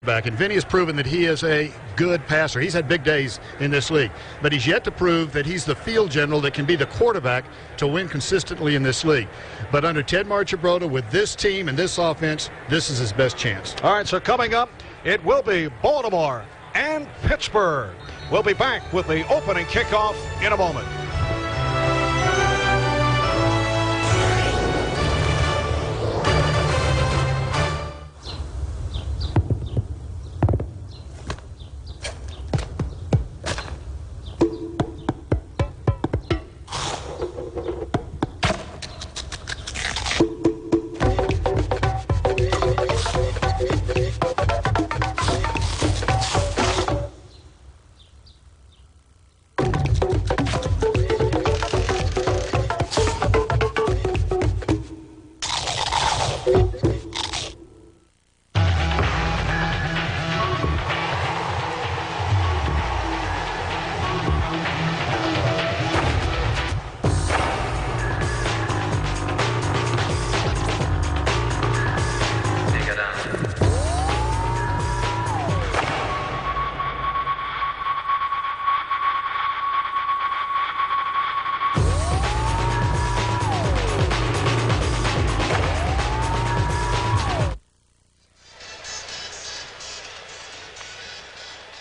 Back, and Vinny has proven that he is a good passer. He's had big days in this league, but he's yet to prove that he's the field general that can be the quarterback to win consistently in this league. But under Ted Marchibroda, with this team and this offense, this is his best chance. All right, so coming up, it will be Baltimore and Pittsburgh. We'll be back with the opening kickoff in a moment.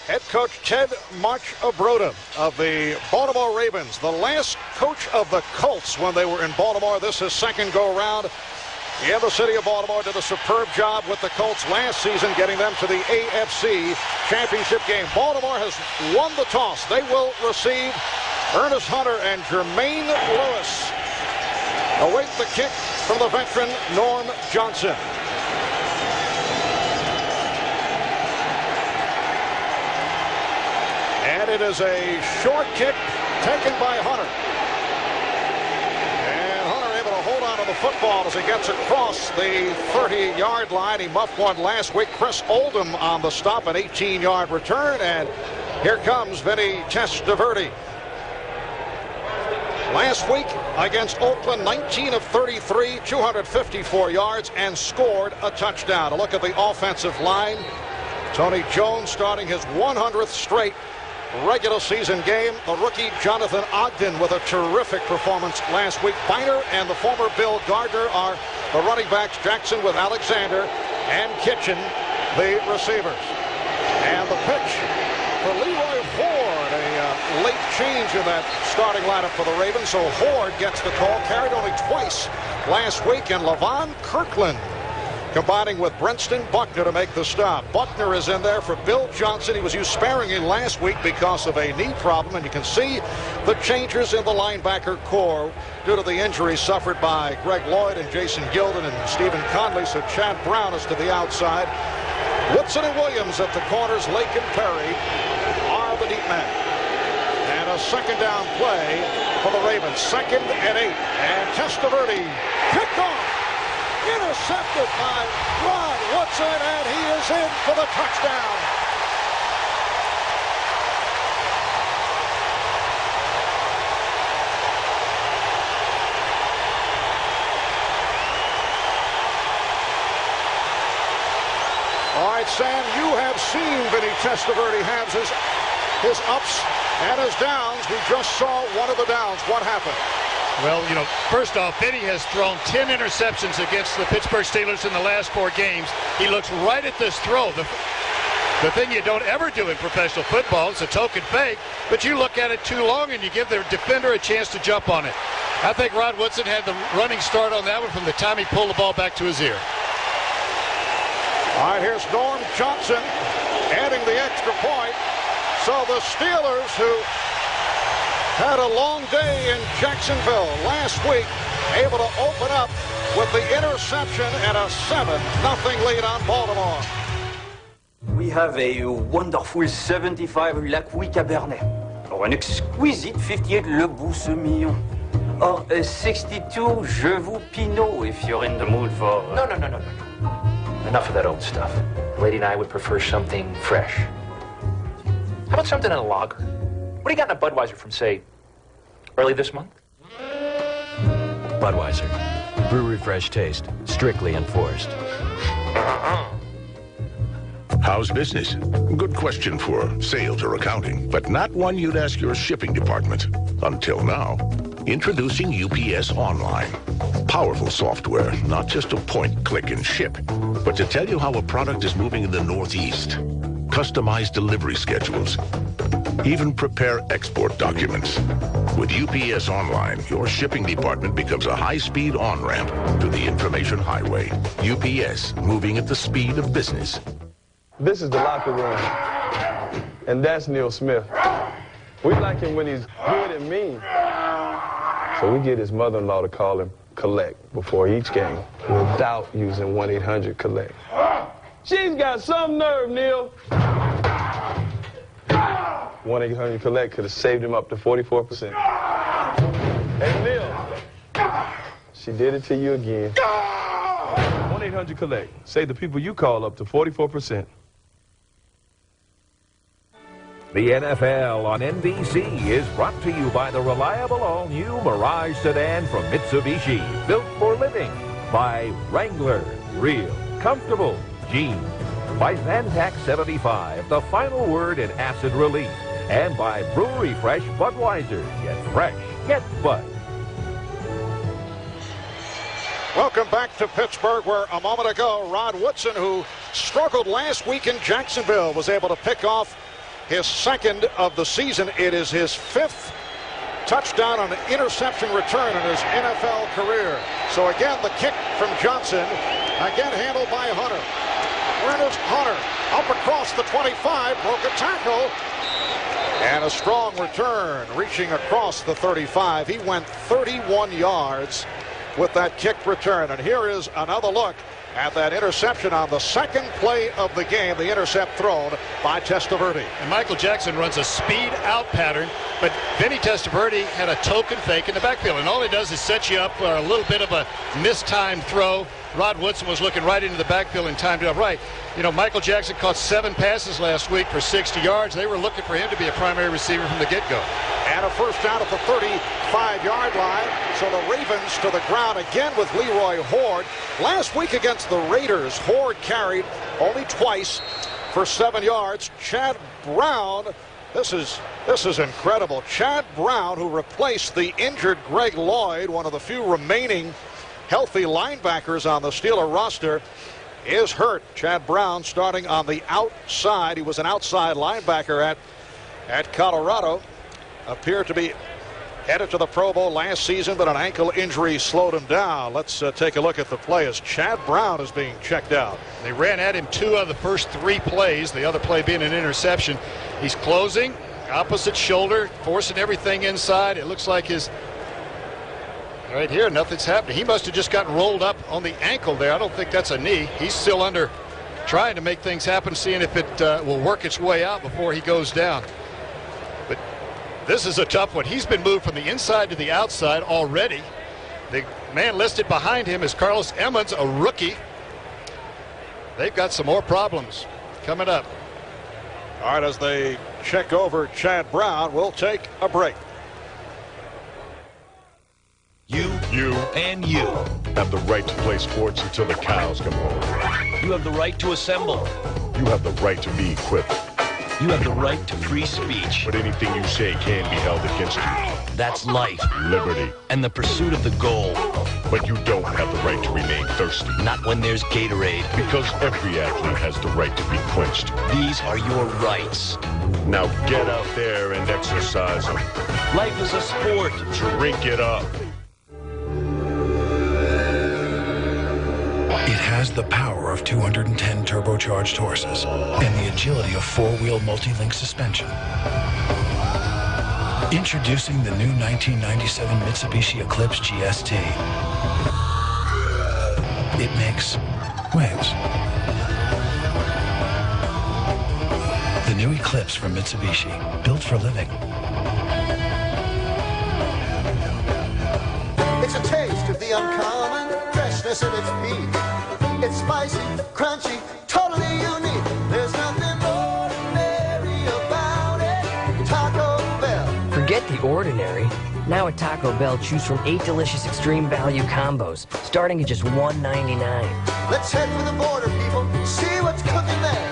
Head coach Ted Marchibroda of the Baltimore Ravens, the last coach of the Colts when they were in Baltimore. This is second go-around in the city of Baltimore. Did a superb job with the Colts last season, getting them to the AFC Championship game. Baltimore has won the toss. They will receive. Ernest Hunter and Jermaine Lewis await the kick from the veteran Norm Johnson. And it is a short kick taken by Hunter. And Hunter able to hold on to the football as he gets across the 30-yard line. He muffed one last week. Chris Oldham on the stop, an 18-yard return. And here comes Vinny Testaverde. Last week against Oakland, 19 of 33, 254 yards, and scored a touchdown. A look at the offensive line. Tony Jones starting his 100th straight regular season game. The rookie Jonathan Ogden with a terrific performance last week. Biner and the former Bill Gardner are the running backs. Jackson with Alexander and Kitchen the receivers. And the pitch for Leroy Ford, a late change in that starting lineup for the Ravens. So Ford gets the call, carried only twice last week, and Levon Kirkland combining with Brenston Buckner to make the stop. Buckner is in there for Bill Johnson. He was used sparingly last week because of a knee problem, and you can see the changes in the linebacker core due to the injuries suffered by Greg Lloyd and Jason Gilden and Stephen Conley. So Chad Brown is to the outside. Woodson and Williams at the corners. Lake and Perry are the deep men. And a second down play for the Ravens. 2nd and 8. And Testaverde picked off. Intercepted by Ron Woodson, and he is in for the touchdown. All right, Sam, you have seen Vinny Testaverde have his ups and his downs. We just saw one of the downs. What happened? Well, you know, first off, Vinny has thrown 10 interceptions against the Pittsburgh Steelers in the last 4 games. He looks right at this throw. The thing you don't ever do in professional football is a token fake, but you look at it too long and you give the defender a chance to jump on it. I think Rod Woodson had the running start on that one from the time he pulled the ball back to his ear. All right, here's Norm Johnson adding the extra point. So the Steelers, who had a long day in Jacksonville last week, able to open up with the interception and a 7-0 lead on Baltimore. We have a wonderful 75 Lacouille Cabernet, or an exquisite 58 Le Boussemillon, or a 62 Jevoux Pinot if you're in the mood for... No. Enough of that old stuff. The lady and I would prefer something fresh. How about something in a lager? What do you got in a Budweiser from, say, early this month? Budweiser. Brew refresh taste. Strictly enforced. How's business? Good question for sales or accounting, but not one you'd ask your shipping department. Until now. Introducing UPS Online. Powerful software, not just to point, click, and ship, but to tell you how a product is moving in the Northeast. Customize delivery schedules. Even prepare export documents. With UPS Online, your shipping department becomes a high-speed on-ramp to the information highway. UPS, moving at the speed of business. This is the locker room, and that's Neil Smith. We like him when he's good and mean. So we get his mother-in-law to call him Collect before each game without using 1-800-COLLECT. She's got some nerve, Neil. 1-800-COLLECT could have saved him up to 44%. Hey, Neil, she did it to you again. 1-800-COLLECT. Save the people you call up to 44%. The NFL on NBC is brought to you by the reliable all-new Mirage sedan from Mitsubishi, built for living. By Wrangler, real, comfortable jeans. By Zantac 75, the final word in acid release. And by Brewery Fresh Budweiser. Get fresh, get Bud. Welcome back to Pittsburgh, where a moment ago, Rod Woodson, who struggled last week in Jacksonville, was able to pick off his second of the season. It is his 5th touchdown on an interception return in his NFL career. So again, the kick from Johnson, again handled by Hunter. Ernest Hunter up across the 25, broke a tackle, and a strong return reaching across the 35. He went 31 yards with that kick return. And here is another look at that interception on the second play of the game, the intercept thrown by Testaverde. And Michael Jackson runs a speed out pattern, but Vinny Testaverde had a token fake in the backfield, and all he does is set you up for a little bit of a mistimed throw. Rod Woodson was looking right into the backfield and timed it up right. You know, Michael Jackson caught 7 passes last week for 60 yards. They were looking for him to be a primary receiver from the get-go. And a first down at the 35-yard line. So the Ravens to the ground again with Leroy Hoard. Last week against the Raiders, Hoard carried only twice for 7 yards. Chad Brown, this is incredible. Chad Brown, who replaced the injured Greg Lloyd, one of the few remaining healthy linebackers on the Steeler roster, is hurt. Chad Brown starting on the outside. He was an outside linebacker at Colorado. Appeared to be headed to the Pro Bowl last season, but an ankle injury slowed him down. Let's take a look at the play as Chad Brown is being checked out. They ran at him 2 of the first 3 plays, the other play being an interception. He's closing, opposite shoulder, forcing everything inside. It looks like his... Right here, nothing's happening. He must have just gotten rolled up on the ankle there. I don't think that's a knee. He's still under, trying to make things happen, seeing if it will work its way out before he goes down. But this is a tough one. He's been moved from the inside to the outside already. The man listed behind him is Carlos Emmons, a rookie. They've got some more problems coming up. All right, as they check over Chad Brown, we'll take a break. You, and you have the right to play sports until the cows come home. You have the right to assemble. You have the right to be equipped. You have the right to free speech. But anything you say can be held against you. That's life. Liberty. And the pursuit of the goal. But you don't have the right to remain thirsty. Not when there's Gatorade. Because every athlete has the right to be quenched. These are your rights. Now get out there and exercise them. Life is a sport. Drink it up. It has the power of 210 turbocharged horses and the agility of 4-wheel multi-link suspension. Introducing the new 1997 Mitsubishi Eclipse GST. It makes waves. The new Eclipse from Mitsubishi, built for living. It's a taste of the uncommon, freshness of its peak. It's spicy, crunchy, totally unique. There's nothing ordinary about it. Taco Bell. Forget the ordinary. Now at Taco Bell, choose from 8 delicious extreme value combos, starting at just $1.99. Let's head for the border, people. See what's cooking there.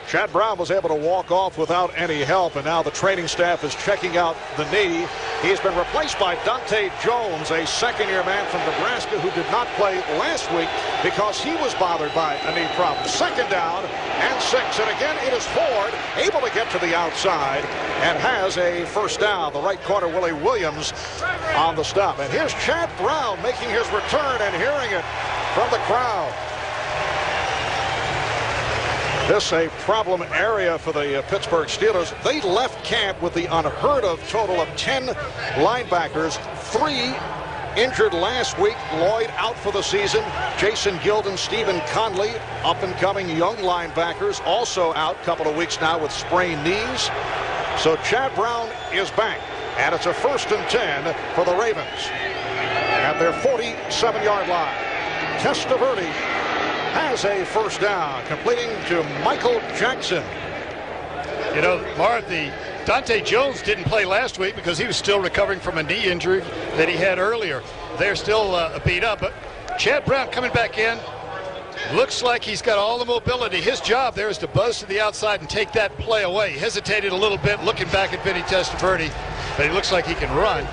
Chad Brown was able to walk off without any help, and now the training staff is checking out the knee. He's been replaced by Dante Jones, a second-year man from Nebraska who did not play last week because he was bothered by a knee problem. Second down and 6, and again it is Ford able to get to the outside and has a first down. The right corner, Willie Williams, on the stop. And here's Chad Brown making his return and hearing it from the crowd. This a problem area for the Pittsburgh Steelers. They left camp with the unheard of total of 10 linebackers, 3 injured last week. Lloyd out for the season. Jason Gilden, Stephen Conley, up-and-coming young linebackers, also out a couple of weeks now with sprained knees. So Chad Brown is back, and it's a 1st and 10 for the Ravens at their 47-yard line. Testaverde has a first down, completing to Michael Jackson. You know, Martha, Dante Jones didn't play last week because he was still recovering from a knee injury that he had earlier. They're still beat up, but Chad Brown coming back in. Looks like he's got all the mobility. His job there is to buzz to the outside and take that play away. He hesitated a little bit looking back at Vinny Testaverde, but he looks like he can run.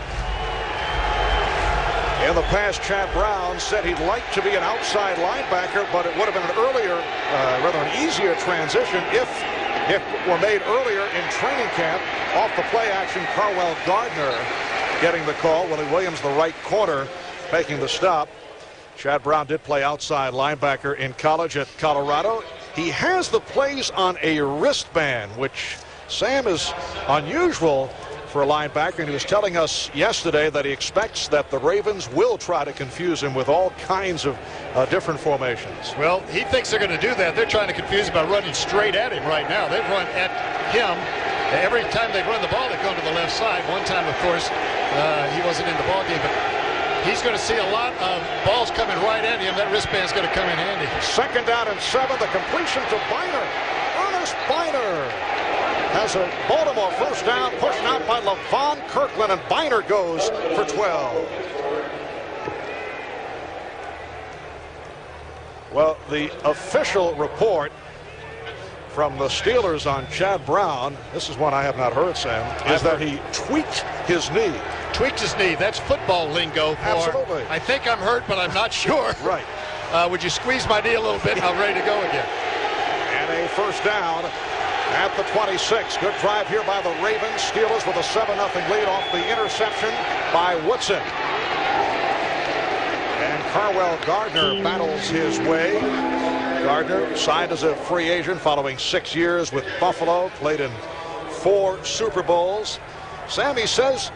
In the past, Chad Brown said he'd like to be an outside linebacker, but it would have been an earlier, rather an easier transition if it were made earlier in training camp. Off the play action, Carwell Gardner getting the call. Willie Williams, the right corner, making the stop. Chad Brown did play outside linebacker in college at Colorado. He has the plays on a wristband, which, Sam, is unusual for a linebacker, and he was telling us yesterday that he expects that the Ravens will try to confuse him with all kinds of different formations. Well, he thinks they're going to do that. They're trying to confuse him by running straight at him right now. They've run at him. Every time they've run the ball, they've gone to the left side. One time, of course, he wasn't in the ball game, but he's going to see a lot of balls coming right at him. That wristband's going to come in handy. 2nd down and 7. The completion to Biner. Ernest Biner has a Baltimore first down, pushed out by Levon Kirkland, and Biner goes for 12. Well, the official report from the Steelers on Chad Brown, this is one I have not heard, Sam, is that he tweaked his knee. Tweaked his knee. That's football lingo. Absolutely. I think I'm hurt, but I'm not sure. Right. Would you squeeze my knee a little bit? I'm ready to go again. And a first down at the 26. Good drive here by the Ravens. Steelers with a 7-0 lead off the interception by Woodson. And Carwell Gardner battles his way. Gardner signed as a free agent following 6 years with Buffalo, played in 4 Super Bowls. Sammy says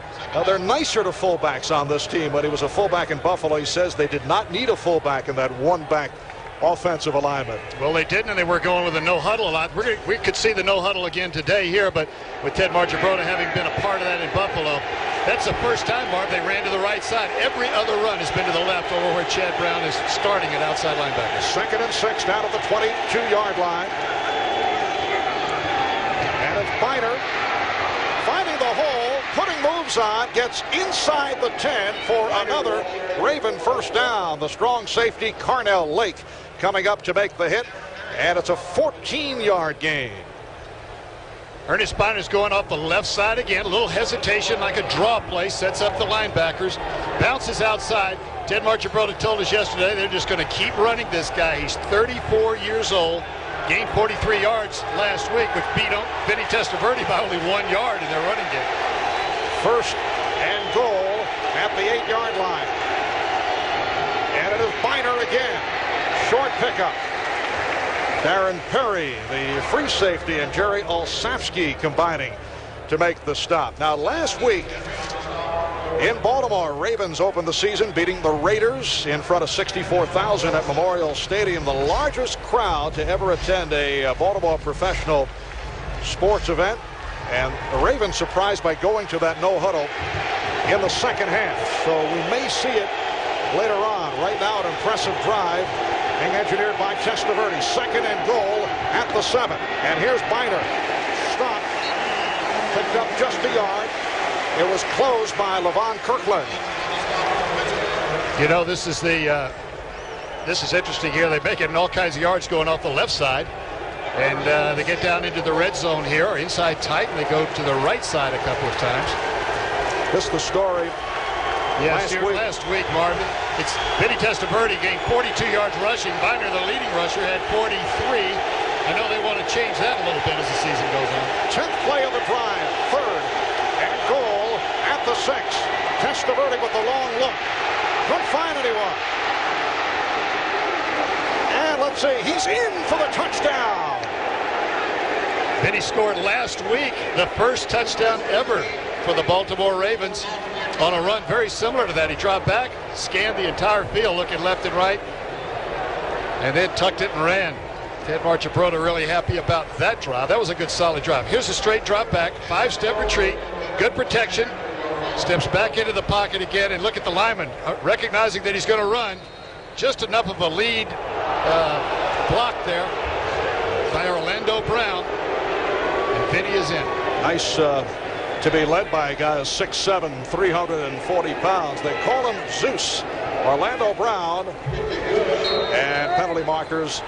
they're nicer to fullbacks on this team. When he was a fullback in Buffalo, he says they did not need a fullback in that one-back offensive alignment. Well, they didn't, and they were going with a no-huddle a lot. We could see the no-huddle again today here, but with Ted Marchibroda having been a part of that in Buffalo, that's the first time, Marv, they ran to the right side. Every other run has been to the left over where Chad Brown is starting at outside linebacker. 2nd and 6 down at the 22-yard line. And it's Biner finding the hole, putting moves on, gets inside the 10 for another Raven first down. The strong safety, Carnell Lake, coming up to make the hit, and it's a 14-yard gain. Ernest Biner's going off the left side again. A little hesitation, like a draw play, sets up the linebackers, bounces outside. Ted Marchibroda told us yesterday they're just going to keep running this guy. He's 34 years old, gained 43 yards last week, which beat Vinny Testaverde by only 1 yard in their running game. 1st and goal at the 8-yard line. And it is Biner again. Short pickup. Darren Perry, the free safety, and Jerry Olszewski combining to make the stop. Now, last week in Baltimore, Ravens opened the season beating the Raiders in front of 64,000 at Memorial Stadium, the largest crowd to ever attend a Baltimore professional sports event. And the Ravens surprised by going to that no-huddle in the second half. So we may see it later on. Right now, an impressive drive being engineered by Testaverde. 2nd and goal at the 7. And here's Biner. Stop. Picked up just a yard. It was closed by Levon Kirkland. You know, this is interesting here. They make it in all kinds of yards going off the left side. And they get down into the red zone here, or inside tight, and they go to the right side a couple of times. This is the story. Last week, Marvin. It's Vinny Testaverde gained 42 yards rushing. Binder, the leading rusher, had 43. I know they want to change that a little bit as the season goes on. 10th play of the drive, 3rd and goal at the 6. Testaverde with the long look. Couldn't find anyone. And let's see, he's in for the touchdown. Vinny scored last week, the first touchdown ever for the Baltimore Ravens on a run very similar to that. He dropped back, scanned the entire field, looking left and right, and then tucked it and ran. Ted Marchibroda really happy about that drive. That was a good solid drive. Here's a straight drop back, 5-step retreat, good protection, steps back into the pocket again, and look at the lineman recognizing that he's going to run. Just enough of a lead block there by Orlando Brown, and Vinny is in. Nice to be led by a guy who's 6'7", 340 pounds. They call him Zeus. Orlando Brown. And penalty markers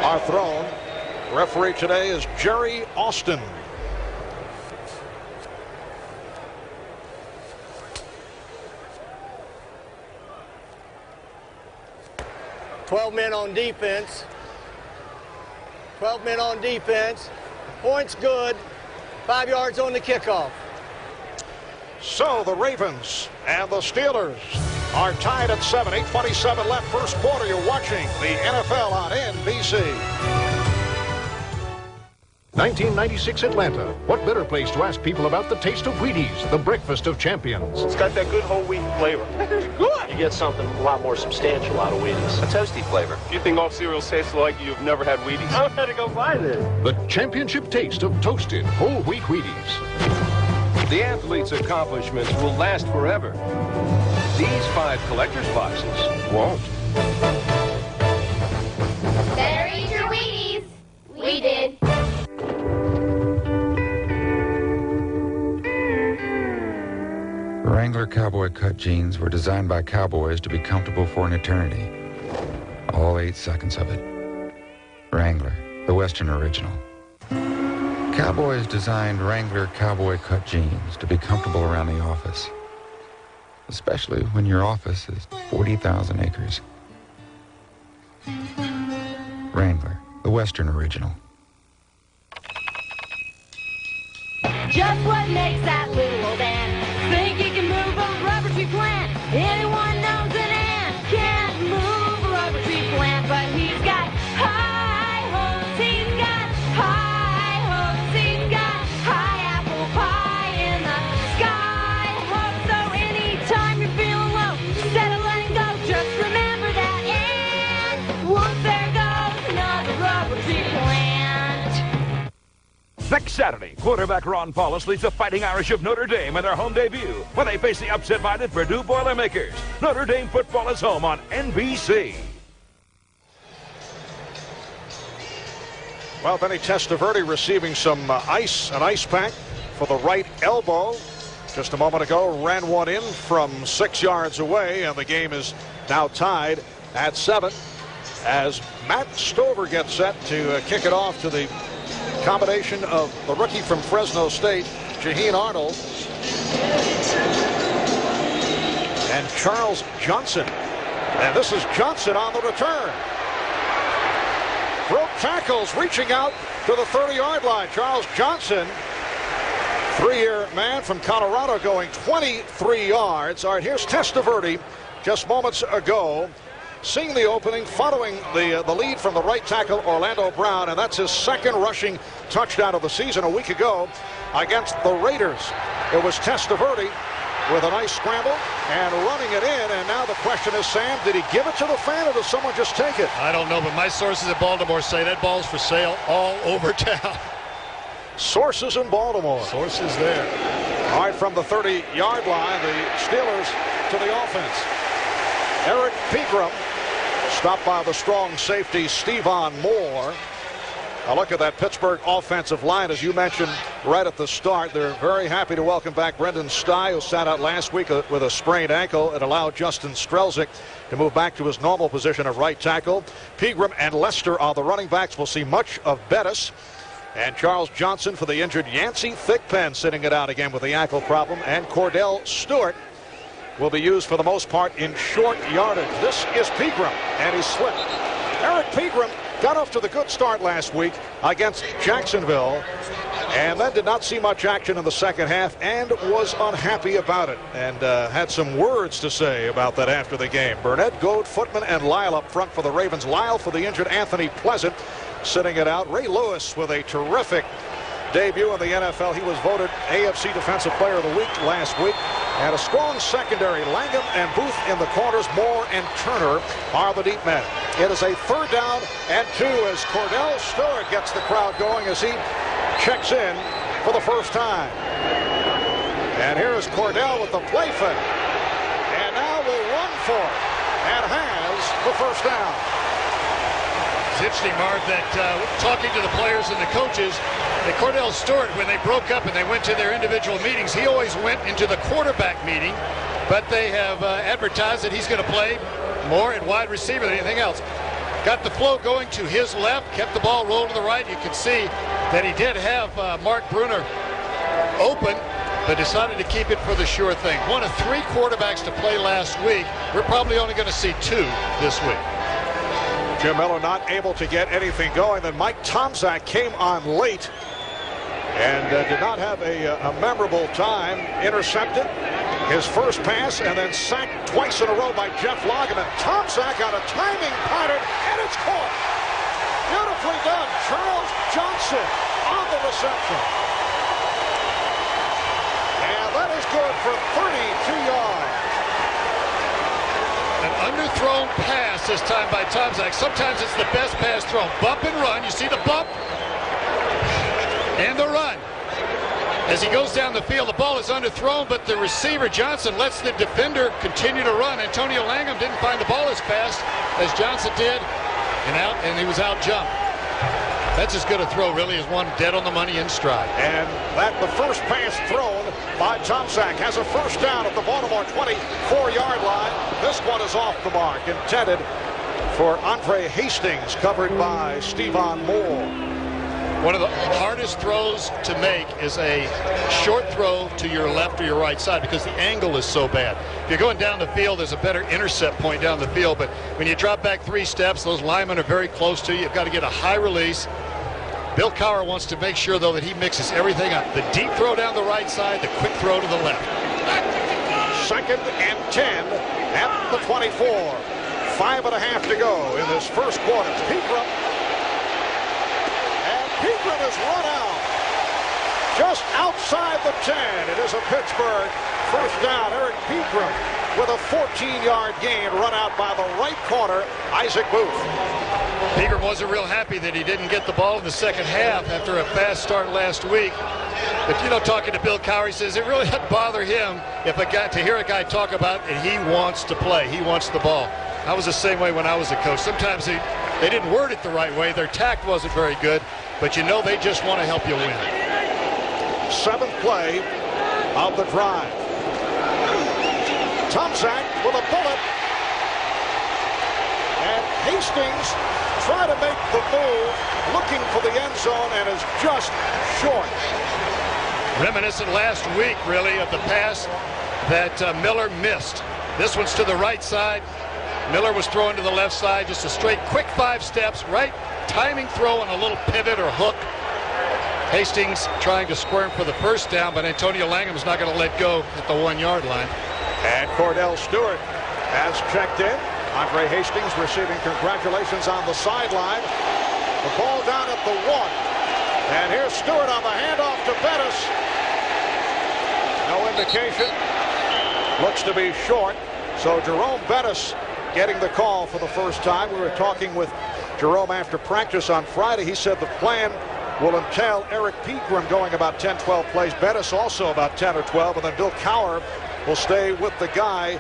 are thrown. Referee today is Jerry Austin. "12 men on defense. 12 men on defense. Points good. 5 yards on the kickoff." So the Ravens and the Steelers are tied at 7. 8:27 left, first quarter. You're watching the NFL on NBC. 1996 Atlanta. What better place to ask people about the taste of Wheaties, the breakfast of champions? It's got that good whole wheat flavor. Good. You get something a lot more substantial out of Wheaties. A toasty flavor. If you think all cereals taste like you've never had Wheaties, I'm going to go find it. The championship taste of toasted whole wheat Wheaties. The athlete's accomplishments will last forever. These 5 collector's boxes won't. Better eat your Wheaties. We did. Wrangler cowboy cut jeans were designed by cowboys to be comfortable for an eternity. All 8 seconds of it. Wrangler, the Western original. Cowboys designed Wrangler cowboy cut jeans to be comfortable around the office. Especially when your office is 40,000 acres. Wrangler, the Western original. Just what makes that little old ant think he can move a rubber tree plant? Anyone knows an ant can't move a rubber tree plant, but he's got high hopes, he's got high hopes, he's got high apple pie in the sky. Hope so anytime you're feeling low, instead of letting go, just remember that ant. Whoops, there goes another rubber tree plant. Next Saturday, quarterback Ron Paulus leads the Fighting Irish of Notre Dame in their home debut when they face the upset-minded Purdue Boilermakers. Notre Dame football is home on NBC. Well, Vinny Testaverde receiving some an ice pack for the right elbow. Just a moment ago, ran one in from 6 yards away, and the game is now tied at 7 as Matt Stover gets set to kick it off to the combination of the rookie from Fresno State, Jaheen Arnold, and Charles Johnson. And this is Johnson on the return. Broke tackles, reaching out to the 30-yard line. Charles Johnson, 3-year man from Colorado, going 23 yards. All right, here's Testaverde just moments ago, seeing the opening, following the lead from the right tackle Orlando Brown, and that's his second rushing touchdown of the season. A week ago against the Raiders, it was Testaverde with a nice scramble and running it in, and now the question is, Sam, did he give it to the fan or did someone just take it? I don't know, but my sources at Baltimore say that ball's for sale all over town. Sources in Baltimore. Sources there. All right, from the 30-yard line, the Steelers to the offense. Eric Pegram stopped by the strong safety Stevan Moore. A look at that Pittsburgh offensive line. As you mentioned right at the start, they're very happy to welcome back Brendan Sty, who sat out last week with a sprained ankle. It allowed Justin Strelzik to move back to his normal position of right tackle. Pegram and Lester are the running backs. We'll see much of Bettis. And Charles Johnson for the injured Yancey Thigpen sitting it out again with the ankle problem. And Cordell Stewart will be used for the most part in short yardage. This is Pegram, and he slipped. Eric Pegram got off to the good start last week against Jacksonville, and then did not see much action in the second half and was unhappy about it, and had some words to say about that after the game. Burnett, Goad, Footman, and Lyle up front for the Ravens. Lyle for the injured Anthony Pleasant sitting it out. Ray Lewis with a terrific debut in the NFL. He was voted AFC Defensive Player of the Week last week. And a strong secondary. Langham and Booth in the corners. Moore and Turner are the deep men. It is a 3rd down and 2 as Cordell Stewart gets the crowd going as he checks in for the first time. And here is Cordell with the play fake. And now will run for it. And has the first down. It's interesting, Marv, that talking to the players and the coaches, that Cordell Stewart, when they broke up and they went to their individual meetings, he always went into the quarterback meeting, but they have advertised that he's going to play more at wide receiver than anything else. Got the flow going to his left, kept the ball rolled to the right. You can see that he did have Mark Bruner open, but decided to keep it for the sure thing. One of 3 quarterbacks to play last week. We're probably only going to see 2 this week. Jim Miller not able to get anything going. Then Mike Tomczak came on late and did not have a memorable time. Intercepted his first pass and then sacked twice in a row by Jeff Lageman. Tomczak on a timing pattern, and it's caught. Beautifully done. Charles Johnson on the reception. And that is good for 32 yards. An underthrown pass this time by Tomczak. Sometimes it's the best pass thrown. Bump and run. You see the bump and the run. As he goes down the field, the ball is underthrown, but the receiver, Johnson, lets the defender continue to run. Antonio Langham didn't find the ball as fast as Johnson did, and he was out jumped. That's as good a throw, really, as one dead on the money in stride. And that the first pass thrown by Tomczak has a first down at the Baltimore 24-yard line. This one is off the mark, intended for Andre Hastings, covered by Stevan Moore. One of the hardest throws to make is a short throw to your left or your right side because the angle is so bad. If you're going down the field, there's a better intercept point down the field, but when you drop back 3 steps, those linemen are very close to you. You've got to get a high release. Bill Cowher wants to make sure, though, that he mixes everything up. The deep throw down the right side, the quick throw to the left. 2nd and 10 at the 24. 5.5 to go in this first quarter. Pegram. And Pegram is run out. Just outside the 10. It is a Pittsburgh first down. Eric Pegram with a 14-yard gain run out by the right corner, Isaac Booth. Pegram wasn't real happy that he didn't get the ball in the second half after a fast start last week. But, you know, talking to Bill Cowher, he says it really doesn't bother him to hear a guy talk about it. He wants to play. He wants the ball. I was the same way when I was a coach. Sometimes they didn't word it the right way. Their tact wasn't very good. But, you know, they just want to help you win. 7th play of the drive. Tomczak with a bullet. And Hastings trying to make the move, looking for the end zone, and is just short. Reminiscent last week, really, of the pass that Miller missed. This one's to the right side. Miller was throwing to the left side. Just a straight, quick 5 steps, right timing throw and a little pivot or hook. Hastings trying to squirm for the first down, but Antonio Langham is not going to let go at the 1-yard line. And Cordell Stewart has checked in. Andre Hastings receiving congratulations on the sideline. The ball down at the 1. And here's Stewart on the handoff to Bettis. No indication. Looks to be short. So Jerome Bettis getting the call for the first time. We were talking with Jerome after practice on Friday. He said the plan will entail Eric Pegram going about 10-12 plays. Bettis also about 10 or 12. And then Bill Cowher will stay with the guy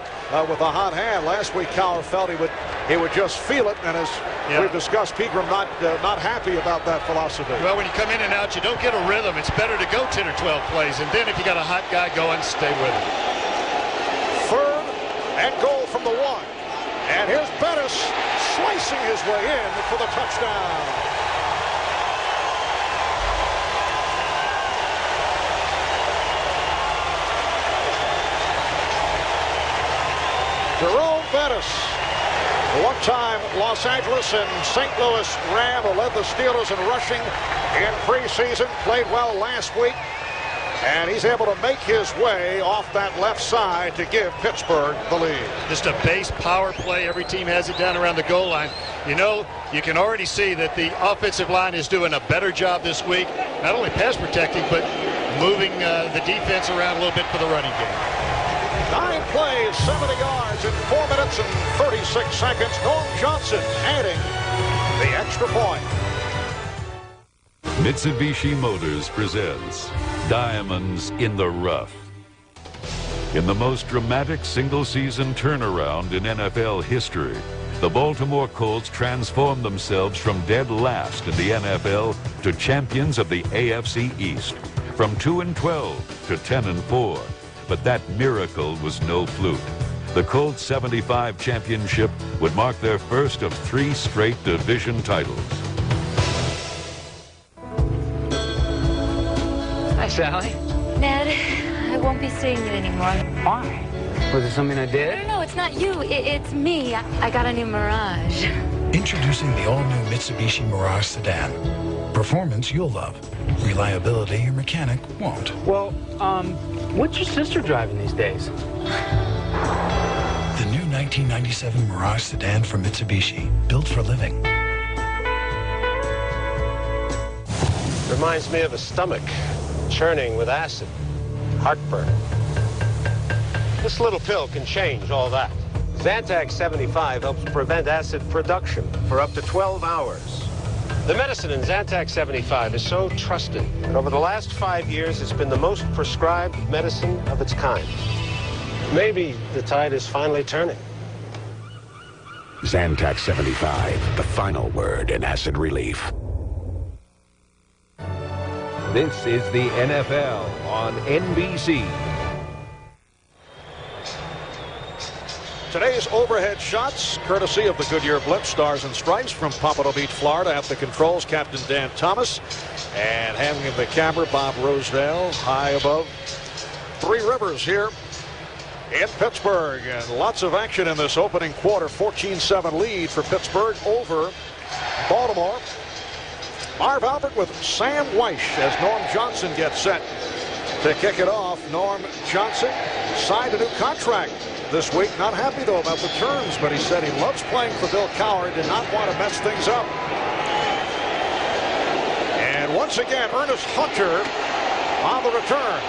with a hot hand. Last week, Cowher felt he would just feel it, and as we've discussed, Pegram not happy about that philosophy. Well, when you come in and out, you don't get a rhythm. It's better to go 10 or 12 plays, and then if you got a hot guy going, stay with him. Third and goal from the 1. And here's Bettis slicing his way in for the touchdown. Jerome Bettis, one-time Los Angeles and St. Louis Ram, who led the Steelers in rushing in preseason, played well last week, and he's able to make his way off that left side to give Pittsburgh the lead. Just a base power play. Every team has it down around the goal line. You know, you can already see that the offensive line is doing a better job this week, not only pass protecting, but moving the defense around a little bit for the running game. 9 plays, 70 yards in 4 minutes and 36 seconds. Norm Johnson adding the extra point. Mitsubishi Motors presents Diamonds in the Rough. In the most dramatic single-season turnaround in NFL history, the Baltimore Colts transformed themselves from dead last in the NFL to champions of the AFC East, from 2-12 to 10-4. But that miracle was no fluke. The Colts 75 championship would mark their first of 3 straight division titles. Hi, Sally. Ned, I won't be seeing you anymore. Why? Was it something I did? No, it's not you. It's me. I got a new Mirage. Introducing the all-new Mitsubishi Mirage sedan. Performance you'll love. Reliability your mechanic won't. Well, what's your sister driving these days? The new 1997 Mirage sedan from Mitsubishi. Built for living. Reminds me of a stomach churning with acid. Heartburn. This little pill can change all that. Zantac 75 helps prevent acid production for up to 12 hours. The medicine in Zantac 75 is so trusted that over the last 5 years, it's been the most prescribed medicine of its kind. Maybe the tide is finally turning. Zantac 75, the final word in acid relief. This is the NFL on NBC. Today's overhead shots, courtesy of the Goodyear Blimp Stars and Stripes from Pompano Beach, Florida. At the controls, Captain Dan Thomas. And handling the camera, Bob Rosedale, high above Three Rivers here in Pittsburgh. And lots of action in this opening quarter. 14-7 lead for Pittsburgh over Baltimore. Marv Albert with Sam Weish as Norm Johnson gets set to kick it off. Norm Johnson signed a new contract this week. Not happy, though, about the terms, but he said he loves playing for Bill Cowher, did not want to mess things up. And once again, Ernest Hunter on the return.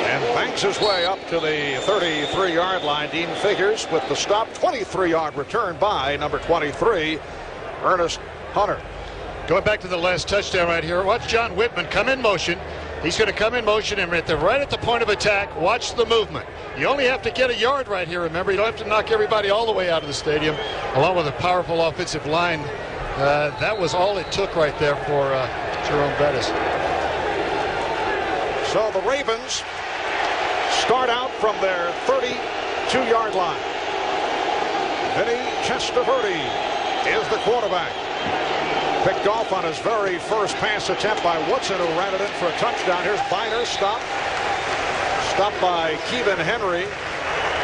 And banks his way up to the 33-yard line. Dean Figures with the stop. 23-yard return by number 23, Ernest Hunter. Going back to the last touchdown right here, watch John Whitman come in motion. He's going to come in motion and right at the point of attack, watch the movement. You only have to get a yard right here, remember. You don't have to knock everybody all the way out of the stadium, along with a powerful offensive line. That was all it took right there for Jerome Bettis. So the Ravens start out from their 32-yard line. Vinny Testaverde is the quarterback. Picked off on his very first pass attempt by Woodson, who ran it in for a touchdown. Here's Biner, stopped by Kevin Henry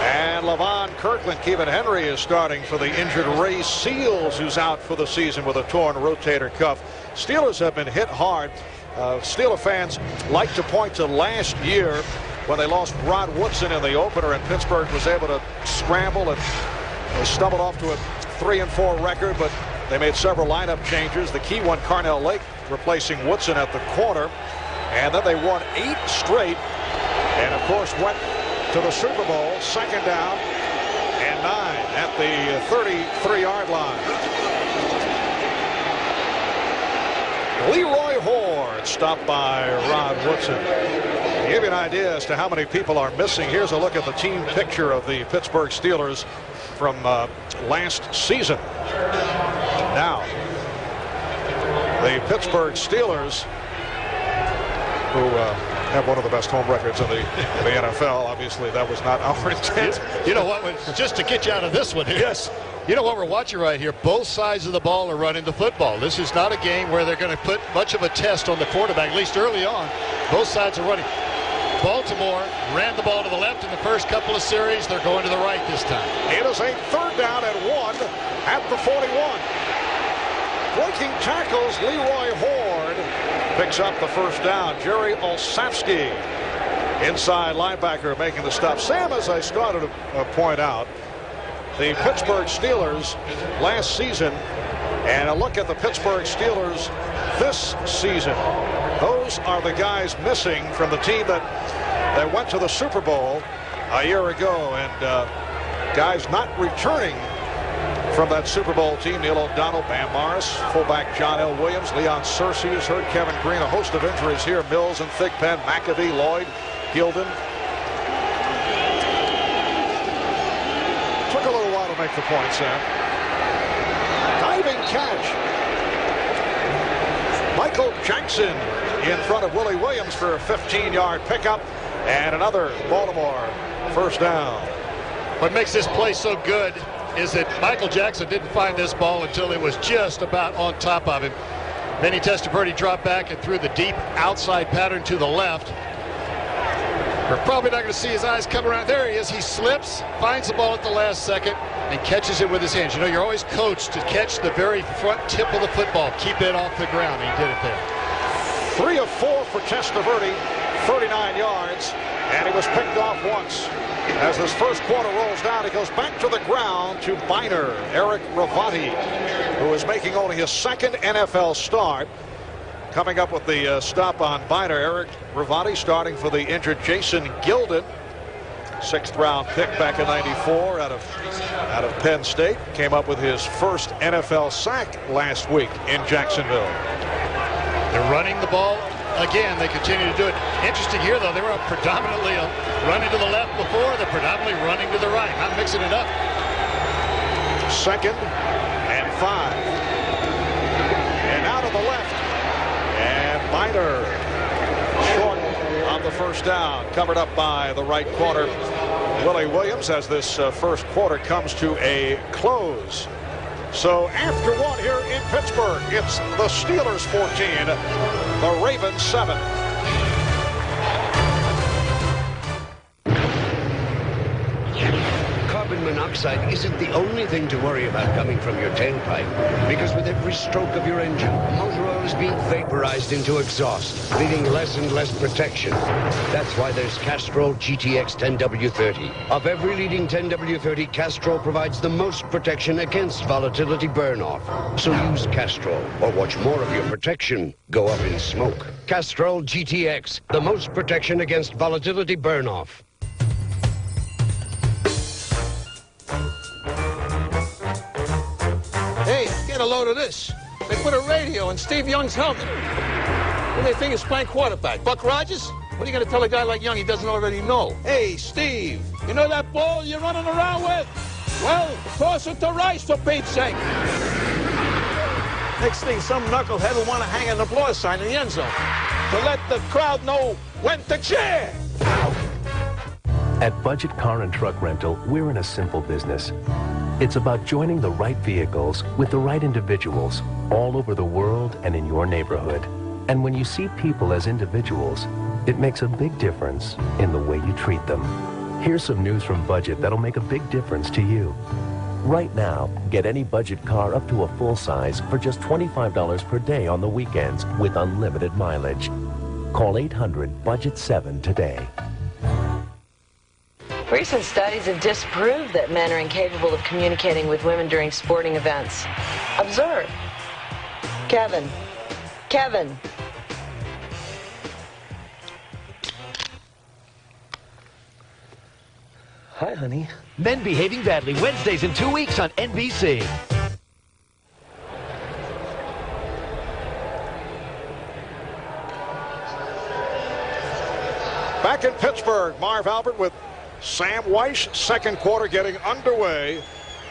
and Levon Kirkland. Kevin Henry is starting for the injured Ray Seals, who's out for the season with a torn rotator cuff. Steelers have been hit hard. Steeler fans like to point to last year when they lost Rod Woodson in the opener, and Pittsburgh was able to scramble, and they stumbled off to a 3-4 record, but they made several lineup changes. The key one, Carnell Lake, replacing Woodson at the corner. And then they won 8 straight. And, of course, went to the Super Bowl, 2nd down and 9 at the 33-yard line. Leroy Hoard stop by Rod Woodson. To give you an idea as to how many people are missing, here's a look at the team picture of the Pittsburgh Steelers from last season. Now, the Pittsburgh Steelers, who have one of the best home records in the NFL. Obviously, that was not our intent. You know what? Just to get you out of this one here. Yes. You know what we're watching right here? Both sides of the ball are running the football. This is not a game where they're going to put much of a test on the quarterback, at least early on. Both sides are running. Baltimore ran the ball to the left in the first couple of series. They're going to the right this time. It is a 3rd down and 1 at the 41. Breaking tackles, Leroy Horde picks up the first down. Jerry Olszewski, inside linebacker, making the stop. Sam, as I started to point out, the Pittsburgh Steelers last season, and a look at the Pittsburgh Steelers this season. Those are the guys missing from the team that went to the Super Bowl a year ago, and guys not returning from that Super Bowl team. Neil O'Donnell, Bam Morris, fullback John L. Williams, Leon Searcy has hurt, Kevin Green, a host of injuries here. Mills and Thigpen, McAfee, Lloyd, Gilden. Took a little while to make the point, Sam. Diving catch. Michael Jackson in front of Willie Williams for a 15-yard pickup, and another Baltimore first down. What makes this play so good is that Michael Jackson didn't find this ball until it was just about on top of him. Vinny Testaverde dropped back and threw the deep outside pattern to the left. We're probably not going to see his eyes come around. There he is. He slips, finds the ball at the last second, and catches it with his hands. You know, you're always coached to catch the very front tip of the football. Keep it off the ground. He did it there. 3 of 4 for Testaverde, 39 yards, and he was picked off once. As this first quarter rolls down, he goes back to the ground to Biner, Eric Ravati, who is making only his 2nd NFL start. Coming up with the stop on Biner, Eric Ravati starting for the injured Jason Gilden. 6th round pick back in '94 out of Penn State. Came up with his first NFL sack last week in Jacksonville. They're running the ball again. They continue to do it. Interesting here, though. They were predominantly running to the left before. They're predominantly running to the right. Not mixing it up. 2nd and 5. And out of the left. And Biner short on the first down. Covered up by the right corner, Willie Williams, as this first quarter comes to a close. So after one here in Pittsburgh, it's the Steelers 14, the Ravens 7. Carbon monoxide isn't the only thing to worry about coming from your tailpipe, because with every stroke of your engine, motor oil is being vaporized into exhaust, leaving less and less protection. That's why there's Castrol GTX 10W30. Of every leading 10W30, Castrol provides the most protection against volatility burn-off. So use Castrol, or watch more of your protection go up in smoke. Castrol GTX, the most protection against volatility burn-off. Hey, get a load of this. They put a radio in Steve Young's helmet. Who do they think is playing quarterback? Buck Rogers? What are you going to tell a guy like Young he doesn't already know? Hey, Steve, you know that ball you're running around with? Well, toss it to Rice, for Pete's sake. Next thing, some knucklehead will want to hang an applause sign in the end zone to let the crowd know when to cheer. At Budget Car and Truck Rental, we're in a simple business. It's about joining the right vehicles with the right individuals all over the world and in your neighborhood. And when you see people as individuals, it makes a big difference in the way you treat them. Here's some news from Budget that'll make a big difference to you. Right now, get any Budget car up to a full size for just $25 per day on the weekends with unlimited mileage. Call 800-BUDGET-7 today. Recent studies have disproved that men are incapable of communicating with women during sporting events. Observe. Kevin. Kevin. Hi, honey. Men Behaving Badly, Wednesdays in 2 weeks on NBC. Back in Pittsburgh, Marv Albert with Sam Weiss. Second quarter getting underway.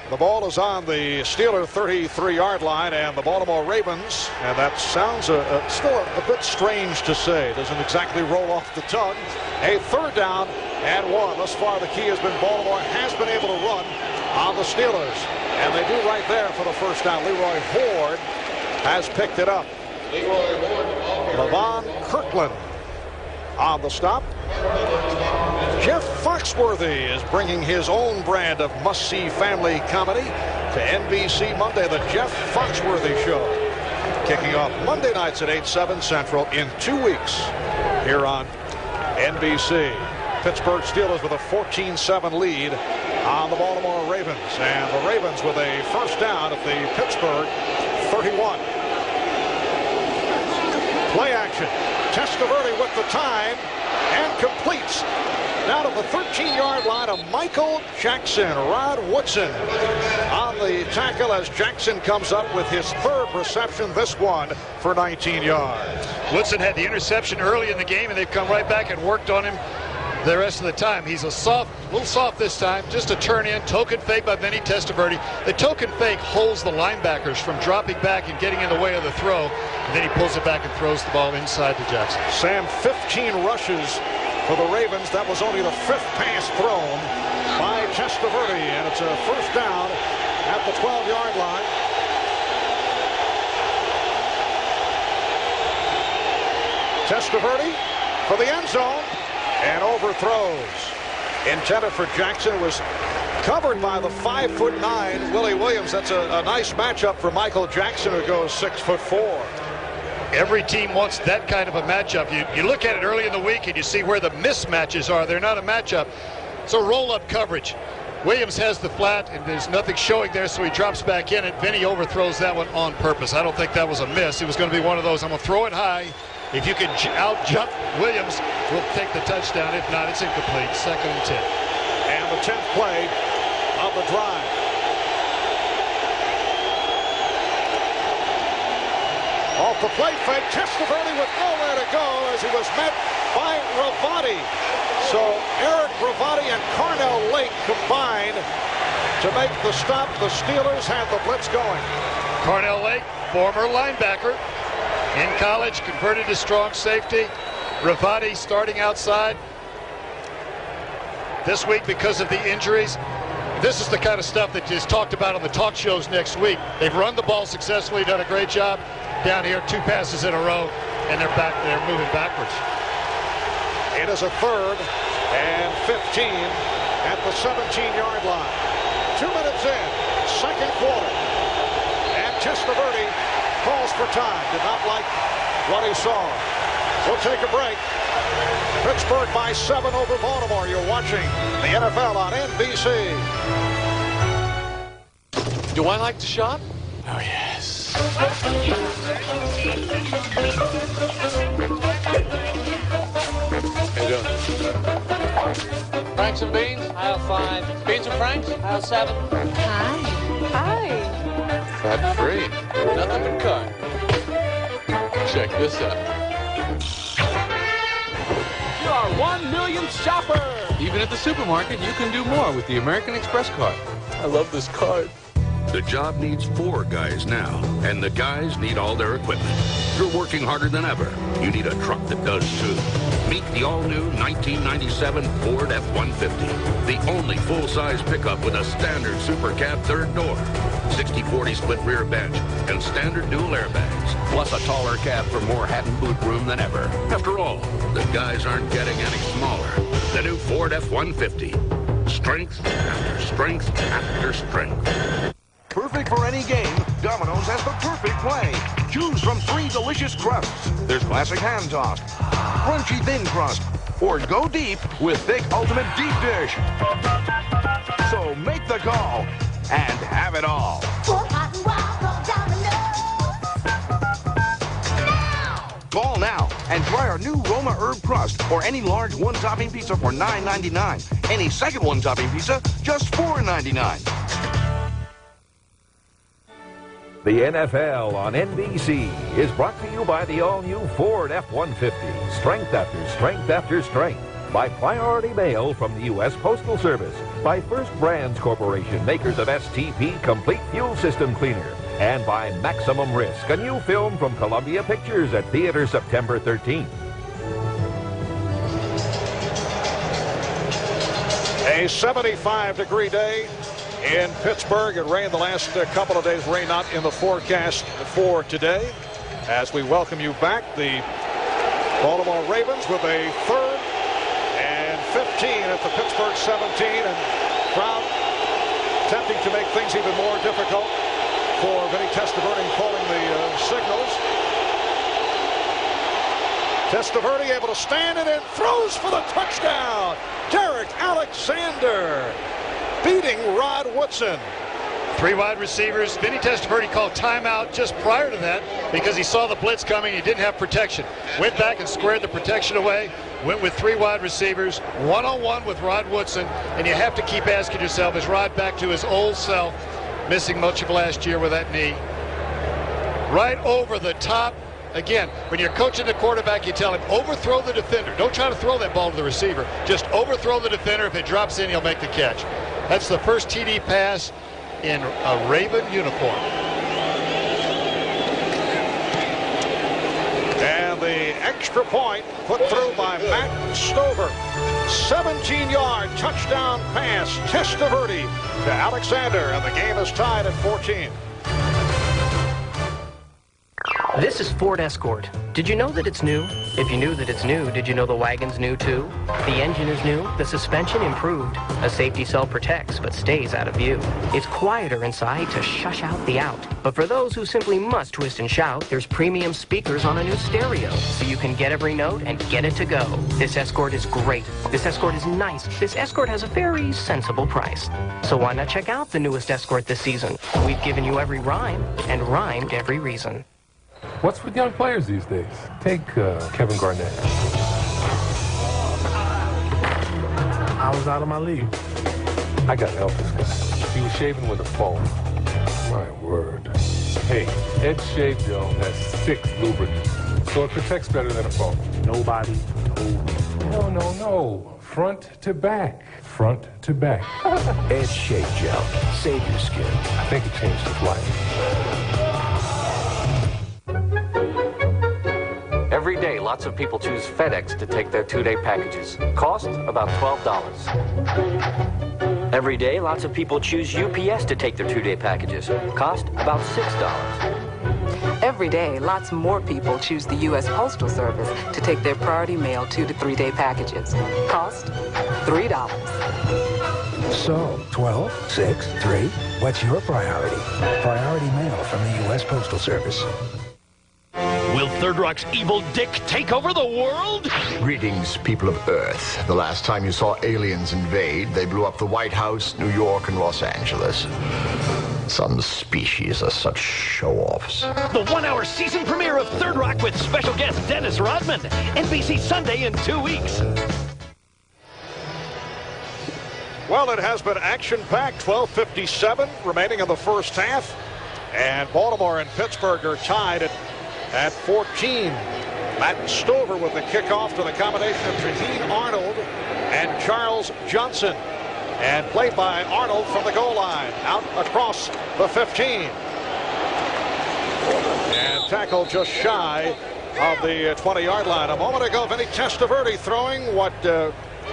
The ball is on the Steeler 33-yard line, and the Baltimore Ravens, and that sounds still a bit strange to say. Doesn't exactly roll off the tongue. A third down and 1. Thus far, the key has been Baltimore has been able to run on the Steelers, and they do right there for the first down. Leroy Hoard has picked it up. Levon Kirkland on the stop. Jeff Foxworthy is bringing his own brand of must-see family comedy to NBC Monday, The Jeff Foxworthy Show. Kicking off Monday nights at 8/7 Central in 2 weeks here on NBC. Pittsburgh Steelers with a 14-7 lead on the Baltimore Ravens. And the Ravens with a first down at the Pittsburgh 31. Play action. Testaverde with the time and completes down to the 13-yard line of Michael Jackson. Rod Woodson on the tackle as Jackson comes up with his third reception, this one for 19 yards. Woodson had the interception early in the game, and they've come right back and worked on him the rest of the time. He's a little soft this time, just a turn in, token fake by Vinny Testaverde. The token fake holds the linebackers from dropping back and getting in the way of the throw, and then he pulls it back and throws the ball inside to Jackson. Sam, 15 rushes for the Ravens. That was only the 5th pass thrown by Testaverde, and it's a first down at the 12-yard line. Testaverde for the end zone and overthrows. Intended for Jackson, was covered by the 5'9" Willie Williams. That's a nice matchup for Michael Jackson, who goes 6'4". Every team wants that kind of a matchup. You look at it early in the week and you see where the mismatches are. They're not a matchup. It's a roll-up coverage. Williams has the flat, and there's nothing showing there, so he drops back in, and Vinny overthrows that one on purpose. I don't think that was a miss. It was going to be one of those, I'm going to throw it high. If you can out-jump Williams, we'll take the touchdown. If not, it's incomplete. 2nd and 10. And the 10th play of the drive. Off the play fake, Testaverde with nowhere to go as he was met by Ravati. So Eric Ravati and Carnell Lake combined to make the stop. The Steelers have the blitz going. Carnell Lake, former linebacker. In college, converted to strong safety. Ravati starting outside. This week, because of the injuries, this is the kind of stuff that is talked about on the talk shows next week. They've run the ball successfully, done a great job. Down here, 2 passes in a row, and they're moving backwards. It is a 3rd and 15 at the 17-yard line. 2 minutes in, 2nd quarter. And Testaverde calls for time. Did not like what he saw. We'll take a break. Pittsburgh by 7 over Baltimore. You're watching the NFL on NBC. Do I like to shop? Oh, yes. How you doing? Franks and beans? Aisle 5. Beans and Franks? Aisle 7. Hi. Fat free. Nothing but carb. Check this out. You are 1 million shopper. Even at the supermarket, you can do more with the American Express card. I love this card. The job needs 4 guys now, and the guys need all their equipment. You're working harder than ever. You need a truck that does too. Meet the all-new 1997 Ford F-150, the only full-size pickup with a standard Super Cab 3rd door, 60/40 split rear bench, and standard dual airbags, plus a taller cab for more hat and boot room than ever. After all, the guys aren't getting any smaller. The new Ford F-150. Strength after strength after strength. Perfect for any game, Domino's has the perfect play. Choose from 3 delicious crusts. There's classic hand-tossed, crunchy thin crust, or go deep with thick ultimate deep dish. So make the call and have it all. Call now and try our new Roma herb crust or any large 1-topping pizza for $9.99. Any second 1-topping pizza, just $4.99. The NFL on NBC is brought to you by the all-new Ford F-150. Strength after strength after strength. by Priority Mail from the U.S. Postal Service, by First Brands Corporation, makers of STP Complete Fuel System Cleaner, and by Maximum Risk, a new film from Columbia Pictures at theaters September 13th. A 75-degree day in Pittsburgh. It rained the last couple of days. Rain not in the forecast for today. As we welcome you back, the Baltimore Ravens with a 3rd and 15 at the Pittsburgh 17, and crowd attempting to make things even more difficult for Vinny Testaverde calling the signals. Testaverde able to stand and then throws for the touchdown. Derek Alexander beating Rod Woodson. 3 wide receivers. Vinny Testaverde called timeout just prior to that because he saw the blitz coming. He didn't have protection. Went back and squared the protection away. Went with 3 wide receivers, one-on-one with Rod Woodson. And you have to keep asking yourself, is Rod back to his old self, missing much of last year with that knee? Right over the top. Again, when you're coaching the quarterback, you tell him, overthrow the defender. Don't try to throw that ball to the receiver. Just overthrow the defender. If it drops in, he'll make the catch. That's the first TD pass in a Raven uniform. And the extra point put through by Matt Stover. 17-yard touchdown pass. Testaverde to Alexander, and the game is tied at 14. This is Ford Escort. Did you know that it's new? If you knew that it's new, did you know the wagon's new too? The engine is new, the suspension improved. A safety cell protects but stays out of view. It's quieter inside to shush out the out. But for those who simply must twist and shout, there's premium speakers on a new stereo, so you can get every note and get it to go. This Escort is great. This Escort is nice. This Escort has a very sensible price. So why not check out the newest Escort this season? We've given you every rhyme and rhymed every reason. What's with young players these days? Take Kevin Garnett. I was out of my league. I got to help this guy. He was shaving with a phone. My word. Hey, Ed Shave Gel has 6 lubricants, so it protects better than a phone. Nobody told me. No. Front to back. Front to back. Ed Shave Gel. Save your skin. I think it changed his life. Every day, lots of people choose FedEx to take their 2-day packages. Cost about $12. Every day, lots of people choose UPS to take their 2-day packages. Cost about $6. Every day, lots more people choose the U.S. Postal Service to take their Priority Mail 2- to 3-day packages. Cost $3. So, 12, 6, 3, what's your priority? Priority Mail from the U.S. Postal Service. Will Third Rock's evil dick take over the world? Greetings, people of Earth. The last time you saw aliens invade, they blew up the White House, New York, and Los Angeles. Some species are such show-offs. The 1-hour season premiere of Third Rock with special guest Dennis Rodman. NBC Sunday in 2 weeks. Well, it has been action-packed. 12:57 remaining in the first half. And Baltimore and Pittsburgh are tied at 14. Matt Stover with the kickoff to the combination of Traheen Arnold and Charles Johnson. And played by Arnold from the goal line. Out across the 15. And tackled just shy of the 20-yard line. A moment ago, Vinny Testaverde throwing what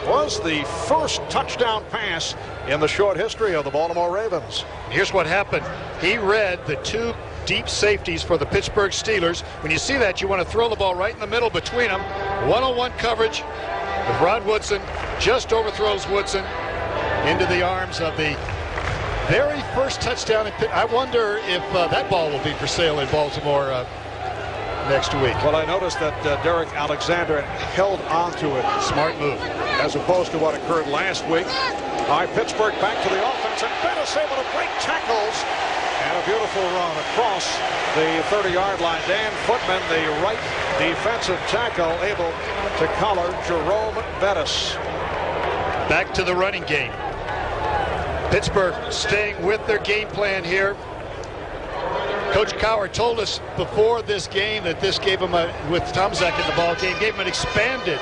was the first touchdown pass in the short history of the Baltimore Ravens. Here's what happened. He read the 2 deep safeties for the Pittsburgh Steelers. When you see that, you want to throw the ball right in the middle between them. One-on-one coverage with Rod Woodson. Just overthrows Woodson into the arms of the very first touchdown. I wonder if that ball will be for sale in Baltimore next week. Well, I noticed that Derek Alexander held on to it. Smart move. As opposed to what occurred last week. All right, Pittsburgh back to the offense, and Bettis able to break tackles. And a beautiful run across the 30-yard line. Dan Footman, the right defensive tackle, able to collar Jerome Bettis. Back to the running game. Pittsburgh staying with their game plan here. Coach Cowher told us before this game that this gave him, with Tomczak in the ball game, gave him an expanded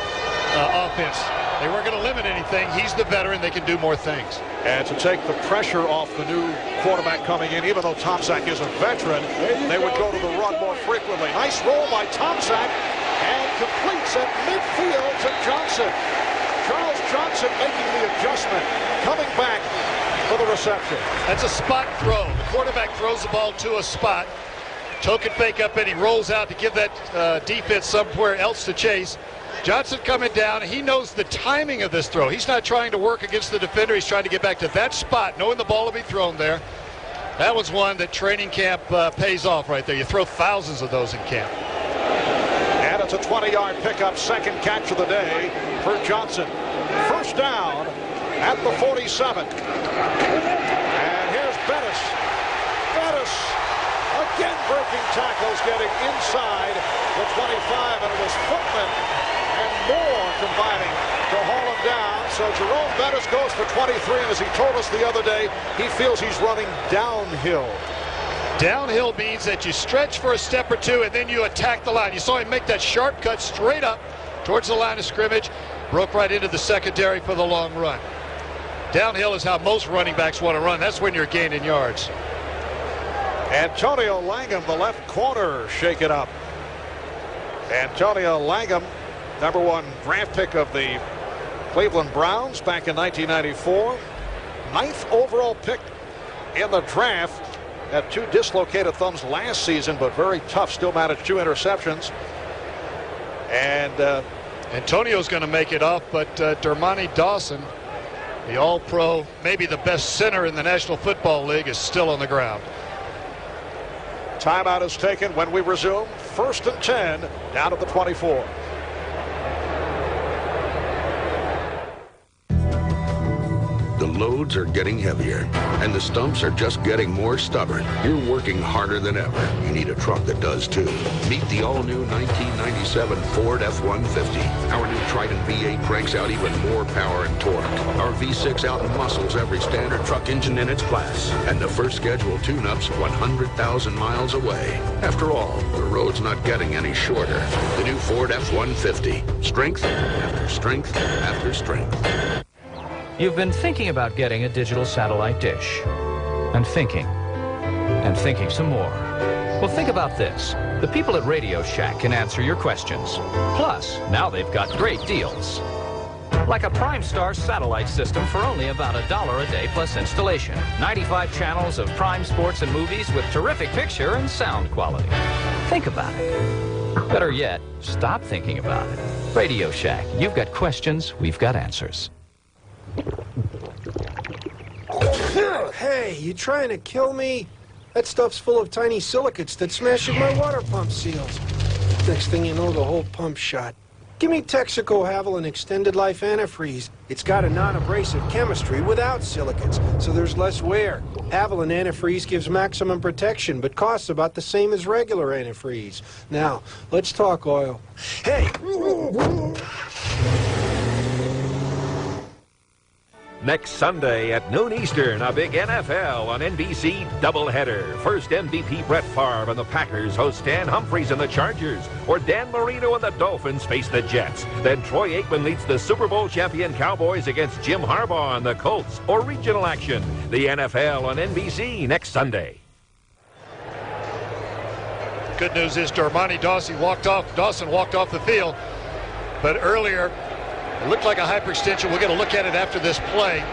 offense. They weren't going to limit anything. He's the veteran. They can do more things. And to take the pressure off the new quarterback coming in, even though Tomczak is a veteran, they would go to the run more frequently. Nice roll by Tomczak, and completes at midfield to Johnson. Charles Johnson making the adjustment, coming back for the reception. That's a spot throw. The quarterback throws the ball to a spot. Token fake up, and he rolls out to give that defense somewhere else to chase. Johnson coming down. He knows the timing of this throw. He's not trying to work against the defender. He's trying to get back to that spot, knowing the ball will be thrown there. That was one that training camp pays off right there. You throw thousands of those in camp. And it's a 20-yard pickup, second catch of the day for Johnson. First down at the 47. And here's Bettis. Bettis again breaking tackles, getting inside the 25, and it was Footman and Moore combining to haul him down. So Jerome Bettis goes for 23, and as he told us the other day, he feels he's running downhill. Downhill means that you stretch for a step or two, and then you attack the line. You saw him make that sharp cut straight up towards the line of scrimmage, broke right into the secondary for the long run. Downhill is how most running backs want to run. That's when you're gaining yards. Antonio Langham, the left corner, shake it up. Antonio Langham, #1 draft pick of the Cleveland Browns back in 1994. 9th overall pick in the draft. Had 2 dislocated thumbs last season, but very tough. Still managed 2 interceptions. And Antonio's going to make it off, but Dermontti Dawson, the All-Pro, maybe the best center in the National Football League, is still on the ground. Timeout is taken when we resume. 1st and 10, down at the 24. The loads are getting heavier, and the stumps are just getting more stubborn. You're working harder than ever. You need a truck that does too. Meet the all-new 1997 Ford F-150. Our new Trident V8 cranks out even more power and torque. Our V6 out-muscles every standard truck engine in its class. And the first scheduled tune-up's 100,000 miles away. After all, the road's not getting any shorter. The new Ford F-150. Strength after strength after strength. You've been thinking about getting a digital satellite dish. And thinking some more. Well, think about this. The people at Radio Shack can answer your questions. Plus, now they've got great deals. Like a Prime Star satellite system for only about $1 a day plus installation. 95 channels of Prime sports and movies with terrific picture and sound quality. Think about it. Better yet, stop thinking about it. Radio Shack. You've got questions, we've got answers. Hey, you trying to kill me? That stuff's full of tiny silicates that smashes my water pump seals. Next thing you know, the whole pump's shot. Give me Texaco Haviland Extended Life Antifreeze. It's got a non-abrasive chemistry without silicates, so there's less wear. Haviland Antifreeze gives maximum protection, but costs about the same as regular antifreeze. Now, let's talk oil. Hey! Next Sunday at noon Eastern, a big NFL on NBC doubleheader. First, MVP Brett Favre and the Packers host Dan Humphries and the Chargers, or Dan Marino and the Dolphins face the Jets. Then Troy Aikman leads the Super Bowl champion Cowboys against Jim Harbaugh and the Colts, or regional action. The NFL on NBC next Sunday. Good news is Dermontti Dawson walked off the field, but earlier it looked like a hyperextension. We're going to look at it after this play,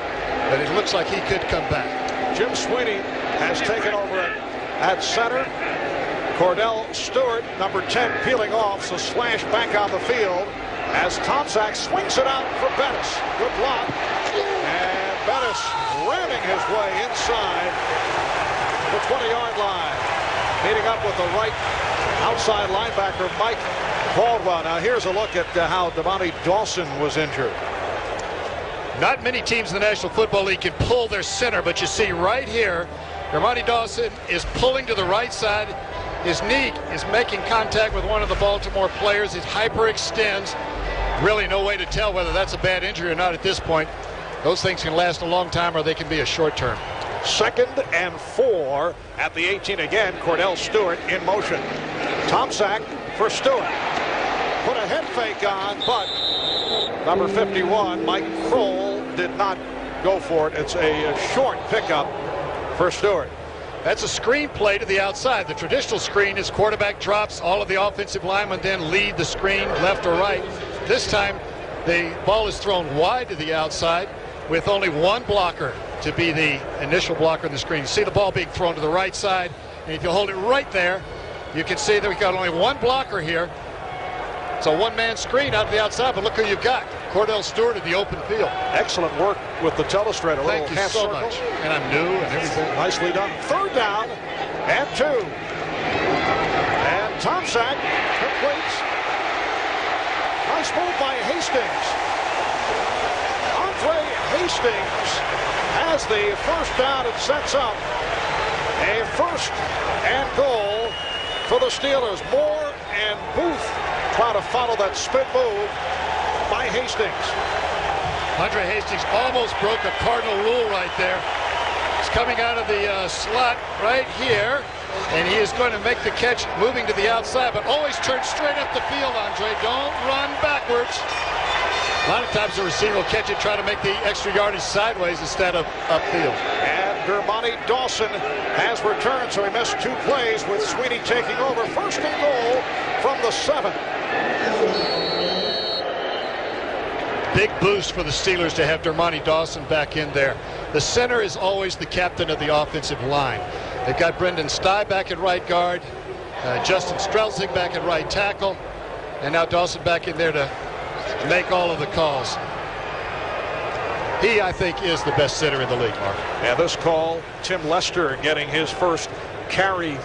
but it looks like he could come back. Jim Sweeney has taken over at center. Cordell Stewart, number 10, peeling off, so slash back on the field as Tomczak swings it out for Bettis. Good block. And Bettis ramming his way inside the 20-yard line. Meeting up with the right outside linebacker, Mike Caldwell. Now here's a look at how Dermontti Dawson was injured. Not many teams in the National Football League can pull their center, but you see right here, Dermontti Dawson is pulling to the right side. His knee is making contact with one of the Baltimore players. It hyperextends. Really no way to tell whether that's a bad injury or not at this point. Those things can last a long time or they can be a short term. 2nd and 4 at the 18 again. Cordell Stewart in motion. Tomczak for Stewart. Put a head fake on, but Number 51, Mike Kroll, did not go for it. It's a short pickup for Stewart. That's a screen play to the outside. The traditional screen is quarterback drops, all of the offensive linemen then lead the screen left or right. This time the ball is thrown wide to the outside with only one blocker to be the initial blocker in the screen. You see the ball being thrown to the right side, and if you hold it right there, you can see that we've got only one blocker here. It's a one-man screen out to the outside, but look who you've got. Cordell Stewart in the open field. Excellent work with the telestrator. Thank you so much. And I'm new and everything. Nicely done. Third down and 2. And Tomczak completes. Nice move by Hastings. Andre Hastings has the first down and sets up a 1st and goal for the Steelers. Moore and Booth try to follow that spin move by Hastings. Andre Hastings almost broke a cardinal rule right there. He's coming out of the slot right here, and he is going to make the catch moving to the outside, but always turn straight up the field, Andre. Don't run backwards. A lot of times the receiver will catch it, try to make the extra yardage sideways instead of upfield. And Dermontti Dawson has returned, so he missed 2 plays with Sweeney taking over. 1st and goal from the 7. Big boost for the Steelers to have Dermontti Dawson back in there. The center is always the captain of the offensive line. They've got Brendan Stye back at right guard, Justin Strelzig back at right tackle, and now Dawson back in there to make all of the calls. He, I think, is the best center in the league, Mark. And this call, Tim Lester getting his first carry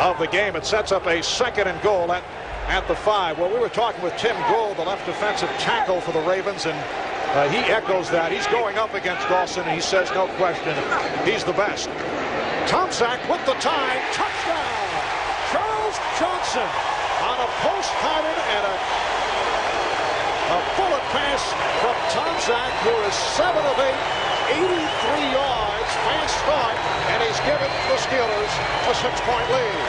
of the game. It sets up a 2nd and goal at the 5. Well, we were talking with Tim Gould, the left defensive tackle for the Ravens, and he echoes that. He's going up against Dawson, and he says, no question, he's the best. Tomczak with the time. Touchdown! Charles Johnson on a post-pattern and a bullet pass from Tomczak, who is 7 of 8, 83 yards, fast start, and he's given the Steelers a 6-point lead.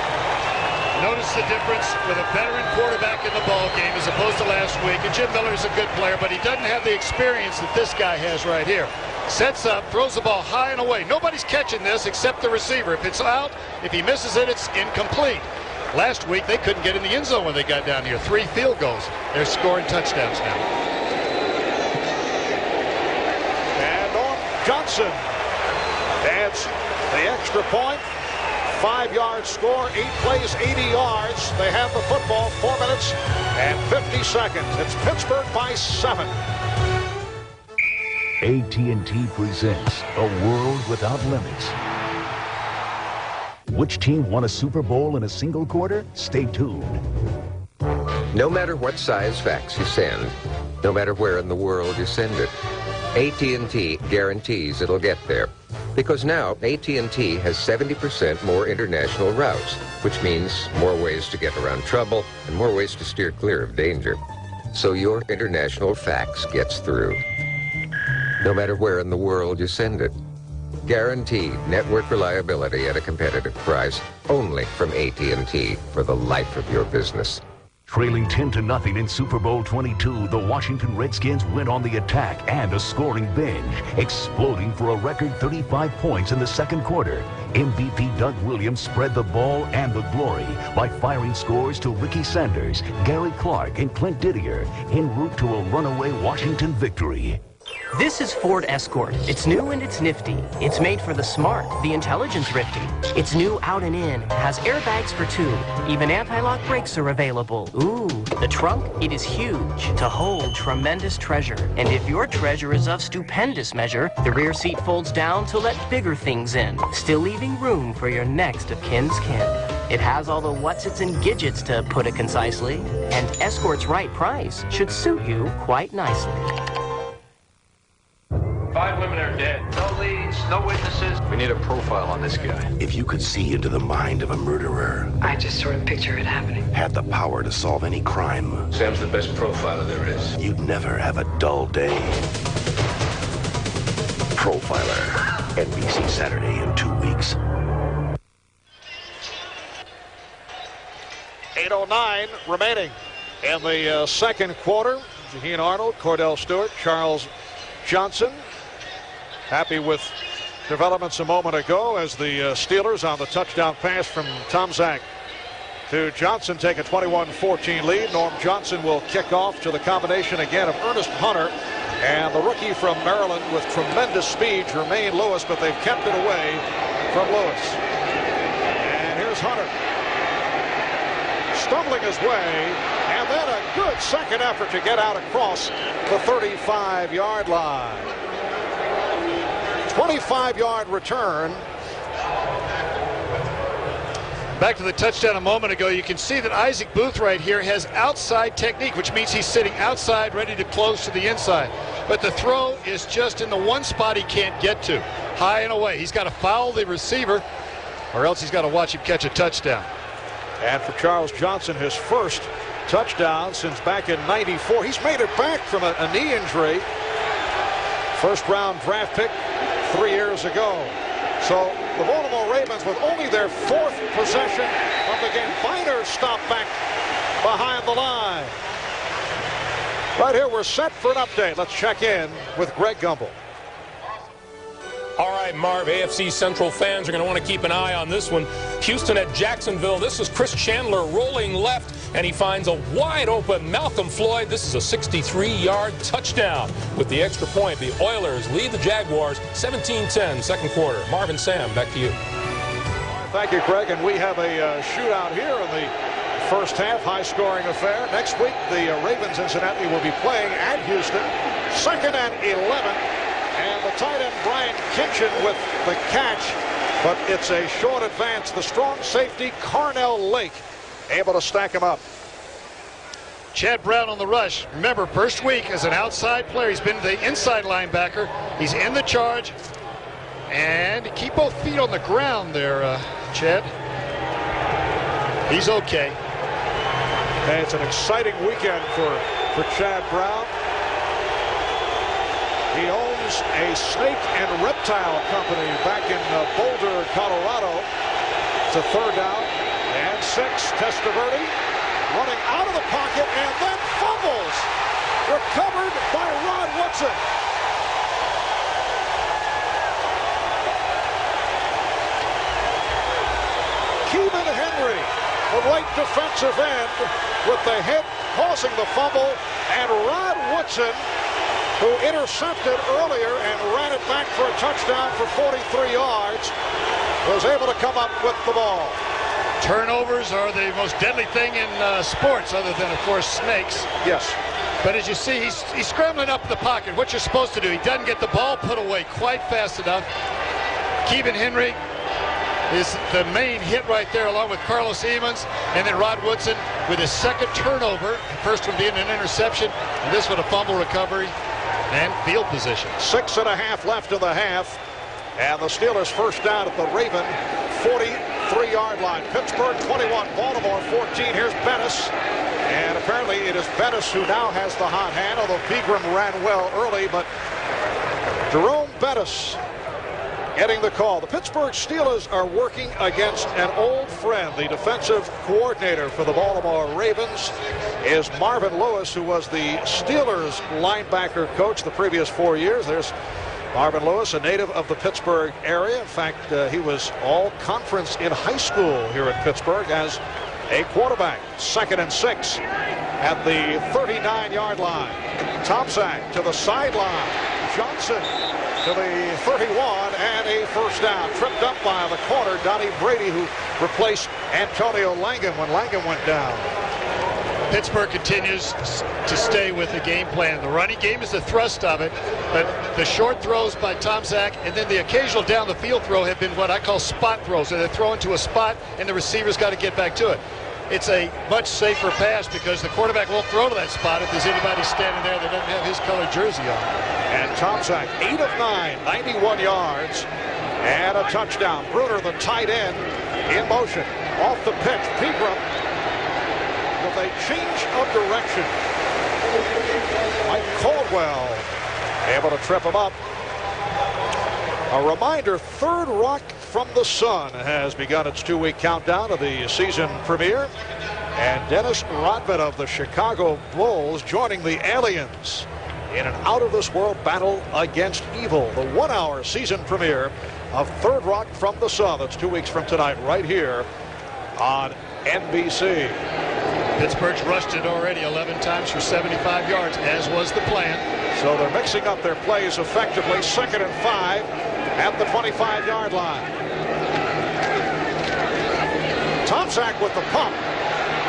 Notice the difference with a veteran quarterback in the ball game as opposed to last week. And Jim Miller is a good player, but he doesn't have the experience that this guy has right here. Sets up, throws the ball high and away. Nobody's catching this except the receiver. If it's out, if he misses it, it's incomplete. Last week, they couldn't get in the end zone when they got down here. 3 field goals. They're scoring touchdowns now. And Norm Johnson adds the extra point. 5-yard score, 8 plays, 80 yards. They have the football, 4 minutes and 50 seconds. It's Pittsburgh by 7. AT&T presents A World Without Limits. Which team won a Super Bowl in a single quarter? Stay tuned. No matter what size fax you send, no matter where in the world you send it, AT&T guarantees it'll get there. Because now, AT&T has 70% more international routes, which means more ways to get around trouble and more ways to steer clear of danger. So your international fax gets through. No matter where in the world you send it. Guaranteed network reliability at a competitive price, only from AT&T for the life of your business. Trailing 10-0 in Super Bowl 22, the Washington Redskins went on the attack and a scoring binge, exploding for a record 35 points in the second quarter. MVP Doug Williams spread the ball and the glory by firing scores to Ricky Sanders, Gary Clark, and Clint Didier, en route to a runaway Washington victory. This is Ford Escort. It's new and it's nifty. It's made for the smart, the intelligence thrifty. It's new out and in, has airbags for 2. Even anti-lock brakes are available. Ooh, the trunk, it is huge to hold tremendous treasure. And if your treasure is of stupendous measure, the rear seat folds down to let bigger things in, still leaving room for your next of kin's kin. It has all the whatsits and gidgets, to put it concisely, and Escort's right price should suit you quite nicely. 5 women are dead. No leads, no witnesses. We need a profile on this guy. If you could see into the mind of a murderer, I just sort of picture it happening. had the power to solve any crime, Sam's the best profiler there is. you'd never have a dull day. Profiler. NBC Saturday in 2 weeks. 8:09 remaining in the second quarter. Shaheen Arnold, Cordell Stewart, Charles Johnson. Happy with developments a moment ago as the Steelers on the touchdown pass from Tomczak to Johnson take a 21-14 lead. Norm Johnson will kick off to the combination again of Ernest Hunter and the rookie from Maryland with tremendous speed, Jermaine Lewis, but they've kept it away from Lewis. And here's Hunter, stumbling his way, and then a good second effort to get out across the 35-yard line. 25-yard return. Back to the touchdown a moment ago, you can see that Isaac Booth right here has outside technique, which means he's sitting outside ready to close to the inside. But the throw is just in the one spot he can't get to, high and away. He's got to foul the receiver, or else he's got to watch him catch a touchdown. And for Charles Johnson, his first touchdown since back in '94. He's made it back from a knee injury. First-round draft pick 3 years ago. So the Baltimore Ravens, with only their fourth possession of the game. Biner stopped back behind the line. Right here, we're set for an update. Let's check in with Greg Gumbel. All right, Marv, AFC Central fans are going to want to keep an eye on this one. Houston at Jacksonville. This is Chris Chandler rolling left, and he finds a wide-open Malcolm Floyd. This is a 63-yard touchdown. With the extra point, the Oilers lead the Jaguars 17-10, second quarter. Marv and Sam, back to you. Thank you, Greg. And we have a shootout here in the first half, high-scoring affair. Next week, the Ravens, incidentally, will be playing at Houston. 2nd and 11. And the tight end, Brian Kinchin, with the catch, but it's a short advance. The strong safety, Carnell Lake, able to stack him up. Chad Brown on the rush. Remember, first week as an outside player. He's been the inside linebacker. He's in the charge. And keep both feet on the ground there, Chad. He's okay. And it's an exciting weekend for Chad Brown. He owns a snake and reptile company back in Boulder, Colorado. It's a 3rd down and 6. Testaverde running out of the pocket and then fumbles. Recovered by Rod Woodson. Kevin Henry, the right defensive end, with the hit causing the fumble, and Rod Woodson, who intercepted earlier and ran it back for a touchdown for 43 yards, was able to come up with the ball. Turnovers are the most deadly thing in sports, other than, of course, snakes. Yes. But as you see, he's scrambling up the pocket. What you're supposed to do, he doesn't get the ball put away quite fast enough. Kevin Henry is the main hit right there, along with Carlos Emmons, and then Rod Woodson with his second turnover. First one being an interception, and this one a fumble recovery and field position. 6.5 left in the half, and the Steelers first down at the Raven 43-yard line. Pittsburgh 21, Baltimore 14. Here's Bettis, and apparently it is Bettis who now has the hot hand, although Pegram ran well early, but Jerome Bettis getting the call. The Pittsburgh Steelers are working against an old friend. The defensive coordinator for the Baltimore Ravens is Marvin Lewis, who was the Steelers linebacker coach the previous 4 years. There's Marvin Lewis, a native of the Pittsburgh area. In fact, he was all conference in high school here in Pittsburgh as a quarterback. 2nd and 6 at the 39-yard line. Tomczak to the sideline. Johnson to the 31, and a first down. Tripped up by the corner, Donnie Brady, who replaced Antonio Langham when Langham went down. Pittsburgh continues to stay with the game plan. The running game is the thrust of it, but the short throws by Tomczak and then the occasional down the field throw have been what I call spot throws. So they're throwing to a spot and the receiver's got to get back to it. It's a much safer pass because the quarterback won't throw to that spot if there's anybody standing there that doesn't have his colored jersey on. And Tomczak, 8 of 9, 91 yards, and a touchdown. Bruner, the tight end, in motion. Off the pitch, Pegram with a change of direction. Mike Caldwell able to trip him up. A reminder, Third Rock from the Sun has begun its 2-week countdown of the season premiere. And Dennis Rodman of the Chicago Bulls joining the Aliens in an out-of-this-world battle against evil. The 1-hour season premiere of Third Rock from the Sun. That's 2 weeks from tonight right here on NBC. Pittsburgh's rushed it already 11 times for 75 yards, as was the plan. So they're mixing up their plays effectively. 2nd and 5 at the 25-yard line. Tomczak with the pump.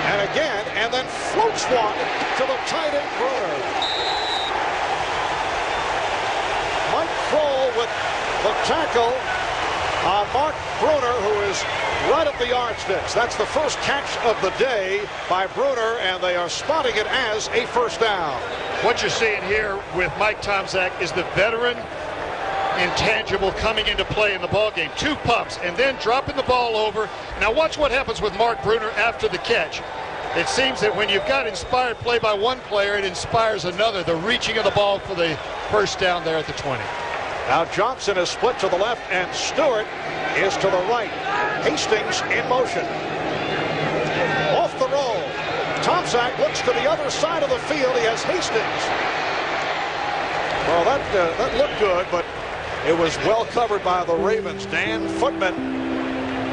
And again, and then floats one to the tight end Bruner. Mike Kroll with the tackle on Mark Bruner, who is right at the yardsticks. That's the first catch of the day by Bruner, and they are spotting it as a first down. What you're seeing here with Mike Tomczak is the veteran intangible coming into play in the ballgame. 2 pumps and then dropping the ball over. Now watch what happens with Mark Bruner after the catch. It seems that when you've got inspired play by one player, it inspires another. The reaching of the ball for the first down there at the 20. Now Johnson is split to the left, and Stewart is to the right. Hastings in motion. Off the roll. Tomczak looks to the other side of the field. He has Hastings. Well, that looked good, but it was well covered by the Ravens. Dan Footman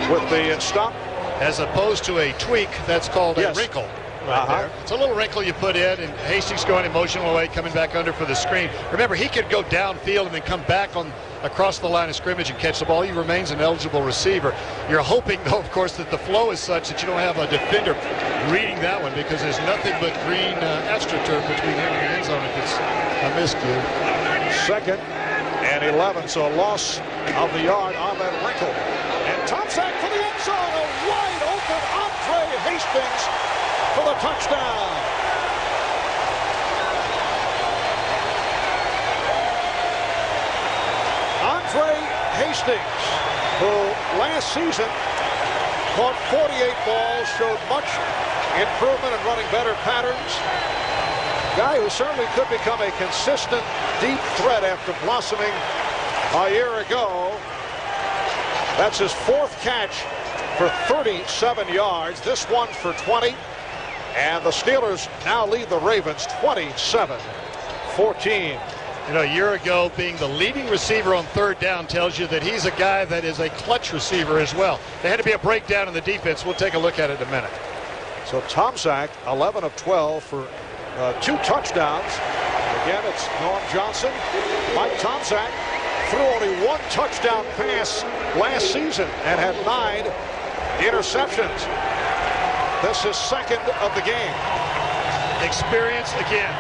with the stop. As opposed to a tweak, that's called a wrinkle. Right there. It's a little wrinkle you put in, and Hastings going emotional away, coming back under for the screen. Remember, he could go downfield and then come back across the line of scrimmage and catch the ball. He remains an eligible receiver. You're hoping, though, of course, that the flow is such that you don't have a defender reading that one, because there's nothing but green AstroTurf between him and the end zone if it's a miscue. 2nd and 11, so a loss of the yard on that wrinkle. And Tomczak for the end zone, a wide open Andre Hastings for the touchdown. Andre Hastings, who last season caught 48 balls, showed much improvement in running better patterns. Guy who certainly could become a consistent deep threat after blossoming a year ago. That's his 4th catch for 37 yards. This one for 20. And the Steelers now lead the Ravens 27-14. You know, a year ago, being the leading receiver on 3rd down tells you that he's a guy that is a clutch receiver as well. There had to be a breakdown in the defense. We'll take a look at it in a minute. So Tomczak, 11 of 12 for 2 touchdowns. Again, it's Norm Johnson. Mike Tomczak threw only 1 touchdown pass last season and had 9 interceptions. This is 2nd of the game. Experience again.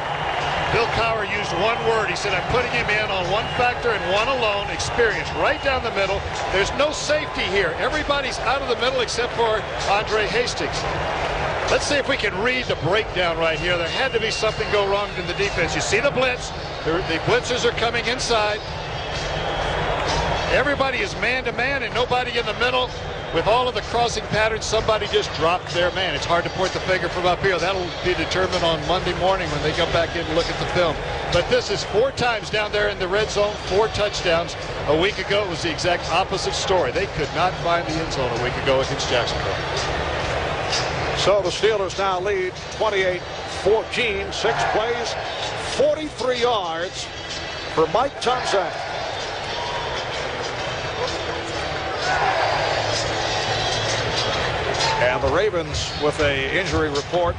Bill Cowher used one word. He said, I'm putting him in on one factor and one alone, experience, right down the middle. There's no safety here. Everybody's out of the middle except for Andre Hastings. Let's see if we can read the breakdown right here. There had to be something go wrong in the defense. You see the blitz. The blitzers are coming inside. Everybody is man-to-man and nobody in the middle. With all of the crossing patterns, somebody just dropped their man. It's hard to point the finger from up here. That'll be determined on Monday morning when they come back in and look at the film. But this is 4 times down there in the red zone, 4 touchdowns. A week ago, it was the exact opposite story. They could not find the end zone a week ago against Jacksonville. So the Steelers now lead 28-14. 6 plays, 43 yards for Mike Tomczak. And the Ravens with a injury report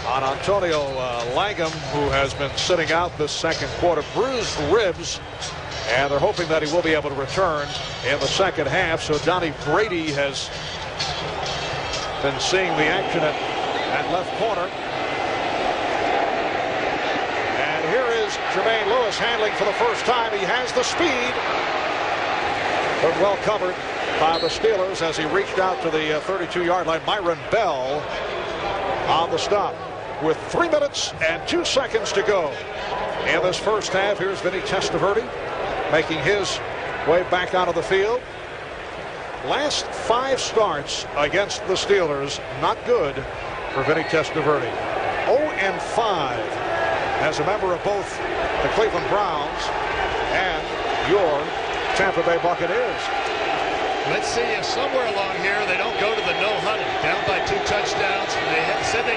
on Antonio Langham, who has been sitting out this 2nd quarter, bruised ribs, and they're hoping that he will be able to return in the 2nd half. So Donnie Brady has been seeing the action at left corner. And here is Jermaine Lewis handling for the first time. He has the speed, but well covered by the Steelers as he reached out to the 32-yard line. Myron Bell on the stop with 3 minutes and 2 seconds to go in this first half. Here's Vinny Testaverde making his way back onto the field. Last 5 starts against the Steelers, not good for Vinny Testaverde. 0-5 as a member of both the Cleveland Browns and your Tampa Bay Buccaneers. Let's see if somewhere along here they don't go to the no huddle. Down by 2 touchdowns. They said they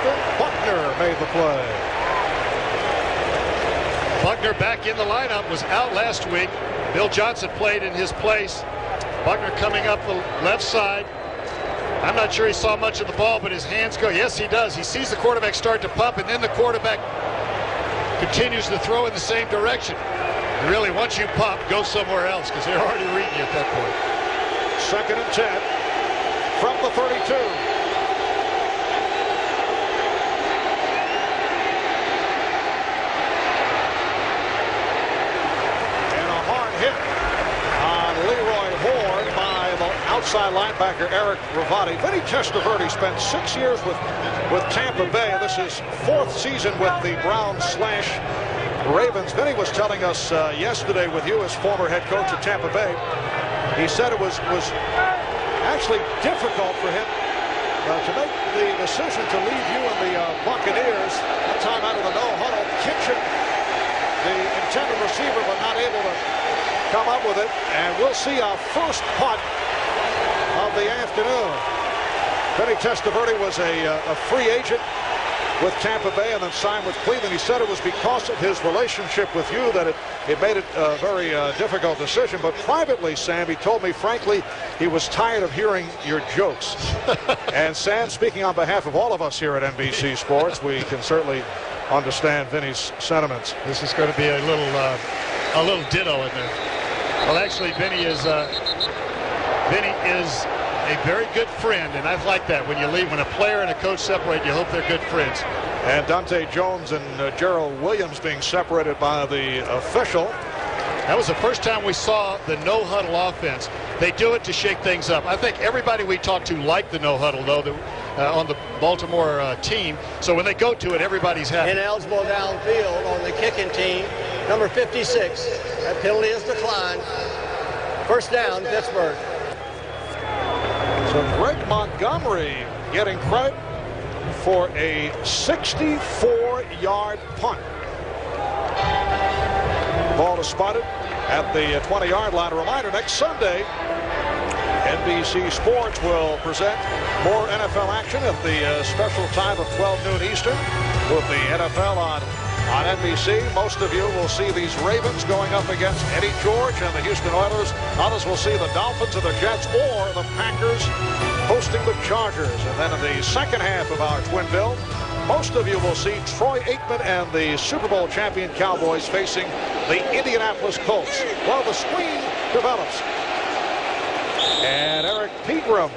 Austin Buckner made the play. Buckner back in the lineup, was out last week. Bill Johnson played in his place. Buckner coming up the left side. I'm not sure he saw much of the ball, but his hands go. Yes, he does. He sees the quarterback start to pump, and then the quarterback continues to throw in the same direction. Really, once you pump, go somewhere else, because they're already reading you at that point. 2nd and 10 from the 32. And a hard hit on Leroy Horn by the outside linebacker Eric Ravati. Vinny Testaverde spent 6 years with Tampa Bay. This is 4th season with the Browns/Ravens. Vinny was telling us yesterday with you as former head coach of Tampa Bay. He said it was actually difficult for him to make the decision to leave you and the Buccaneers. That time out of the no-huddle, Kitchen, the intended receiver, but not able to come up with it. And we'll see our first punt of the afternoon. Vinny Testaverde was a free agent with Tampa Bay and then signed with Cleveland. He said it was because of his relationship with you that it made it a very difficult decision. But privately, Sam, he told me, frankly, he was tired of hearing your jokes. And Sam, speaking on behalf of all of us here at NBC Sports, we can certainly understand Vinny's sentiments. This is going to be a little ditto in there. Well, actually, Vinny is a very good friend, and I like that. When a player and a coach separate, you hope they're good friends. And Dante Jones and Gerald Williams being separated by the official. That was the first time we saw the no-huddle offense. They do it to shake things up. I think everybody we talked to liked the no-huddle, though, on the Baltimore team. So when they go to it, everybody's happy. Ineligible downfield on the kicking team, number 56. That penalty is declined. First down, Pittsburgh. So Greg Montgomery getting credit for a 64-yard punt. Ball is spotted at the 20-yard line. A reminder, next Sunday, NBC Sports will present more NFL action at the special time of 12 noon Eastern with the NFL on NBC. Most of you will see these Ravens going up against Eddie George and the Houston Oilers. Others will see the Dolphins and the Jets, or the Packers hosting the Chargers. And then in the second half of our twin bill, most of you will see Troy Aikman and the Super Bowl champion Cowboys facing the Indianapolis Colts. Well, the screen develops. And Eric Pegram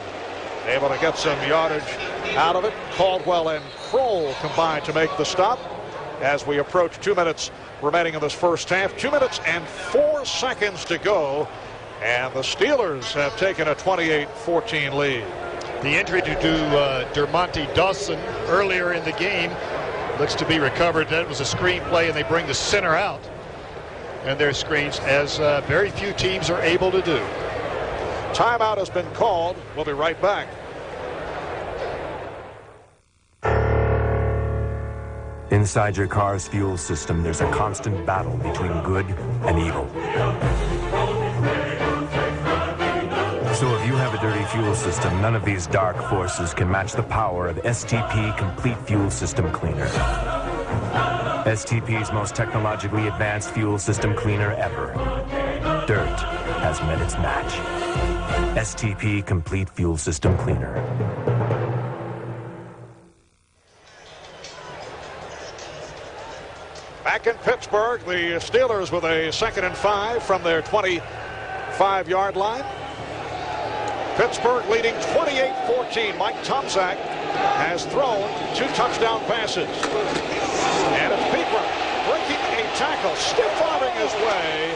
able to get some yardage out of it. Caldwell and Kroll combined to make the stop as we approach 2 minutes remaining in this first half. 2 minutes and 4 seconds to go. And the Steelers have taken a 28-14 lead. The injury to Dermontti Dawson earlier in the game looks to be recovered. That was a screen play, and they bring the center out. And their screens, as very few teams are able to do. Timeout has been called. We'll be right back. Inside your car's fuel system, there's a constant battle between good and evil. So if you have a dirty fuel system, none of these dark forces can match the power of STP Complete Fuel System Cleaner. STP's most technologically advanced fuel system cleaner ever. Dirt has met its match. STP Complete Fuel System Cleaner. Back in Pittsburgh, the Steelers with a 2nd and 5 from their 25-yard line. Pittsburgh leading 28-14. Mike Tomczak has thrown 2 touchdown passes. And it's Pegram breaking a tackle, stiff-arming his way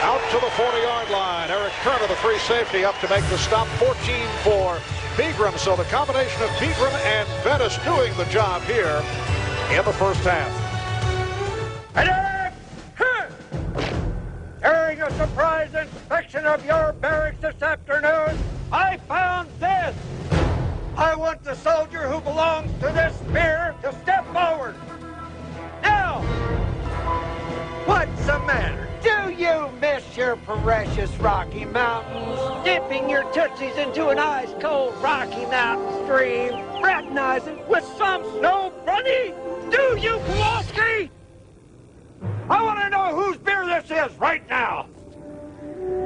out to the 40-yard line. Eric Kerner, the free safety, up to make the stop. 14 for Pegram. So the combination of Pegram and Bettis doing the job here in the first half. During a surprise inspection of your barracks this afternoon, I found this. I want the soldier who belongs to this spear to step forward. Now, what's the matter? Do you miss your their precious Rocky Mountains, dipping your tootsies into an ice-cold Rocky Mountain stream, fraternizing with some snow bunny? Do you, Kowalski? I want to know whose beer this is right now.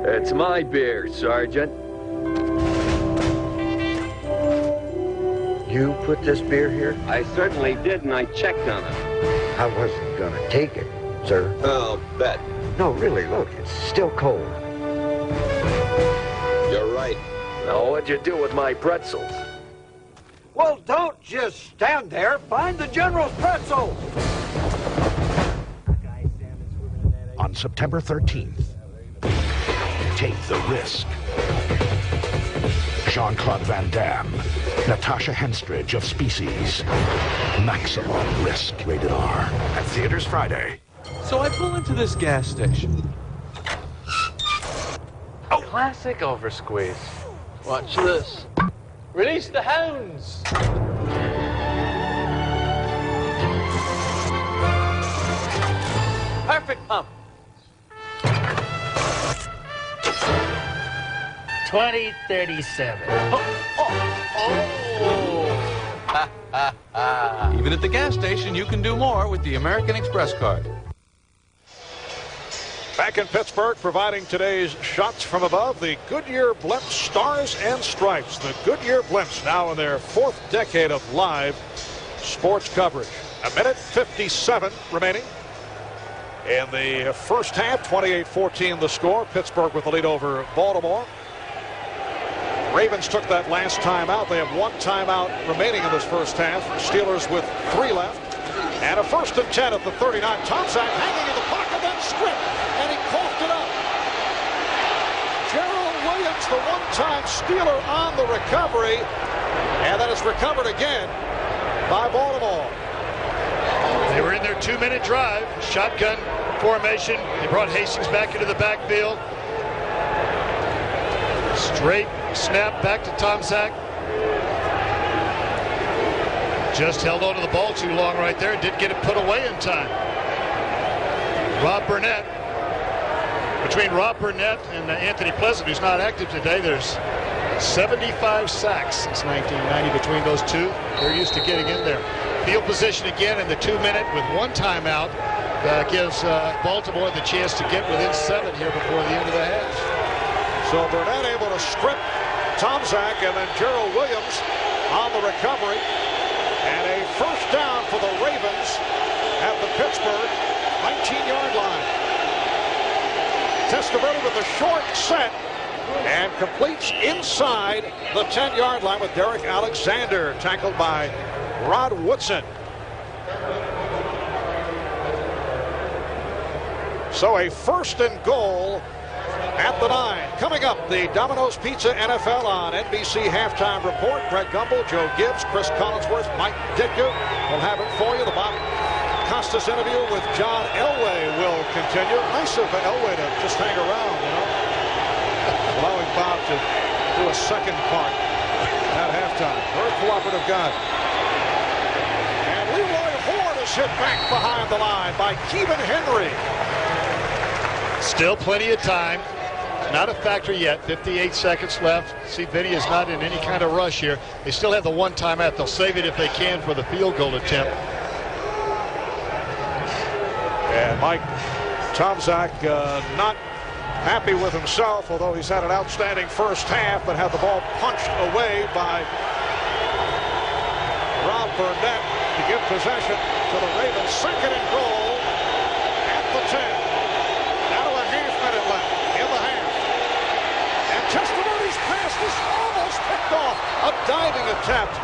It's my beer, Sergeant. You put this beer here? I certainly did, and I checked on it. I wasn't gonna take it, sir. I'll bet. No, really, look, it's still cold. You're right. Now, what'd you do with my pretzels? Well, don't just stand there. Find the General's pretzels. On September 13th, take the risk. Jean-Claude Van Damme, Natasha Henstridge of Species. Maximum risk, rated R. At theaters Friday. So I pull into this gas station. Oh, classic oversqueeze. Watch this. Release the hounds. Perfect pump. 2037. Even at the gas station, you can do more with the American Express card. Back in Pittsburgh, providing today's shots from above, the Goodyear Blimp Stars and Stripes. The Goodyear Blimps now in their 4th decade of live sports coverage. 1:57 remaining in the first half. 28-14 the score. Pittsburgh with the lead over Baltimore. Ravens took that last timeout. They have 1 timeout remaining in this first half. Steelers with 3 left. And a 1st and 10 at the 39. Tomczak hanging in the pocket, then stripped, and he coughed it up. Gerald Williams, the one-time Steeler on the recovery. And then it's recovered again by Baltimore. They were in their 2-minute drive. Shotgun formation. They brought Hastings back into the backfield. Straight snap back to Tomczak. Just held on to the ball too long right there. Didn't get it put away in time. Rob Burnett. Between Rob Burnett and Anthony Pleasant, who's not active today, there's 75 sacks since 1990 between those two. They're used to getting in there. Field position again in the 2-minute with 1 timeout. Gives Baltimore the chance to get within 7 here before the end of the half. So Burnett able to strip Tomczak, and then Gerald Williams on the recovery. And a first down for the Ravens at the Pittsburgh 19-yard line. Testaverde with a short set and completes inside the 10-yard line with Derek Alexander, tackled by Rod Woodson. So a 1st and goal at the 9. Coming up, the Domino's Pizza NFL on NBC Halftime Report. Greg Gumbel, Joe Gibbs, Chris Collinsworth, Mike Ditka will have it for you. The Bob Costas interview with John Elway will continue. Nice of Elway to just hang around, you know. Allowing Bob to do a second part at halftime. Very cooperative guy. And Leroy Ford is hit back behind the line by Kevin Henry. Still plenty of time. Not a factor yet. 58 seconds left. See, Vinny is not in any kind of rush here. They still have the 1 timeout. They'll save it if they can for the field goal attempt. And Mike Tomczak not happy with himself, although he's had an outstanding first half, but had the ball punched away by Rob Burnett to give possession to the Ravens. 2nd and goal at the 10. Now a half-minute left in the half. And Testaverde's pass was almost picked off. A diving attempt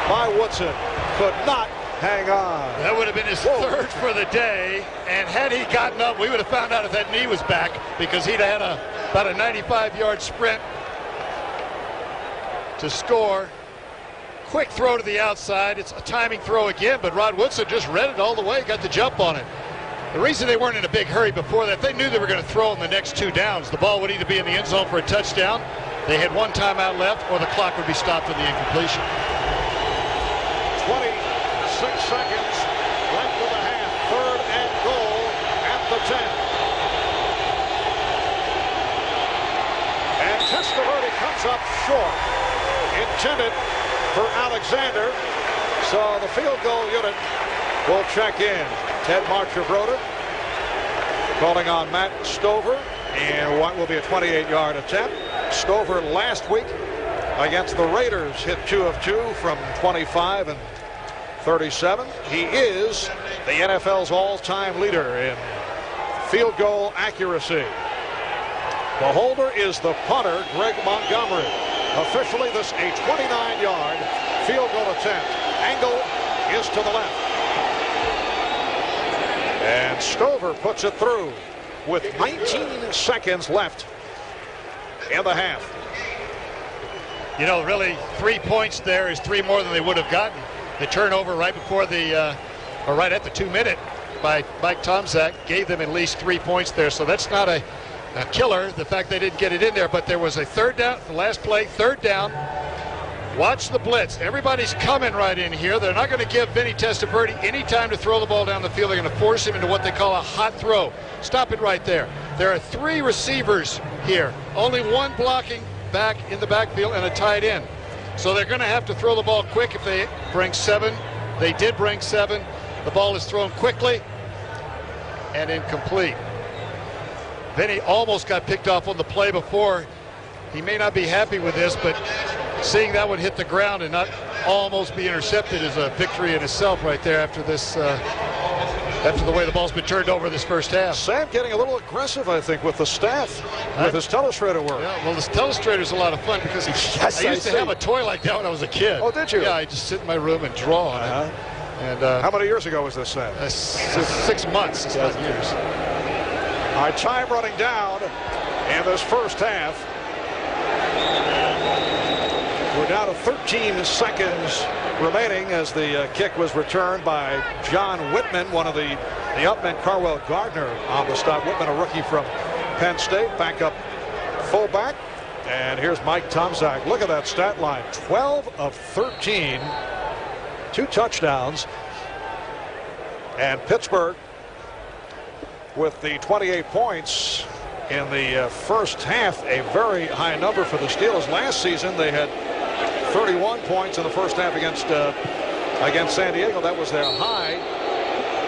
by Woodson. Could not hang on. That would have been his 3rd for the day. And had he gotten up, we would have found out if that knee was back, because he'd had about a 95-yard sprint to score. Quick throw to the outside. It's a timing throw again, but Rod Woodson just read it all the way, got the jump on it. The reason they weren't in a big hurry before that, they knew they were going to throw in the next 2 downs. The ball would either be in the end zone for a touchdown, they had 1 timeout left, or the clock would be stopped for the incompletion. 26 seconds left of the half. 3rd and goal at the 10. short. Intended for Alexander. So the field goal unit will check in. Ted Marcher-Broder calling on Matt Stover, and what will be a 28-yard attempt. Stover last week against the Raiders hit 2 of 2 from 25 and 37. He is the NFL's all-time leader in field goal accuracy. The holder is the punter, Greg Montgomery. Officially, this a 29-yard field goal attempt. Angle is to the left. And Stover puts it through with 19 seconds left in the half. You know, really, 3 points there is 3 more than they would have gotten. The turnover right before the, or right at the 2-minute by Mike Tomczak gave them at least 3 points there. So that's not a killer, the fact they didn't get it in there. But there was a third down, the last play, third down. Watch the blitz. Everybody's coming right in here. They're not going to give Vinny Testaverde any time to throw the ball down the field. They're going to force him into what they call a hot throw. Stop it right there. There are 3 receivers here. Only 1 blocking back in the backfield and a tight end. So they're going to have to throw the ball quick if they bring 7. They did bring 7. The ball is thrown quickly and incomplete. Vinny almost got picked off on the play before. He may not be happy with this, but seeing that one hit the ground and not almost be intercepted is a victory in itself right there after this, after the way the ball's been turned over this first half. Sam getting a little aggressive, I think, with the staff, with his telestrator work. Yeah, well, this telestrator's a lot of fun because I used to have a toy like that when I was a kid. Oh, did you? Yeah, I just sit in my room and draw on it. And how many years ago was this, Sam? 6 months. It's not years. All right, time running down in this first half. We're down to 13 seconds remaining as the kick was returned by John Whitman, one of the upmen. Carwell Gardner on the stop. Whitman, a rookie from Penn State, backup fullback. And here's Mike Tomczak. Look at that stat line. 12 of 13. 2 touchdowns. And Pittsburgh with the 28 points in the first half, a very high number for the Steelers. Last season, they had 31 points in the first half against San Diego. That was their high,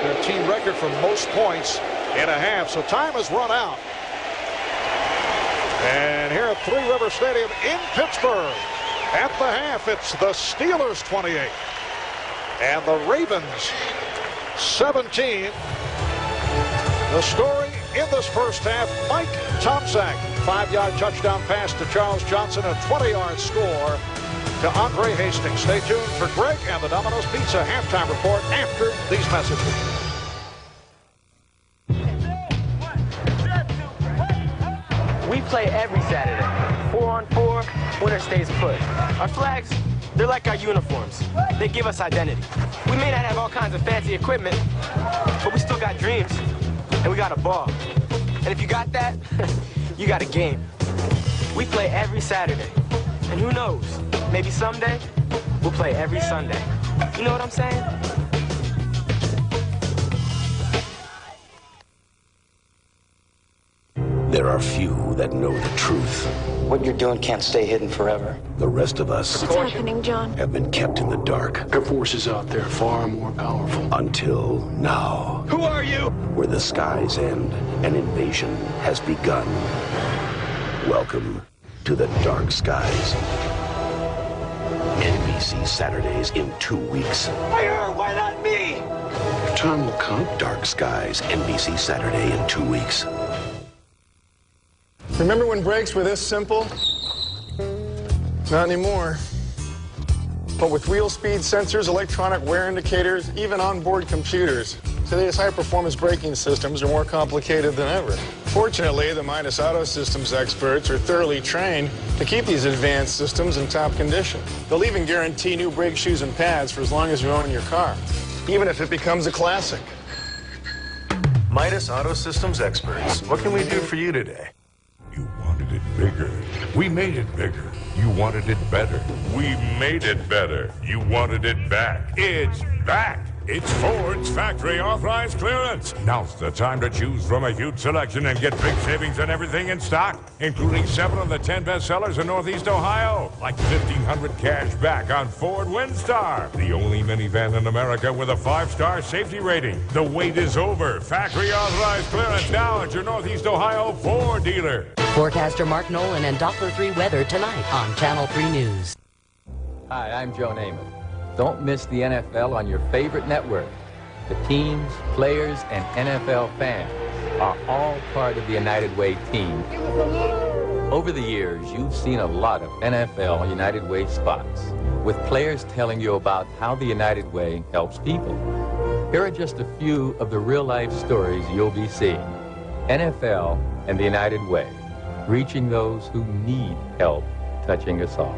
their team record for most points in a half. So time has run out. And here at Three River Stadium in Pittsburgh, at the half, it's the Steelers 28 and the Ravens 17. The story in this first half, Mike Tomczak, 5-yard touchdown pass to Charles Johnson, a 20-yard score to Andre Hastings. Stay tuned for Greg and the Domino's Pizza halftime report after these messages. We play every Saturday. 4-on-4, winner stays put. Our flags, they're like our uniforms. They give us identity. We may not have all kinds of fancy equipment, but we still got dreams, and we got a ball. And if you got that, you got a game. We play every Saturday. And who knows, maybe someday, we'll play every Sunday. You know what I'm saying? There are few that know the truth. What you're doing can't stay hidden forever. The rest of us What's happening, John? have been kept in the dark. There are forces out there far more powerful. Until now. Who are you? Where the skies end, an invasion has begun. Welcome to the dark skies. NBC Saturdays in 2 weeks. Why not me? Time will come. Dark Skies, NBC Saturday in 2 weeks. Remember when brakes were this simple? Not anymore. But with wheel speed sensors, electronic wear indicators, even onboard computers, today's high-performance braking systems are more complicated than ever. Fortunately, the Midas Auto Systems experts are thoroughly trained to keep these advanced systems in top condition. They'll even guarantee new brake shoes and pads for as long as you own your car, even if it becomes a classic. Midas Auto Systems experts, what can we do for you today? You wanted it bigger. We made it bigger. You wanted it better. We made it better. You wanted it back. It's back. It's Ford's factory authorized clearance. Now's the time to choose from a huge selection and get big savings on everything in stock, including 7 of the 10 best sellers in Northeast Ohio, like $1,500 cash back on Ford Windstar, the only minivan in America with a 5-star safety rating. The wait is over. Factory authorized clearance now at your Northeast Ohio Ford dealer. Forecaster Mark Nolan and Doppler 3 weather tonight on Channel 3 News. Hi, I'm Joe Namath. Don't miss the NFL on your favorite network. The teams, players, and NFL fans are all part of the United Way team. Over the years, you've seen a lot of NFL United Way spots, with players telling you about how the United Way helps people. Here are just a few of the real-life stories you'll be seeing. NFL and the United Way, reaching those who need help, touching us all.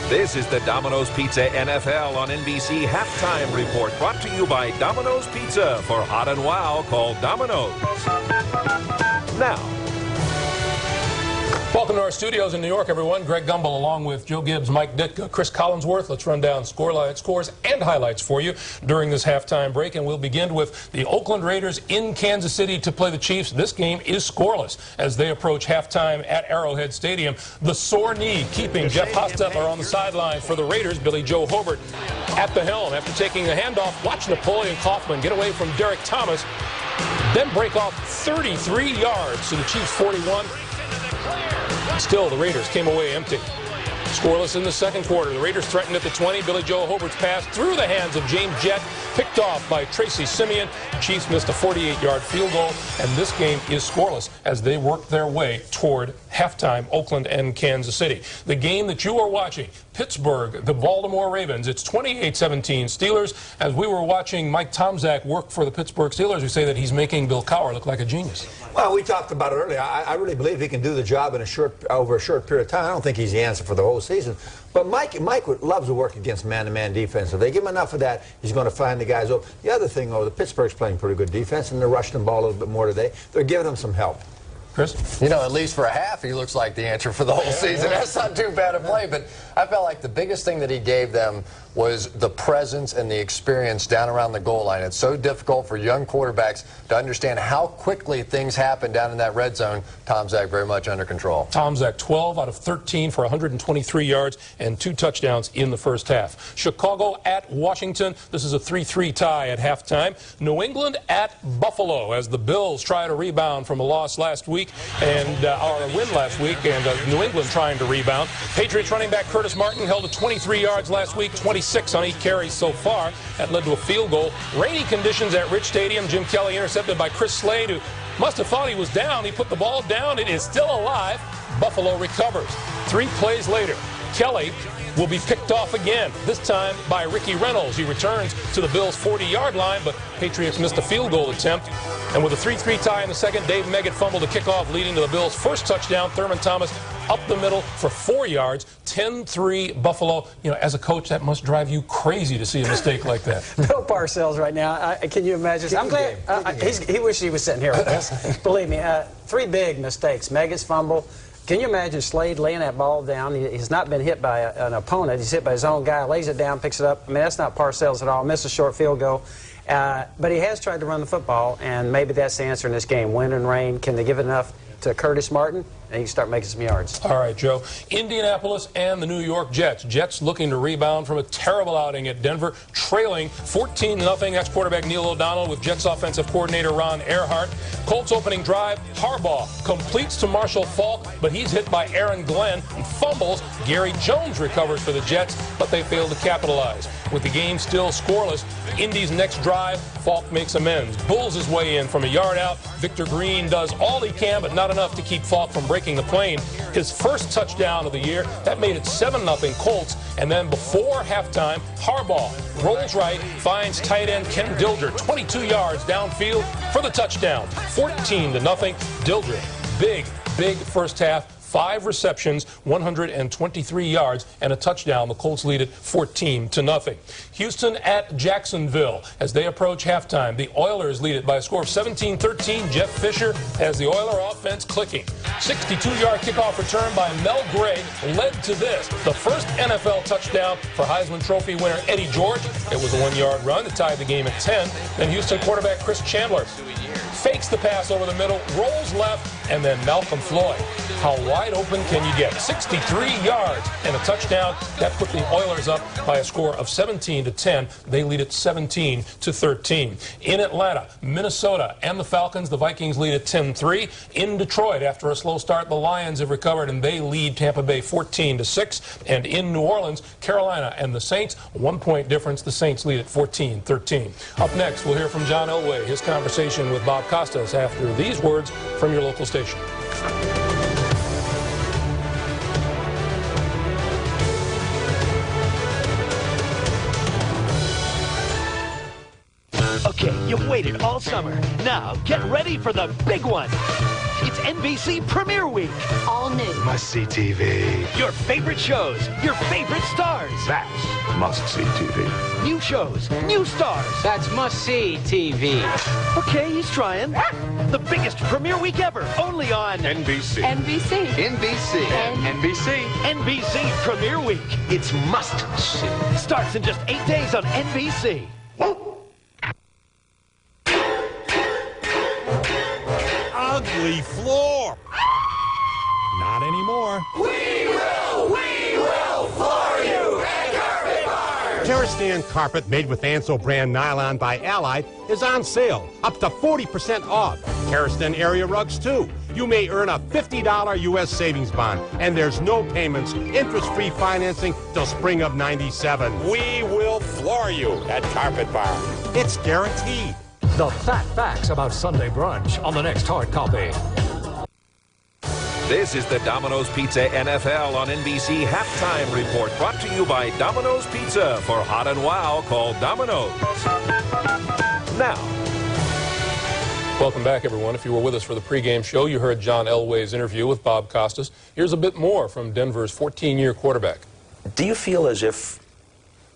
This is the Domino's Pizza NFL on NBC Halftime Report, brought to you by Domino's Pizza. For hot and wow, call Domino's. Now. Welcome to our studios in New York, everyone. Greg Gumbel along with Joe Gibbs, Mike Ditka, Chris Collinsworth. Let's run down scores and highlights for you during this halftime break. And we'll begin with the Oakland Raiders in Kansas City to play the Chiefs. This game is scoreless as they approach halftime at Arrowhead Stadium. The sore knee keeping Jeff Hostetler on the sideline for the Raiders. Billy Joe Hobart at the helm after taking the handoff. Watch Napoleon Kaufman get away from Derek Thomas, then break off 33 yards to the Chiefs' 41. Still, the Raiders came away empty. Scoreless in the second quarter. The Raiders threatened at the 20. Billy Joe Hobart's pass through the hands of James Jett, picked off by Tracy Simeon. Chiefs missed a 48-yard field goal, and this game is scoreless as they work their way toward halftime, Oakland and Kansas City. The game that you are watching, Pittsburgh, the Baltimore Ravens. It's 28-17 Steelers. As we were watching Mike Tomczak work for the Pittsburgh Steelers, we say that he's making Bill Cowher look like a genius. Well, we talked about it earlier. I really believe he can do the job in over a short period of time. I don't think he's the answer for the whole season. But Mike loves to work against man-to-man defense. If they give him enough of that, he's going to find the guys open. The other thing, though, the Pittsburgh's playing pretty good defense, and they're rushing the ball a little bit more today. They're giving them some help. Chris? You know, at least for a half, he looks like the answer for the whole season. That's not too bad a play, but I felt like the biggest thing that he gave them was the presence and the experience down around the goal line. It's so difficult for young quarterbacks to understand how quickly things happen down in that red zone. Tomczak very much under control. Tomczak 12 out of 13 for 123 yards and 2 touchdowns in the first half. Chicago at Washington. This is a 3-3 tie at halftime. New England at Buffalo as the Bills try to rebound from a loss last week and or a win last week, and New England trying to rebound. Patriots running back Curtis Martin held to 23 yards last week, 26 on 8 carries so far. That led to a field goal. Rainy conditions at Rich Stadium. Jim Kelly intercepted by Chris Slade, who must have thought he was down. He put the ball down. It is still alive. Buffalo recovers. 3 plays later, Kelly will be picked off again, this time by Ricky Reynolds. He returns to the Bills' 40-yard line, but Patriots missed a field goal attempt. And with a 3-3 tie in the second, Dave Meggett fumbled the kickoff, leading to the Bills' first touchdown. Thurman Thomas up the middle for 4 yards, 10-3 Buffalo. You know, as a coach, that must drive you crazy to see a mistake like that. Bill Parcells right now, can you imagine? I'm glad he wished he was sitting here with us. Believe me, 3 big mistakes. Meggett's fumble. Can you imagine Slade laying that ball down? He's not been hit by an opponent. He's hit by his own guy, lays it down, picks it up. I mean, that's not Parcells at all. Missed a short field goal. But he has tried to run the football, and maybe that's the answer in this game. Wind and rain. Can they give it enough to Curtis Martin, and he can start making some yards? All right, Joe. Indianapolis and the New York Jets. Jets looking to rebound from a terrible outing at Denver, trailing 14-0. Ex-quarterback Neil O'Donnell with Jets offensive coordinator Ron Earhart. Colts opening drive. Harbaugh completes to Marshall Faulk, but he's hit by Aaron Glenn. He fumbles. Gary Jones recovers for the Jets, but they fail to capitalize. With the game still scoreless, Indy's next drive, Faulk makes amends. Bulls his way in from a yard out. Victor Green does all he can, but not enough to keep Faulk from breaking the plane. His first touchdown of the year, that made it 7-0 Colts. And then before halftime, Harbaugh rolls right, finds tight end Ken Dilger, 22 yards downfield for the touchdown. 14-0 Dilger. Big first half. 5 receptions, 123 yards, and a touchdown. The Colts lead it 14-0. Houston at Jacksonville. As they approach halftime, the Oilers lead it by a score of 17-13. Jeff Fisher has the Oiler offense clicking. 62-yard kickoff return by Mel Gray led to this, the first NFL touchdown for Heisman Trophy winner Eddie George. It was a 1-yard run to tie the game at 10. Then Houston quarterback Chris Chandler fakes the pass over the middle, rolls left, and then Malcolm Floyd. How wide open can you get? 63 yards and a touchdown. That put the Oilers up by a score of 17-10. They lead it 17-13. In Atlanta, Minnesota, and the Falcons, the Vikings lead at 10-3. In Detroit, after a slow start, the Lions have recovered, and they lead Tampa Bay 14-6. And in New Orleans, Carolina and the Saints, 1-point difference. The Saints lead at 14-13. Up next, we'll hear from John Elway, his conversation with Bob Costas after these words from your local station. Okay, you've waited all summer. Now, get ready for the big one. It's NBC Premiere Week. All new. Must-see TV. Your favorite shows, your favorite stars. That's must-see TV. New shows, new stars. That's must-see TV. Okay, he's trying. The biggest Premiere Week ever, only on NBC. NBC. NBC. NBC. NBC Premiere Week. It's must-see. Starts in just 8 days on NBC. Ugly floor. Not anymore. We will floor you at Carpet Barn. Terrastan carpet made with Ansel brand nylon by Allied is on sale, up to 40% off. Terrastan area rugs too. You may earn a $50 U.S. savings bond, and there's no payments, interest-free financing till spring of '97. We will floor you at Carpet Barn. It's guaranteed. The fat facts about Sunday brunch on the next Hard Copy. This is the Domino's Pizza NFL on NBC Halftime Report, brought to you by Domino's Pizza. For hot and wow, call Domino's. Now. Welcome back, everyone. If you were with us for the pregame show, you heard John Elway's interview with Bob Costas. Here's a bit more from Denver's 14-year quarterback. Do you feel as if,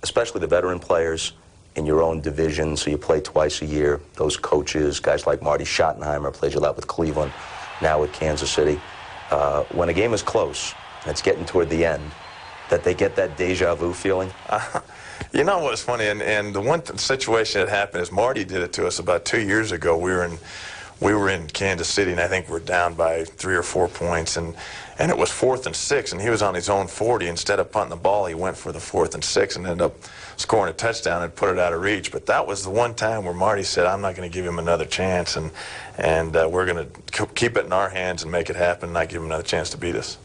especially the veteran players, in your own division, so you play twice a year, those coaches, guys like Marty Schottenheimer, played a lot with Cleveland, now with Kansas City, when a game is close, and it's getting toward the end, that they get that deja vu feeling? You know what's funny, and the one situation that happened is Marty did it to us about 2 years ago. We were in Kansas City, and I think we're down by 3 or 4 points, and it was 4th and 6, and he was on his own 40. Instead of punting the ball, he went for the 4th and 6 and ended up scoring a touchdown and put it out of reach. But that was the one time where Marty said, I'm not going to give him another chance, and we're going to keep it in our hands and make it happen and not give him another chance to beat us.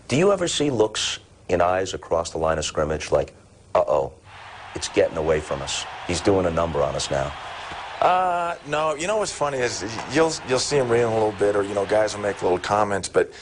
Do you ever see looks in eyes across the line of scrimmage like, uh-oh, it's getting away from us. He's doing a number on us now? No, you know what's funny is you'll see him reading a little bit, or guys will make little comments, but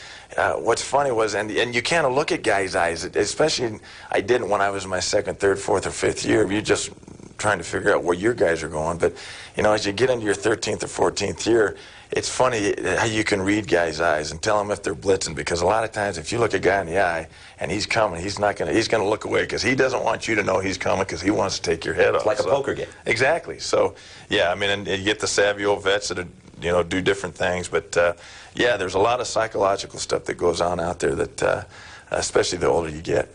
what's funny was, and you can't look at guys' eyes, especially I didn't when I was in my 2nd, 3rd, 4th, or 5th year. You're just trying to figure out where your guys are going. But as you get into your 13th or 14th year, it's funny how you can read guys' eyes and tell them if they're blitzing, because a lot of times if you look a guy in the eye and he's coming, he's going to look away because he doesn't want you to know he's coming because he wants to take your head off. It's like a poker game. Exactly. So, yeah, I mean, and you get the savvy old vets that are, do different things. But, yeah, there's a lot of psychological stuff that goes on out there that, especially the older you get.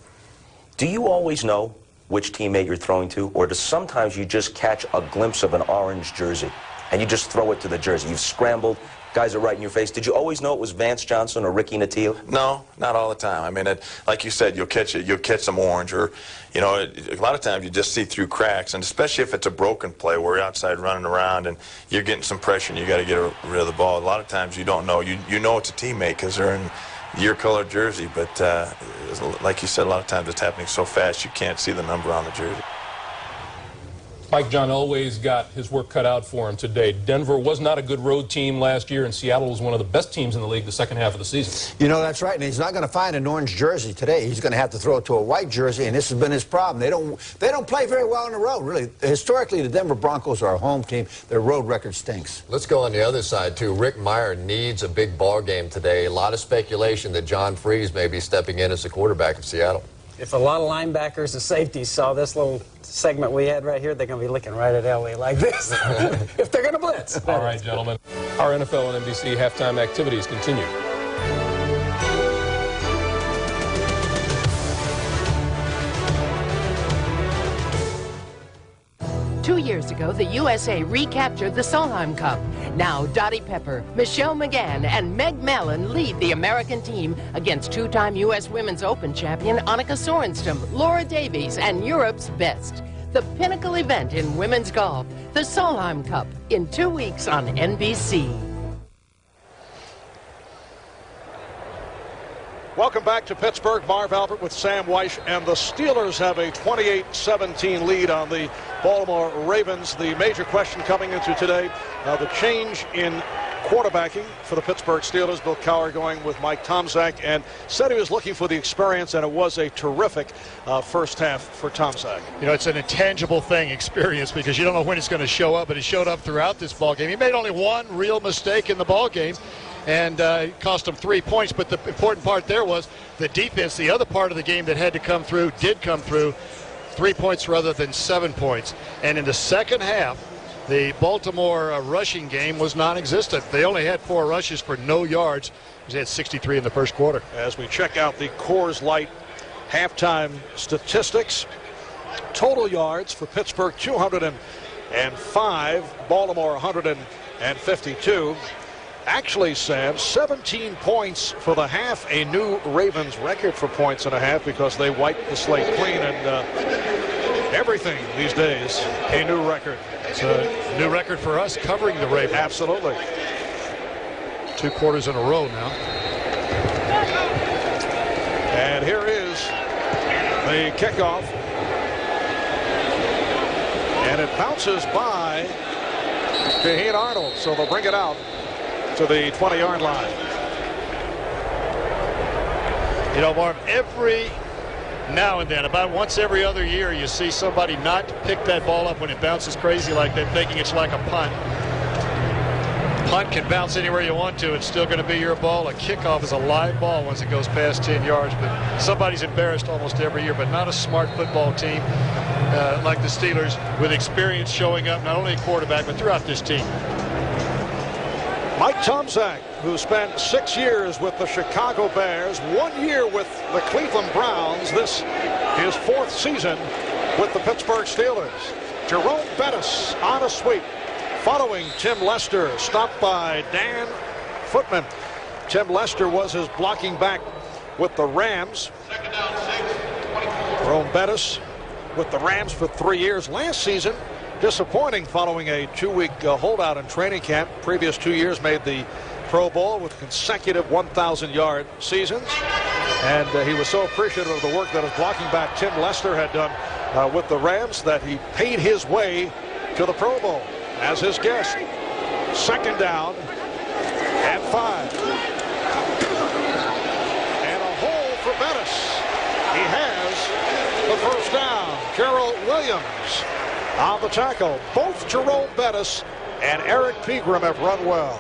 Do you always know which teammate you're throwing to, or does sometimes you just catch a glimpse of an orange jersey and you just throw it to the jersey? You've scrambled, guys are right in your face. Did you always know it was Vance Johnson or Ricky Nattiel? No, not all the time. I mean, like you said, you'll catch some orange, or a lot of times you just see through cracks, and especially if it's a broken play where you're outside running around and you're getting some pressure and you got to get rid of the ball. A lot of times you don't know. You know it's a teammate because they're in your colored jersey, but like you said, a lot of times it's happening so fast you can't see the number on the jersey. Mike John always got his work cut out for him today. Denver was not a good road team last year, and Seattle was one of the best teams in the league the second half of the season. You know, that's right, and he's not going to find an orange jersey today. He's going to have to throw it to a white jersey, and this has been his problem. They don't play very well on the road, really. Historically, the Denver Broncos are a home team. Their road record stinks. Let's go on the other side, too. Rick Meyer needs a big ball game today. A lot of speculation that John Freese may be stepping in as the quarterback of Seattle. If a lot of linebackers and safeties saw this little segment we had right here, they're going to be looking right at Elway like this if they're going to blitz. All right, gentlemen. Our NFL and NBC halftime activities continue. Two years ago, the USA recaptured the Solheim Cup. Now, Dottie Pepper, Michelle McGann, and Meg Mallon lead the American team against two-time U.S. Women's Open champion Annika Sorenstam, Laura Davies, and Europe's best. The pinnacle event in women's golf, the Solheim Cup, in 2 weeks on NBC. Welcome back to Pittsburgh. Marv Albert with Sam Weish, and the Steelers have a 28-17 lead on the Baltimore Ravens. The major question coming into today, the change in quarterbacking for the Pittsburgh Steelers. Bill Cowher going with Mike Tomczak, and said he was looking for the experience, and it was a terrific first half for Tomczak. You know, it's an intangible thing, experience, because you don't know when it's going to show up, but it showed up throughout this ball game. He made only one real mistake in the ball game, and it cost him 3 points. But the important part there was the defense. The other part of the game that had to come through did come through. 3 points rather than 7 points. And in the second half, the Baltimore rushing game was non-existent. They only had 4 rushes for no yards. They had 63 in the first quarter. As we check out the Coors Light halftime statistics, total yards for Pittsburgh 205, Baltimore 152. Actually, Sam, 17 points for the half, a new Ravens record for points and a half, because they wiped the slate clean, and everything these days, a new record. It's a new record for us covering the Ravens. Absolutely. 2 quarters in a row now. And here is the kickoff. And it bounces by Shaheen Arnold, so they'll bring it out to the 20-yard line. You know, Marv, every now and then, about once every other year, you see somebody not pick that ball up when it bounces crazy like that, thinking it's like a punt. Punt can bounce anywhere you want to. It's still going to be your ball. A kickoff is a live ball once it goes past 10 yards. But somebody's embarrassed almost every year, but not a smart football team like the Steelers, with experience showing up, not only a quarterback, but throughout this team. Mike Tomczak, who spent 6 years with the Chicago Bears, 1 year with the Cleveland Browns. This his 4th season with the Pittsburgh Steelers. Jerome Bettis on a sweep, following Tim Lester, stopped by Dan Footman. Tim Lester was his blocking back with the Rams. Jerome Bettis with the Rams for 3 years. Last season, disappointing following a 2-week holdout in training camp. Previous 2 years made the Pro Bowl with consecutive 1,000-yard seasons. And he was so appreciative of the work that his blocking back Tim Lester had done with the Rams that he paid his way to the Pro Bowl as his guest. 2nd down and 5. And a hole for Bettis. He has the first down. Gerald Williams on the tackle. Both Jerome Bettis and Eric Pegram have run well.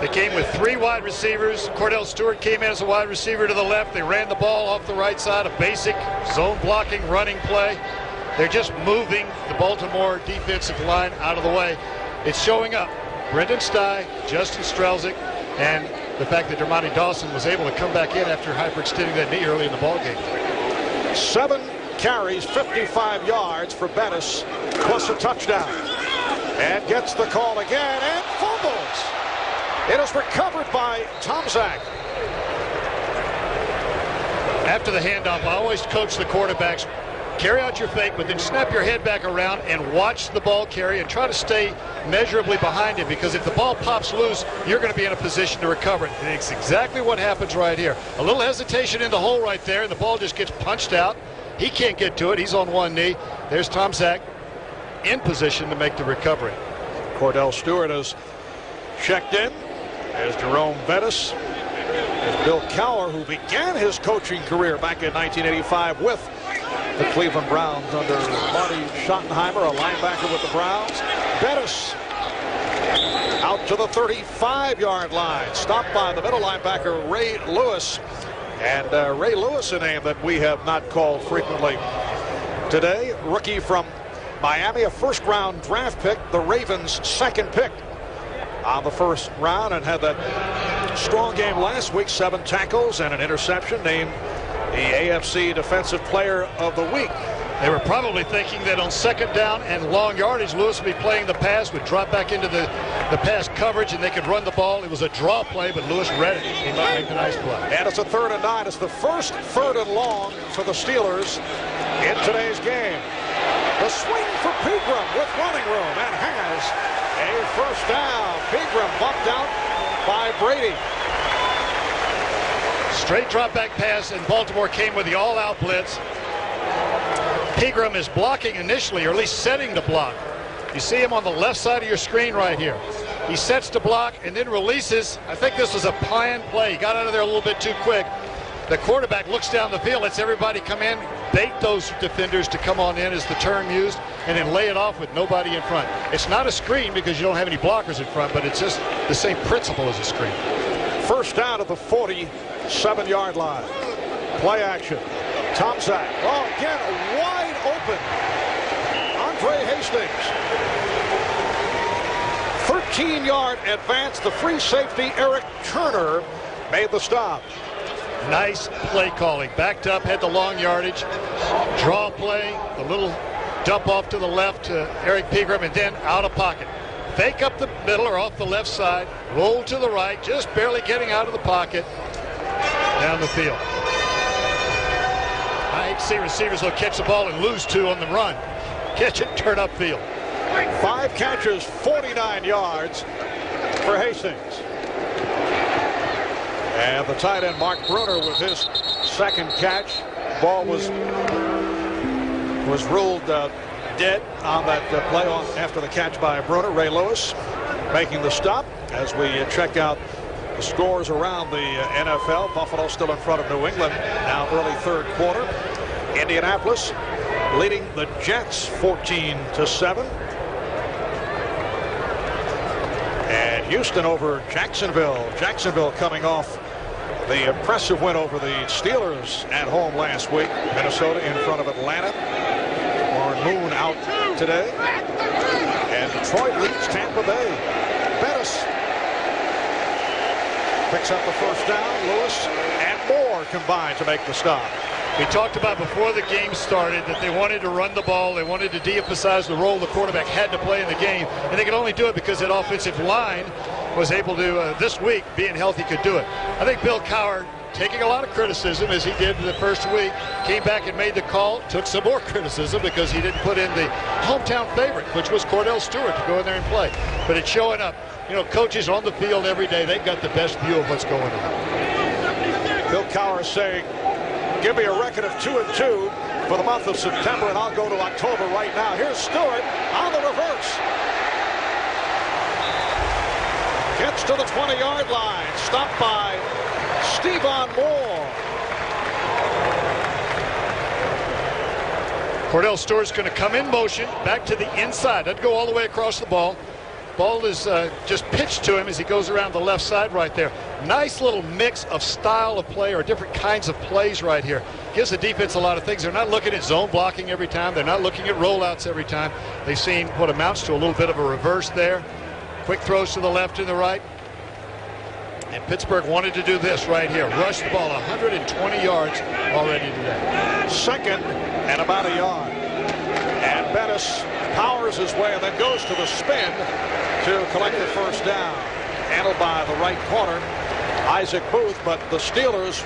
They came with 3 wide receivers. Cordell Stewart came in as a wide receiver to the left. They ran the ball off the right side, a basic zone blocking running play. They're just moving the Baltimore defensive line out of the way. It's showing up. Brendan Stye, Justin Strelzik, and the fact that Dermontti Dawson was able to come back in after hyperextending that knee early in the ballgame. 7 carries, 55 yards for Bettis, plus a touchdown. And gets the call again and fumbles. It is recovered by Tomczak. After the handoff, I always coach the quarterbacks, carry out your fake, but then snap your head back around and watch the ball carry and try to stay measurably behind it, because if the ball pops loose, you're going to be in a position to recover it. And it's exactly what happens right here. A little hesitation in the hole right there, and the ball just gets punched out. He can't get to it. He's on one knee. There's Tomczak in position to make the recovery. Cordell Stewart has checked in. There's Jerome Bettis. There's Bill Cowher, who began his coaching career back in 1985 with the Cleveland Browns under Marty Schottenheimer, a linebacker with the Browns. Bettis out to the 35-yard line, stopped by the middle linebacker Ray Lewis. And Ray Lewis, a name that we have not called frequently today. Rookie from Miami, a first-round draft pick, the Ravens' second pick on the first round, and had that strong game last week, 7 tackles and an interception, named the AFC Defensive Player of the Week. They were probably thinking that on second down and long yardage, Lewis would be playing the pass, would drop back into the pass coverage, and they could run the ball. It was a draw play, but Lewis read it. He might make a nice play. And it's a 3rd and 9. It's the first 3rd and long for the Steelers in today's game. The swing for Pegram with running room and has a first down. Pegram bumped out by Brady. Straight drop back pass, and Baltimore came with the all-out blitz. Pegram is blocking initially, or at least setting to block. You see him on the left side of your screen right here. He sets to block and then releases. I think this was a planned play. He got out of there a little bit too quick. The quarterback looks down the field, lets everybody come in, bait those defenders to come on in, is the term used, and then lay it off with nobody in front. It's not a screen because you don't have any blockers in front, but it's just the same principle as a screen. First down at the 47-yard line. Play action. Tomczak. Oh, again, wide open. Andre Hastings. 13-yard advance. The free safety, Eric Turner, made the stop. Nice play calling. Backed up, had the long yardage. Draw play, a little dump off to the left to Eric Pegram, and then out of pocket. Fake up the middle or off the left side. Roll to the right, just barely getting out of the pocket. Down the field. I hate to see receivers will catch the ball and lose 2 on the run. Catch it, turn upfield. 5 catches, 49 yards for Hastings. And the tight end, Mark Bruner, with his second catch. Ball was ruled dead on that play after the catch by Bruner. Ray Lewis making the stop as we check out the scores around the NFL. Buffalo still in front of New England, now early 3rd quarter. Indianapolis leading the Jets 14-7. And Houston over Jacksonville. Jacksonville coming off the impressive win over the Steelers at home last week. Minnesota in front of Atlanta. Warren Moon out today. And Detroit leads Tampa Bay. Bettis picks up the first down. Lewis and Moore combine to make the stop. We talked about before the game started that they wanted to run the ball. They wanted to de-emphasize the role the quarterback had to play in the game. And they could only do it because that offensive line was able to, this week, being healthy, could do it. I think Bill Cowher, taking a lot of criticism, as he did the first week, came back and made the call, took some more criticism because he didn't put in the hometown favorite, which was Cordell Stewart, to go in there and play. But it's showing up. You know, coaches on the field every day, they've got the best view of what's going on. Bill Cowher saying, give me a record of 2-2 for the month of September, and I'll go to October right now. Here's Stewart on the reverse. Gets to the 20-yard line. Stopped by Stephon Moore. Cordell Stewart's going to come in motion, back to the inside. Doesn't go all the way across the ball. Ball is just pitched to him as he goes around the left side right there. Nice little mix of style of play, or different kinds of plays right here. Gives the defense a lot of things. They're not looking at zone blocking every time. They're not looking at rollouts every time. They've seen what amounts to a little bit of a reverse there. Quick throws to the left and the right. And Pittsburgh wanted to do this right here. Rush the ball 120 yards already today. Second and about a yard. And Bettis powers his way and then goes to the spin to collect the first down. Handled by the right corner, Isaac Booth, but the Steelers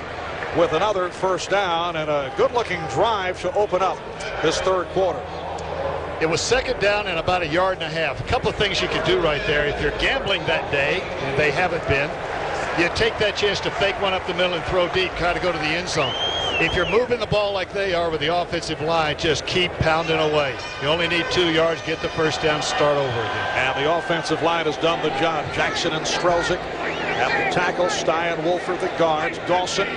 with another first down and a good-looking drive to open up this 3rd quarter. It was second down and about a yard and a half. A couple of things you can do right there. If you're gambling that day, and they haven't been, you take that chance to fake one up the middle and throw deep, try to go to the end zone. if you're moving the ball like they are with the offensive line, just keep pounding away. You only need 2 yards, get the first down, start over again. And the offensive line has done the job. Jackson and Strelzik at the tackle. Stein, Wolford the guards. Dawson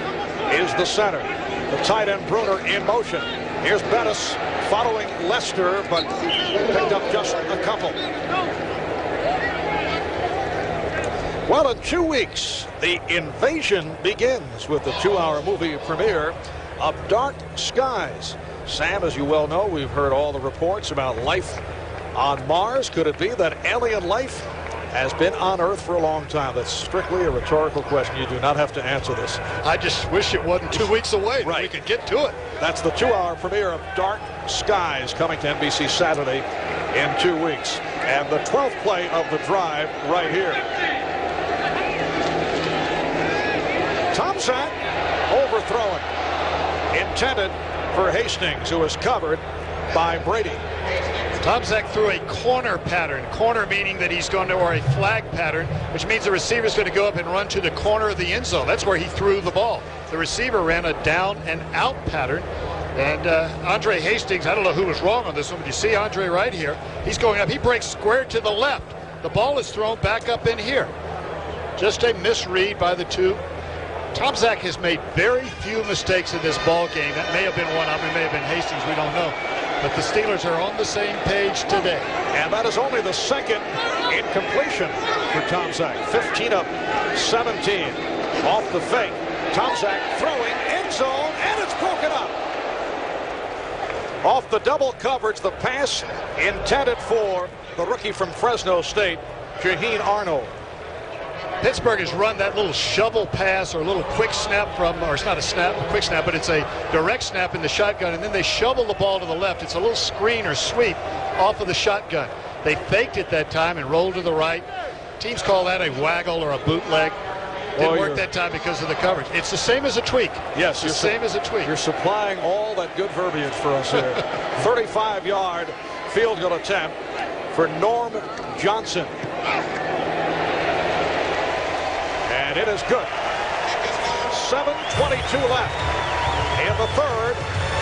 is the center. The tight end Bruner in motion. Here's Bettis following Lester, but picked up just a couple. Well, in 2 weeks, the invasion begins with the 2-hour movie premiere of Dark Skies. Sam, as you well know, we've heard all the reports about life on Mars. Could it be that alien life has been on Earth for a long time? That's strictly a rhetorical question. You do not have to answer this. I just wish it wasn't 2 weeks away. Right. We could get to it. That's the 2-hour premiere of Dark Skies, coming to NBC Saturday in 2 weeks. And the 12th play of the drive right here. Tomczak overthrowing, intended for Hastings, who is covered by Brady. Tomczak threw a corner pattern. Corner meaning that he's going to, or a flag pattern, which means the receiver's going to go up and run to the corner of the end zone. That's where he threw the ball. The receiver ran a down and out pattern. And Andre Hastings, I don't know who was wrong on this one, but you see Andre right here. He's going up. He breaks square to the left. The ball is thrown back up in here. Just a misread by the two. Tomczak has made very few mistakes in this ball game. That may have been one of them. It may have been Hastings. We don't know. But the Steelers are on the same page today. And that is only the second incompletion for Tomczak. 15 of 17 off the fake. Tomczak throwing end zone, and it's broken up. Off the double coverage, the pass intended for the rookie from Fresno State, Shaheen Arnold. Pittsburgh has run that little shovel pass or a little quick snap from, or it's not a snap, a quick snap, but it's a direct snap in the shotgun, and then they shovel the ball to the left. It's a little screen or sweep off of the shotgun. They faked it that time and rolled to the right. Teams call that a waggle or a bootleg. Didn't work that time because of the coverage. It's the same as a tweak. Yes, it's the same as a tweak. You're supplying all that good verbiage for us here. 35-yard field goal attempt for Norm Johnson. And it is good. 7:22 left in the third.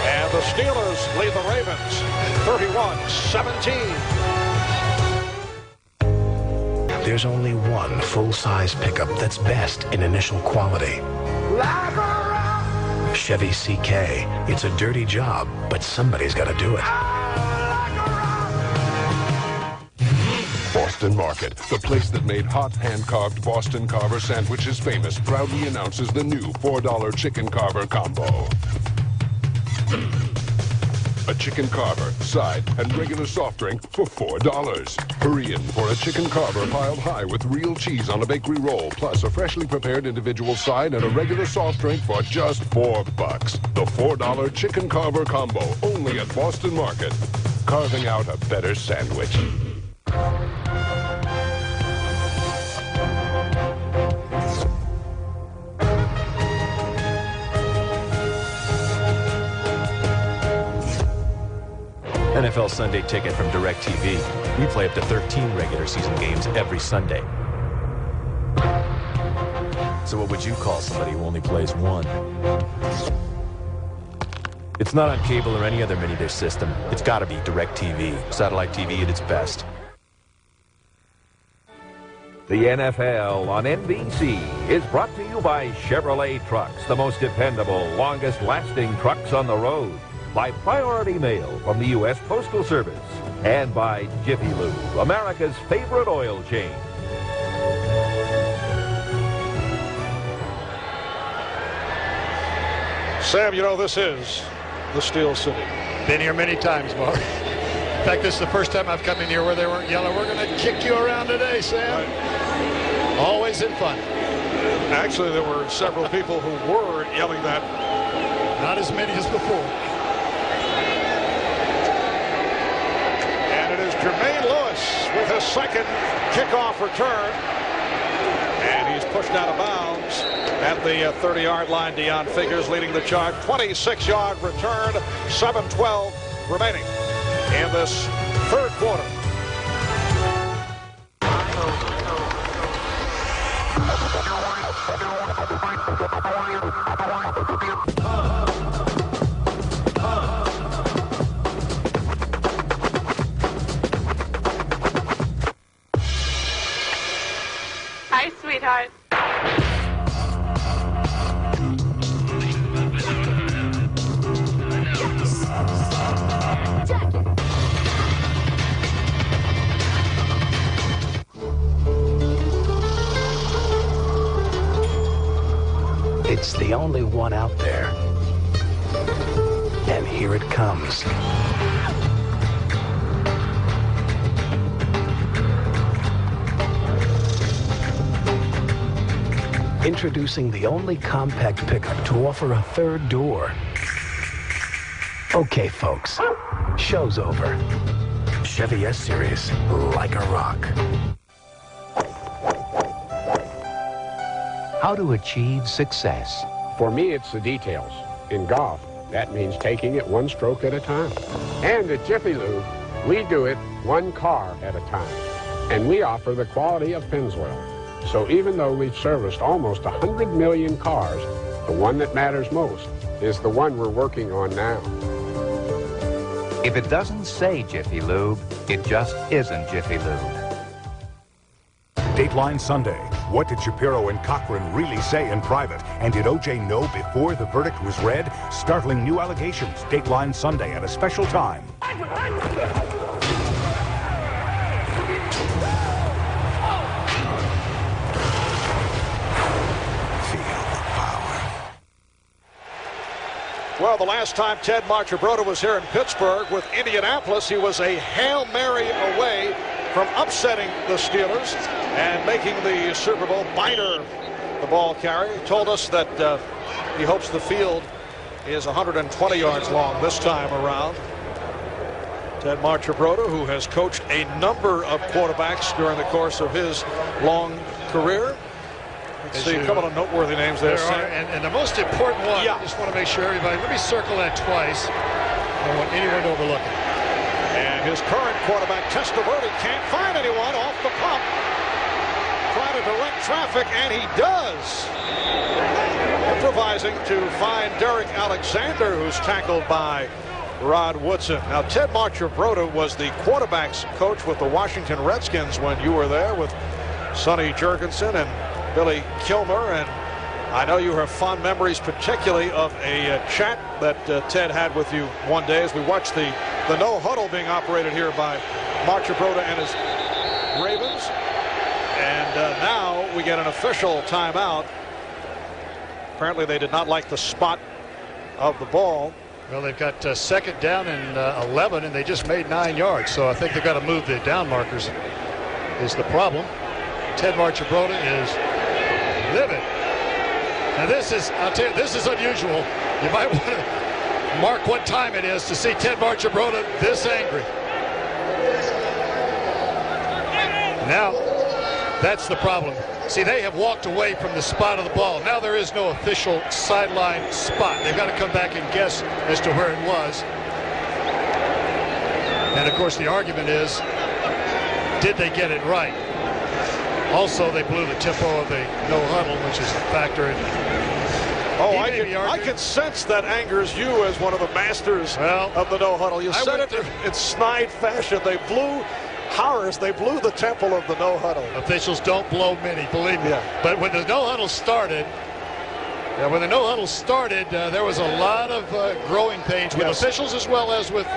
And the Steelers lead the Ravens 31-17. There's only one full-size pickup that's best in initial quality. Chevy CK. It's a dirty job, but somebody's got to do it. Boston Market, the place that made hot hand-carved Boston Carver sandwiches famous, proudly announces the new $4 chicken carver combo. A chicken carver, side, and regular soft drink for $4. Hurry in for a chicken carver piled high with real cheese on a bakery roll, plus a freshly prepared individual side and a regular soft drink for just $4. The $4 chicken carver combo, only at Boston Market. Carving out a better sandwich. NFL Sunday Ticket from DirecTV. We play up to 13 regular season games every Sunday. So what would you call somebody who only plays one? It's not on cable or any other mini-dish system. It's got to be DirecTV. Satellite TV at its best. The NFL on NBC is brought to you by Chevrolet Trucks, the most dependable, longest-lasting trucks on the road. By Priority Mail from the U.S. Postal Service. And by Jiffy Lube, America's favorite oil change. Sam, you know this is the Steel City. Been here many times, Mark. In fact, this is the first time I've come in here where they weren't yelling, "We're going to kick you around today, Sam." Right. Always in fun. Actually, there were several people who were yelling that. Not as many as before. Jermaine Lewis with his second kickoff return. And he's pushed out of bounds at the 30-yard line. Deon Figures leading the charge. 26-yard return. 7:12 remaining in this third quarter. Bye, sweetheart. It's the only one out there. And here it comes. Introducing the only compact pickup to offer a third door. Okay, folks, show's over. Chevy S-Series, like a rock. How to achieve success. For me, it's the details. In golf, that means taking it one stroke at a time. And at Jiffy Lube, we do it one car at a time. And we offer the quality of Pennzoil. So even though we've serviced almost 100 million cars, the one that matters most is the one we're working on now. If it doesn't say Jiffy Lube, it just isn't Jiffy Lube. Dateline Sunday. What did Shapiro and Cochran really say in private? And did O.J. know before the verdict was read? Startling new allegations. Dateline Sunday at a special time. Well, the last time Ted Marchibroda was here in Pittsburgh with Indianapolis, he was a Hail Mary away from upsetting the Steelers and making the Super Bowl. Biner, the ball carrier, told us that he hopes the field is 120 yards long this time around. Ted Marchibroda, who has coached a number of quarterbacks during the course of his long career. Let's see a couple of noteworthy names there. And the most important one, I just want to make sure everybody, let me circle that twice. I don't want anyone to overlook it. And his current quarterback, Testaverde, can't find anyone off the pump. Try to direct traffic, and he does. Improvising to find Derek Alexander, who's tackled by Rod Woodson. Now, Ted Marchibroda was the quarterback's coach with the Washington Redskins when you were there with Sonny Jurgensen and Billy Kilmer, and I know you have fond memories, particularly of a chat that Ted had with you one day as we watched the no huddle being operated here by Marchibroda and his Ravens. And now we get an official timeout. Apparently they did not like the spot of the ball. Well, they've got second down and 11, and they just made 9 yards. So I think they've got to move the down markers is the problem. Ted Marchibroda is livid. Now this is, I'll tell you, this is unusual. You might want to mark what time it is to see Ted Marchibroda this angry. Now, that's the problem. See, they have walked away from the spot of the ball. Now there is no official sideline spot. They've got to come back and guess as to where it was. And of course the argument is, did they get it right? Also, they blew the tempo of the no huddle, which is a factor in. Oh, I can sense that angers you as one of the masters of the no huddle. You said it in snide fashion. They blew Harris. They blew the tempo of the no huddle. Officials don't blow many, believe me. Yeah. But when the no huddle started, there was a lot of growing pains with officials as well as with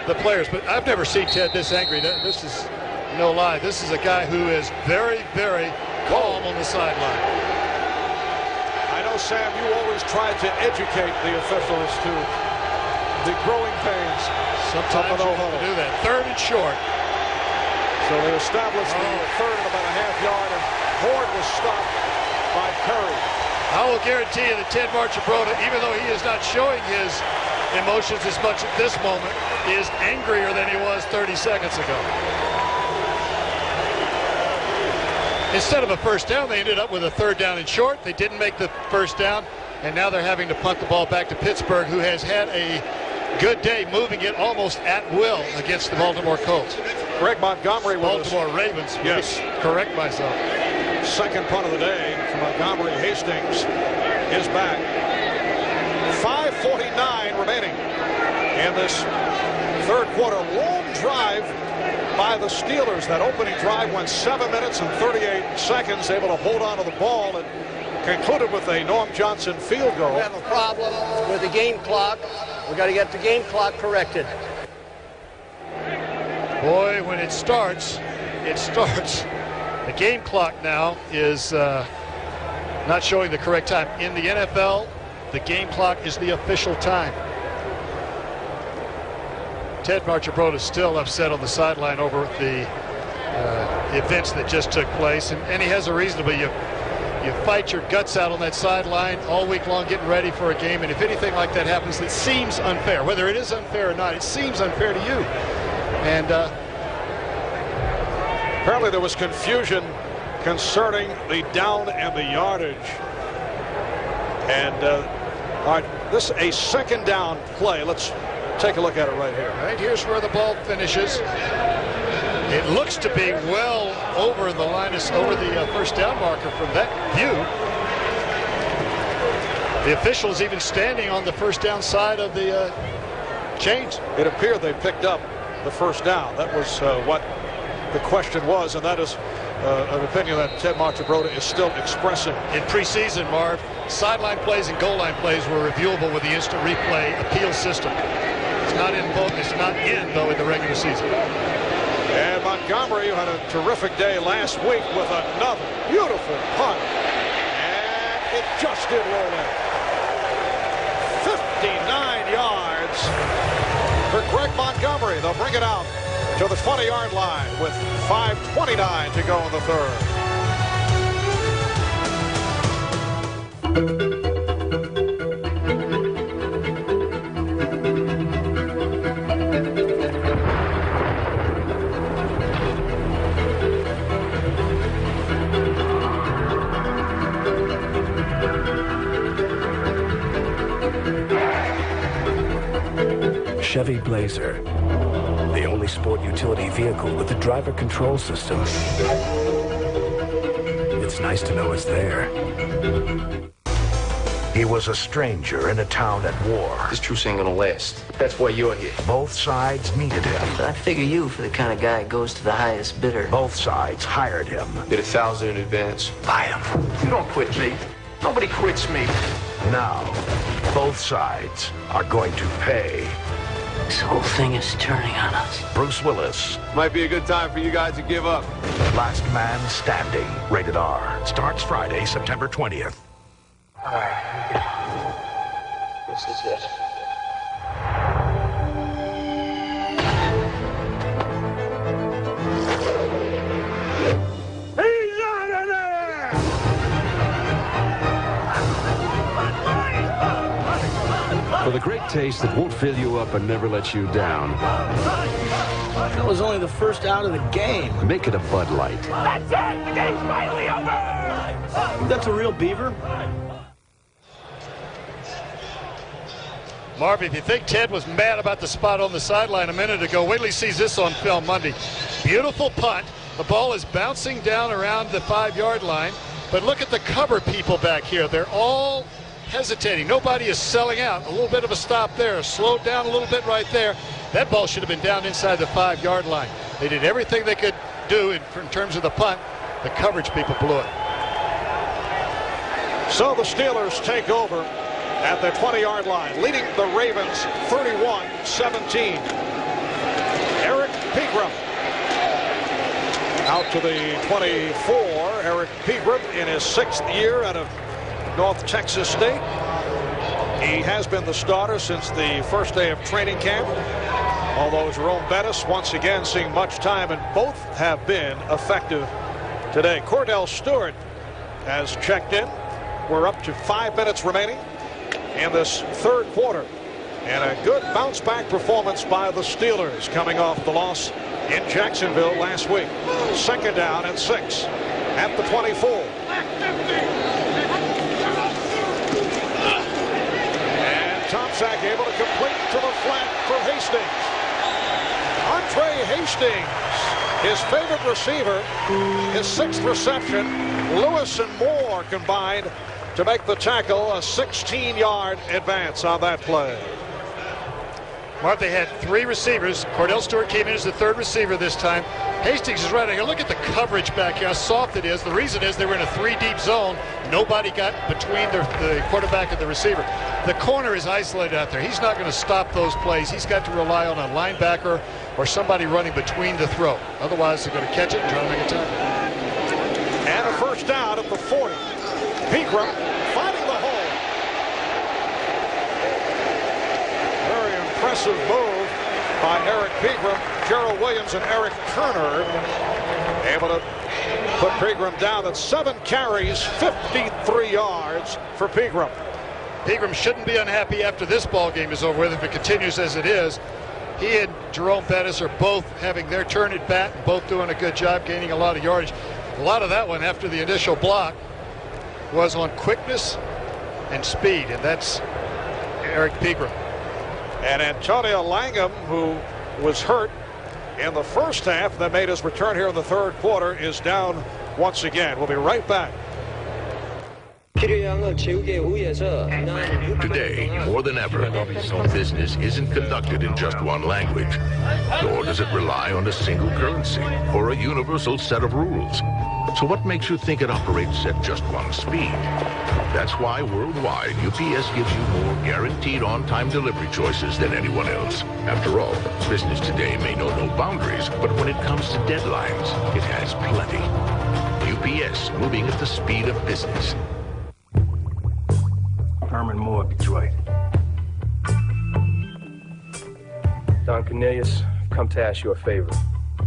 the players. But I've never seen Ted this angry. This is no lie. This is a guy who is very, very calm on the sideline. I know, Sam, you always tried to educate the officials to the growing pains. Sometimes you have to do that. Third and short. So they established the third at about a half yard, and Ford was stopped by Curry. I will guarantee you that Ted Marchibroda, even though he is not showing his emotions as much at this moment, is angrier than he was 30 seconds ago. Instead of a first down, they ended up with a third down and short. They didn't make the first down, and now they're having to punt the ball back to Pittsburgh, who has had a good day moving it almost at will against the Baltimore Colts. Greg Montgomery was Baltimore Ravens. Yes. Correct myself. Second punt of the day from Montgomery. Hastings is back. 5:49 remaining in this third quarter. Long drive by the Steelers. That opening drive went 7 minutes and 38 seconds, able to hold on to the ball, and concluded with a Norm Johnson field goal. We have a problem with the game clock. We got to get the game clock corrected. Boy, when it starts. The game clock now is not showing the correct time. In the NFL, the game clock is the official time. Ted Marchibroda is still upset on the sideline over the events that just took place, and he has a reason to be. You fight your guts out on that sideline all week long getting ready for a game, and if anything like that happens that seems unfair, whether it is unfair or not, it seems unfair to you. And apparently there was confusion concerning the down and the yardage. And all right, this is a second down play. Let's take a look at it right here. Right here's where the ball finishes. It looks to be well over the line, over the first down marker from that view. The officials even standing on the first down side of the chains. It appeared they picked up the first down. That was what the question was, and that is an opinion that Ted Marchibroda is still expressing. In preseason, Marv, sideline plays and goal line plays were reviewable with the instant replay appeal system. It's not in though in the regular season. And Montgomery had a terrific day last week with another beautiful punt. And it just did roll in. 59 yards for Greg Montgomery. They'll bring it out to the 20-yard line with 5:29 to go in the third. Chevy Blazer, the only sport utility vehicle with a driver control system. It's nice to know it's there. He was a stranger in a town at war. This truce ain't gonna last. That's why you're here. Both sides needed him. I figure you for the kind of guy who goes to the highest bidder. Both sides hired him. Bid 1,000 in advance. Buy him. You don't quit me. Nobody quits me. Now, both sides are going to pay. This whole thing is turning on us. Bruce Willis. Might be a good time for you guys to give up. Last Man Standing. Rated R. Starts Friday, September 20th. All right, here we go. This is it. He's out of there! For the great taste that won't fill you up and never let you down. That was only the first out of the game. Make it a Bud Light. That's it! The game's finally over! That's a real beaver? Marv, if you think Ted was mad about the spot on the sideline a minute ago, wait till he sees this on film Monday. Beautiful punt. The ball is bouncing down around the 5-yard line. But look at the cover people back here. They're all hesitating. Nobody is selling out. A little bit of a stop there. Slowed down a little bit right there. That ball should have been down inside the 5-yard line. They did everything they could do in terms of the punt. The coverage people blew it. So the Steelers take over at the 20-yard line, leading the Ravens 31-17. Eric Pegram out to the 24. Eric Pegram in his 6th year out of North Texas State. He has been the starter since the first day of training camp, although Jerome Bettis once again seeing much time, and both have been effective today. Cordell Stewart has checked in. We're up to 5 minutes remaining in this third quarter, and a good bounce back performance by the Steelers coming off the loss in Jacksonville last week. 2nd down and 6 at the 24. And Tomczak able to complete to the flat for Hastings. Andre Hastings, his favorite receiver, his 6th reception. Lewis and Moore combined to make the tackle, a 16-yard advance on that play. Marv, they had 3 receivers. Cordell Stewart came in as the 3rd receiver this time. Hastings is right here. Look at the coverage back here, how soft it is. The reason is they were in a 3-deep zone. Nobody got between the quarterback and the receiver. The corner is isolated out there. He's not going to stop those plays. He's got to rely on a linebacker or somebody running between the throw. Otherwise, they're going to catch it and try to make a tackle. And a first down at the 40. Pegram finding the hole. Very impressive move by Eric Pegram. Gerald Williams and Eric Turner able to put Pegram down. At 7 carries, 53 yards for Pegram. Pegram shouldn't be unhappy after this ball game is over with if it continues as it is. He and Jerome Bettis are both having their turn at bat, both doing a good job, gaining a lot of yardage. A lot of that one after the initial block was on quickness and speed, and that's Eric Pegram. And Antonio Langham, who was hurt in the first half, that made his return here in the 3rd quarter, is down once again. We'll be right back. Today, more than ever, business isn't conducted in just one language, nor does it rely on a single currency or a universal set of rules. So what makes you think it operates at just one speed? That's why worldwide, UPS gives you more guaranteed on-time delivery choices than anyone else. After all, business today may know no boundaries, but when it comes to deadlines, it has plenty. UPS, moving at the speed of business. Herman Moore, Detroit. Don Cornelius, I've come to ask you a favor.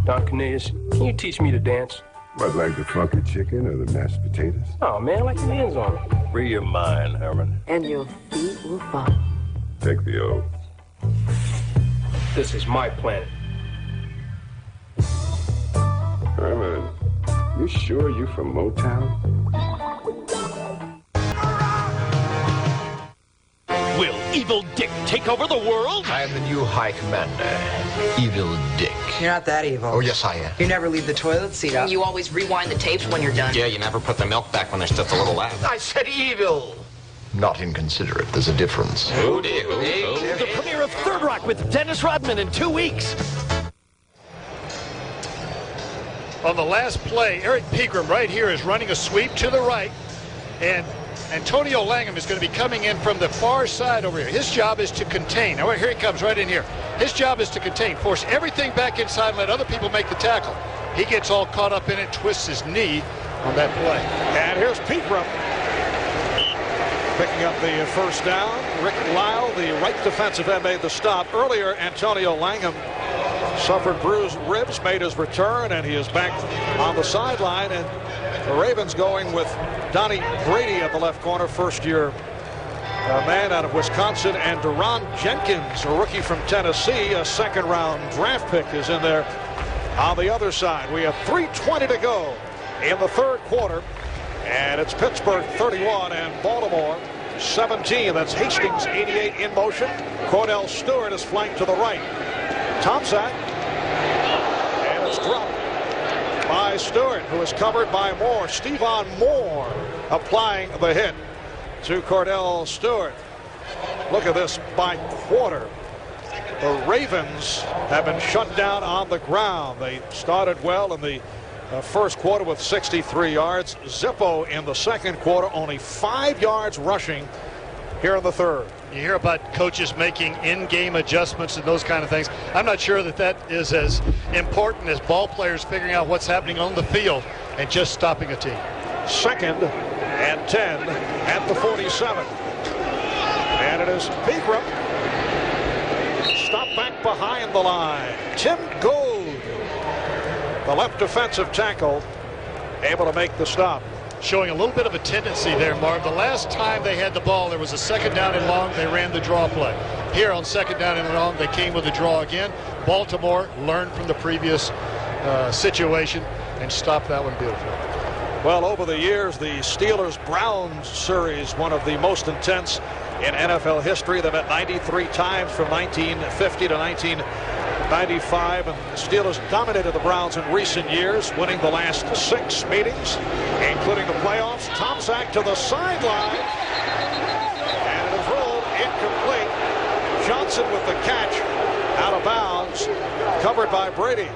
Don Cornelius, can you teach me to dance? What, like the funky chicken or the mashed potatoes? Oh, man, I like your hands on it. Free your mind, Herman. And your feet will follow. Take the oath. This is my planet. Herman, you sure you from Motown? Will Evil Dick take over the world? I am the new High Commander, Evil Dick. You're not that evil. Oh, yes, I am. You never leave the toilet seat up. You always rewind the tapes when you're done. Yeah, you never put the milk back when there's just a little left. I said evil. Not inconsiderate. There's a difference. Oh, dear. The premiere of Third Rock with Dennis Rodman in 2 weeks. On the last play, Eric Pegram right here is running a sweep to the right, and Antonio Langham is going to be coming in from the far side over here. His job is to contain. Now, here he comes right in here. His job is to contain, force everything back inside, and let other people make the tackle. He gets all caught up in it, twists his knee on that play. And here's Pegram picking up the first down. Rick Lyle, the right defensive end, made the stop. Earlier, Antonio Langham suffered bruised ribs, made his return, and he is back on the sideline. And the Ravens going with Donnie Brady at the left corner, first-year man out of Wisconsin, and Deron Jenkins, a rookie from Tennessee, a second-round draft pick, is in there on the other side. We have 3:20 to go in the 3rd quarter, and it's Pittsburgh 31 and Baltimore 17. That's Hastings 88 in motion. Cordell Stewart is flanked to the right. Tomczak, and it's dropped by Stewart, who is covered by Moore. Stephon Moore applying the hit to Cordell Stewart. Look at this by quarter. The Ravens have been shut down on the ground. They started well in the first quarter with 63 yards. Zippo in the second quarter, only 5 yards rushing here in the 3rd. You hear about coaches making in-game adjustments and those kind of things. I'm not sure that that is as important as ball players figuring out what's happening on the field and just stopping a team. 2nd and 10 at the 47. And it is Pegram. Stop back behind the line. Tim Gould, the left defensive tackle, able to make the stop. Showing a little bit of a tendency there, Marv. The last time they had the ball, there was a 2nd down and long. They ran the draw play. Here on 2nd down and long, they came with a draw again. Baltimore learned from the previous situation and stopped that one beautifully. Well, over the years, the Steelers-Browns series, one of the most intense in NFL history. They met 93 times from 1950 to 1995, and the Steelers dominated the Browns in recent years, winning the last 6 meetings, including the playoffs. Tomczak to the sideline, and it is ruled incomplete. Johnson with the catch out of bounds, covered by Brady.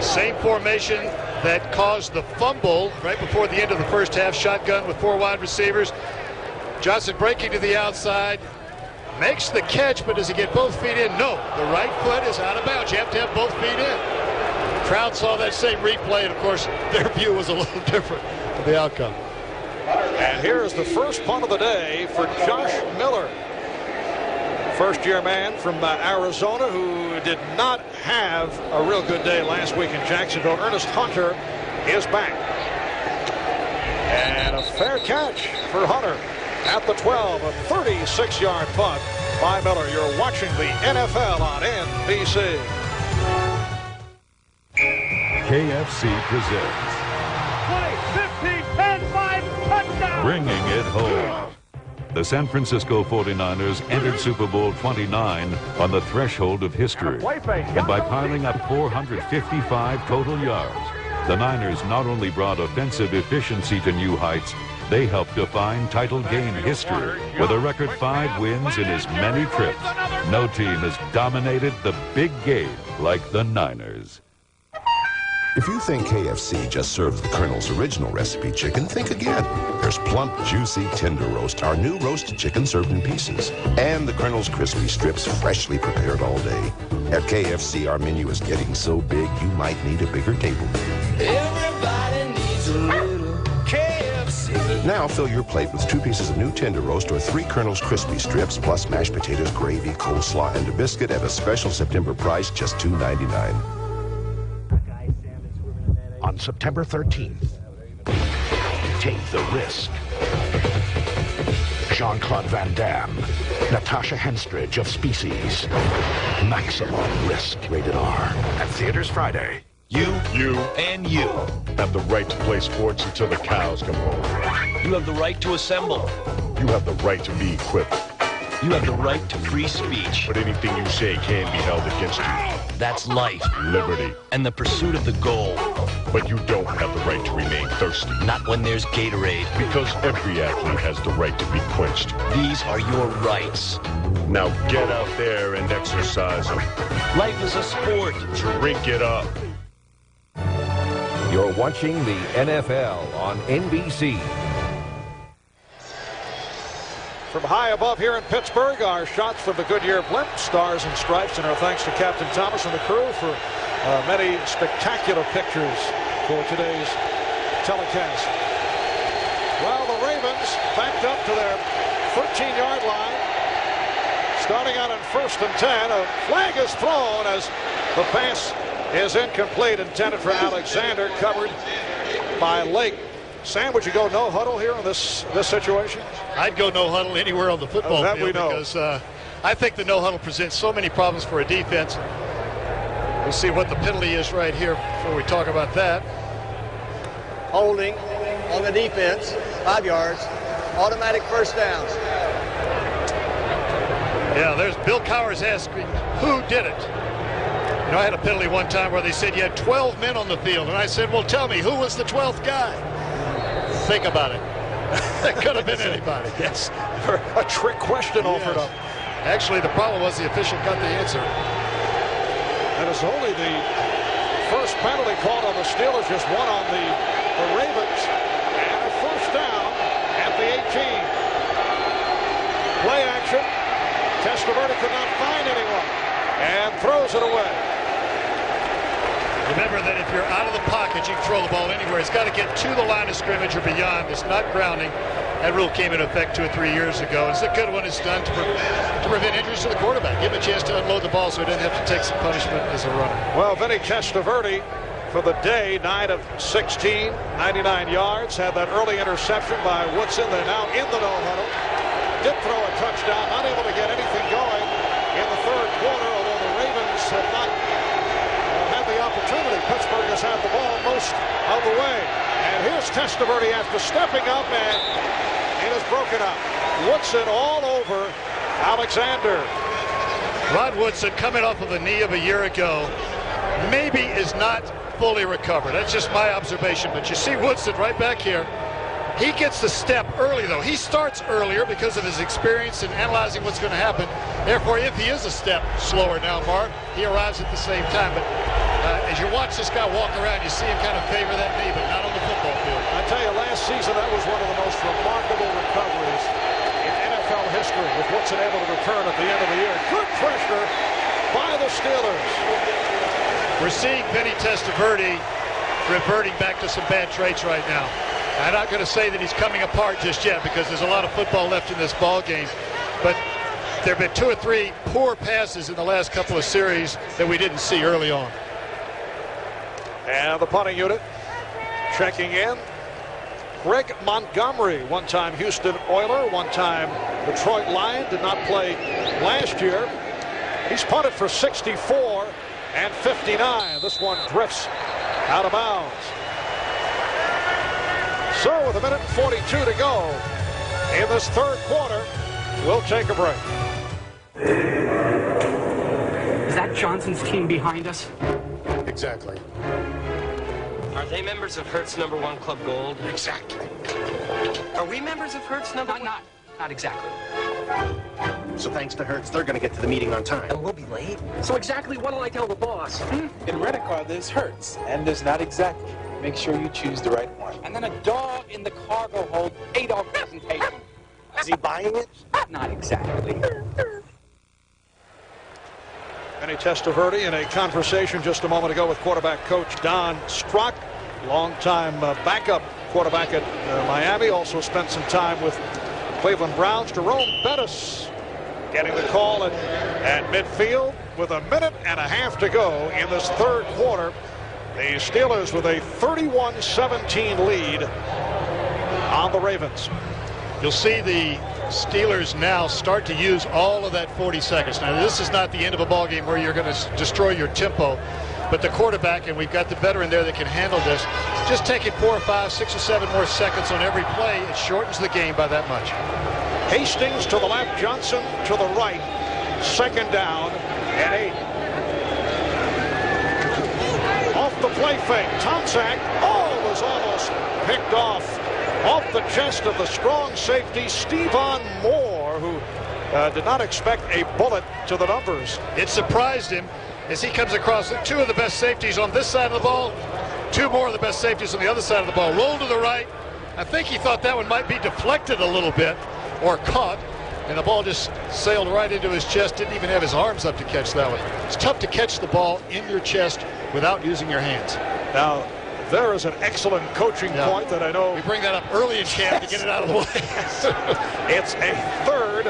Same formation that caused the fumble right before the end of the first half. Shotgun with 4 wide receivers. Johnson breaking to the outside. Makes the catch, but does he get both feet in? No. The right foot is out of bounds. You have to have both feet in. The crowd saw that same replay, and of course, their view was a little different of the outcome. And here's the first punt of the day for Josh Miller. First-year man from Arizona who did not have a real good day last week in Jacksonville. Ernest Hunter is back. And a fair catch for Hunter at the 12, a 36-yard punt by Miller. You're watching the NFL on NBC. KFC presents 20, 15, 10, 5, touchdown! Bringing It Home. The San Francisco 49ers entered Super Bowl 29 on the threshold of history. And by piling up 455 total yards, the Niners not only brought offensive efficiency to new heights, they helped define title game history with a record 5 wins in as many trips. No team has dominated the big game like the Niners. If you think KFC just serves the Colonel's original recipe chicken, think again. There's plump, juicy, tender roast, our new roasted chicken served in pieces, and the Colonel's crispy strips freshly prepared all day. At KFC, our menu is getting so big you might need a bigger table. Everybody needs a little KFC. Now fill your plate with 2 pieces of new tender roast or 3 Colonel's crispy strips, plus mashed potatoes, gravy, coleslaw, and a biscuit at a special September price, just $2.99. On September 13th, take the risk. Jean-Claude Van Damme, Natasha Henstridge of Species. Maximum Risk, rated R. At theaters Friday. You, and you have the right to play sports until the cows come home. You have the right to assemble. You have the right to be equipped. You have the right to free speech. But anything you say can be held against you. That's life. Liberty. And the pursuit of the goal. But you don't have the right to remain thirsty. Not when there's Gatorade. Because every athlete has the right to be quenched. These are your rights. Now get out there and exercise them. Life is a sport. Drink it up. You're watching the NFL on NBC. From high above here in Pittsburgh, our shots from the Goodyear blimp, stars and stripes, and our thanks to Captain Thomas and the crew for many spectacular pictures for today's telecast. Well, the Ravens backed up to their 13-yard line, starting out on 1st and 10. A flag is thrown as the pass is incomplete, intended for Alexander, covered by Lake. Sam, would you go no huddle here in this situation? I'd go no huddle anywhere on the football field because I think the no huddle presents so many problems for a defense. We'll see what the penalty is right here before we talk about that. Holding on the defense, 5 yards, automatic first downs. Yeah, there's Bill Cowers asking who did it. You know, I had a penalty one time where they said you had 12 men on the field, and I said, well, tell me, who was the 12th guy? Think about it. That could have been anybody. Yes, a trick question offered up. Actually, the problem was the official got the answer. And it's only the first penalty called on the Steelers, just one on the Ravens. And a first down at the 18. Play action. Testaverde could not find anyone and throws it away. Remember that if you're out of the pocket, you can throw the ball anywhere. It's got to get to the line of scrimmage or beyond. It's not grounding. That rule came into effect 2 or 3 years ago. It's a good one. It's done to prevent injuries to the quarterback. Give him a chance to unload the ball so he doesn't have to take some punishment as a runner. Well, Vinny Testaverde for the day, 9 of 16, 99 yards. Had that early interception by Woodson. They're now in the no huddle. Did throw a touchdown. Not able to get anything going in the third quarter, although the Ravens have not had the opportunity. Pittsburgh has had the ball most of the way. And here's Testaverde after stepping up, and it is broken up. Woodson all over Alexander. Rod Woodson, coming off of a knee of a year ago, maybe is not fully recovered. That's just my observation. But you see Woodson right back here. He gets the step early, though. He starts earlier because of his experience in analyzing what's going to happen. Therefore, if he is a step slower down, Mark, he arrives at the same time. But as you watch this guy walk around, you see him kind of favor that knee, but not on the football field. I tell you, last season, that was one of the most remarkable recoveries in NFL history, with Woodson able to return at the end of the year. Good pressure by the Steelers. We're seeing Vinny Testaverde reverting back to some bad traits right now. I'm not going to say that he's coming apart just yet because there's a lot of football left in this ball game, but there have been 2 or 3 poor passes in the last couple of series that we didn't see early on. And the punting unit checking in. Greg Montgomery, one-time Houston Oiler, one-time Detroit Lion, did not play last year. He's punted for 64 and 59. This one drifts out of bounds. So with 1:42 to go in this third quarter, we'll take a break. Is that Johnson's team behind us? Exactly. Are they members of Hertz #1 Club Gold? Exactly. Are we members of Hertz #1? Not exactly. So thanks to Hertz, they're going to get to the meeting on time. And we'll be late. So exactly what will I tell the boss? In Rent-A-Car, there's Hertz, and there's not exactly. Make sure you choose the right one. And then a dog in the cargo hold ADOG presentation. Is he buying it? Not exactly. Vinny Testaverde in a conversation just a moment ago with quarterback coach Don Strock, longtime backup quarterback at Miami, also spent some time with Cleveland Browns. Jerome Bettis getting the call at midfield with 1.5 minutes to go in this third quarter. The Steelers with a 31-17 lead on the Ravens. You'll see the Steelers now start to use all of that 40 seconds. Now, this is not the end of a ball game where you're going to destroy your tempo, but the quarterback, and we've got the veteran there that can handle this, just taking 4 or 5, 6 or 7 more seconds on every play, it shortens the game by that much. Hastings to the left, Johnson to the right. Second down and 8. Off the play fake, Tomczak, was almost picked off the chest of the strong safety, Stephon Moore, who did not expect a bullet to the numbers. It surprised him as he comes across 2 of the best safeties on this side of the ball, 2 more of the best safeties on the other side of the ball. Roll to the right. I think he thought that one might be deflected a little bit or caught, and the ball just sailed right into his chest. Didn't even have his arms up to catch that one. It's tough to catch the ball in your chest without using your hands. Now, there is an excellent coaching point that I know. We bring that up early in camp to get it out of the way. It's a 3rd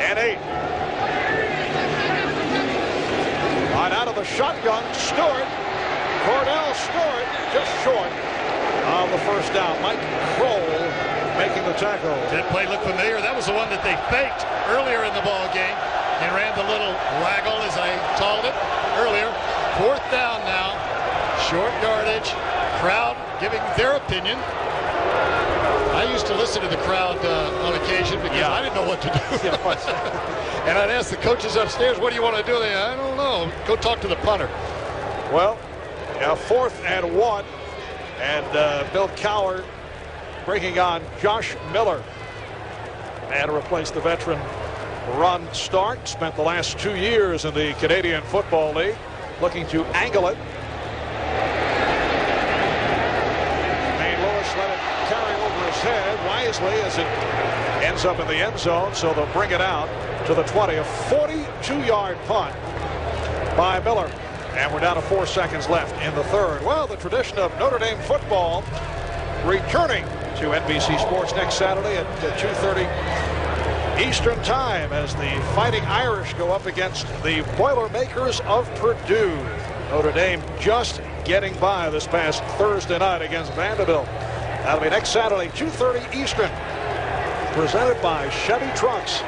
and 8. Right out of the shotgun, Stewart. Cordell Stewart just short of the first down. Mike Kroll making the tackle. That play looked familiar. That was the one that they faked earlier in the ball game and ran the little waggle, as I called it earlier. 4th down now. Short yardage. Crowd giving their opinion. I used to listen to the crowd on occasion because I didn't know what to do. And I'd ask the coaches upstairs, what do you want to do? I don't know. Go talk to the punter. Well, 4th and 1. And Bill Cowher bringing on Josh Miller. And to replace the veteran Ron Stark. Spent the last 2 years in the Canadian Football League. Looking to angle it. Let it carry over his head wisely as it ends up in the end zone, so they'll bring it out to the 20. A 42-yard punt by Miller, and we're down to 4 seconds left in the third. Well, the tradition of Notre Dame football returning to NBC Sports next Saturday at 2:30 Eastern Time as the Fighting Irish go up against the Boilermakers of Purdue. Notre Dame just getting by this past Thursday night against Vanderbilt. That'll be next Saturday, 2:30 Eastern. Presented by Chevy Trucks.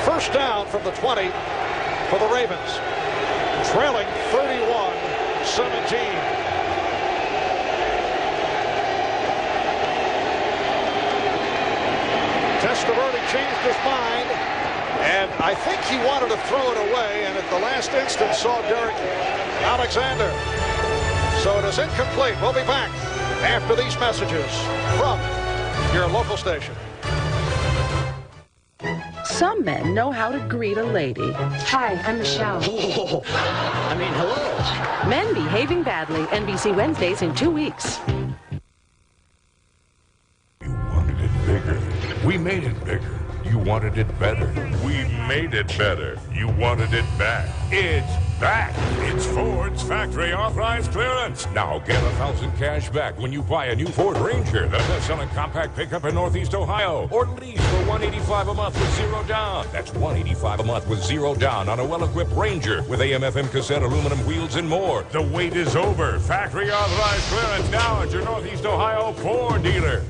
First down from the 20 for the Ravens. Trailing 31-17. Testaverde changed his mind, and I think he wanted to throw it away, and at the last instant saw Derek Alexander. So it is incomplete. We'll be back after these messages from your local station. Some men know how to greet a lady. Hi, I'm Michelle. Hello. Men behaving badly. NBC Wednesdays in 2 weeks. We made it bigger. You wanted it better. We made it better. You wanted it back. It's back. It's Ford's factory authorized clearance. Now get $1,000 cash back when you buy a new Ford Ranger, the best-selling compact pickup in Northeast Ohio, or lease for $185 a month with zero down. That's $185 a month with zero down on a well-equipped Ranger with AM/FM cassette, aluminum wheels, and more. The wait is over. Factory authorized clearance now at your Northeast Ohio Ford dealer.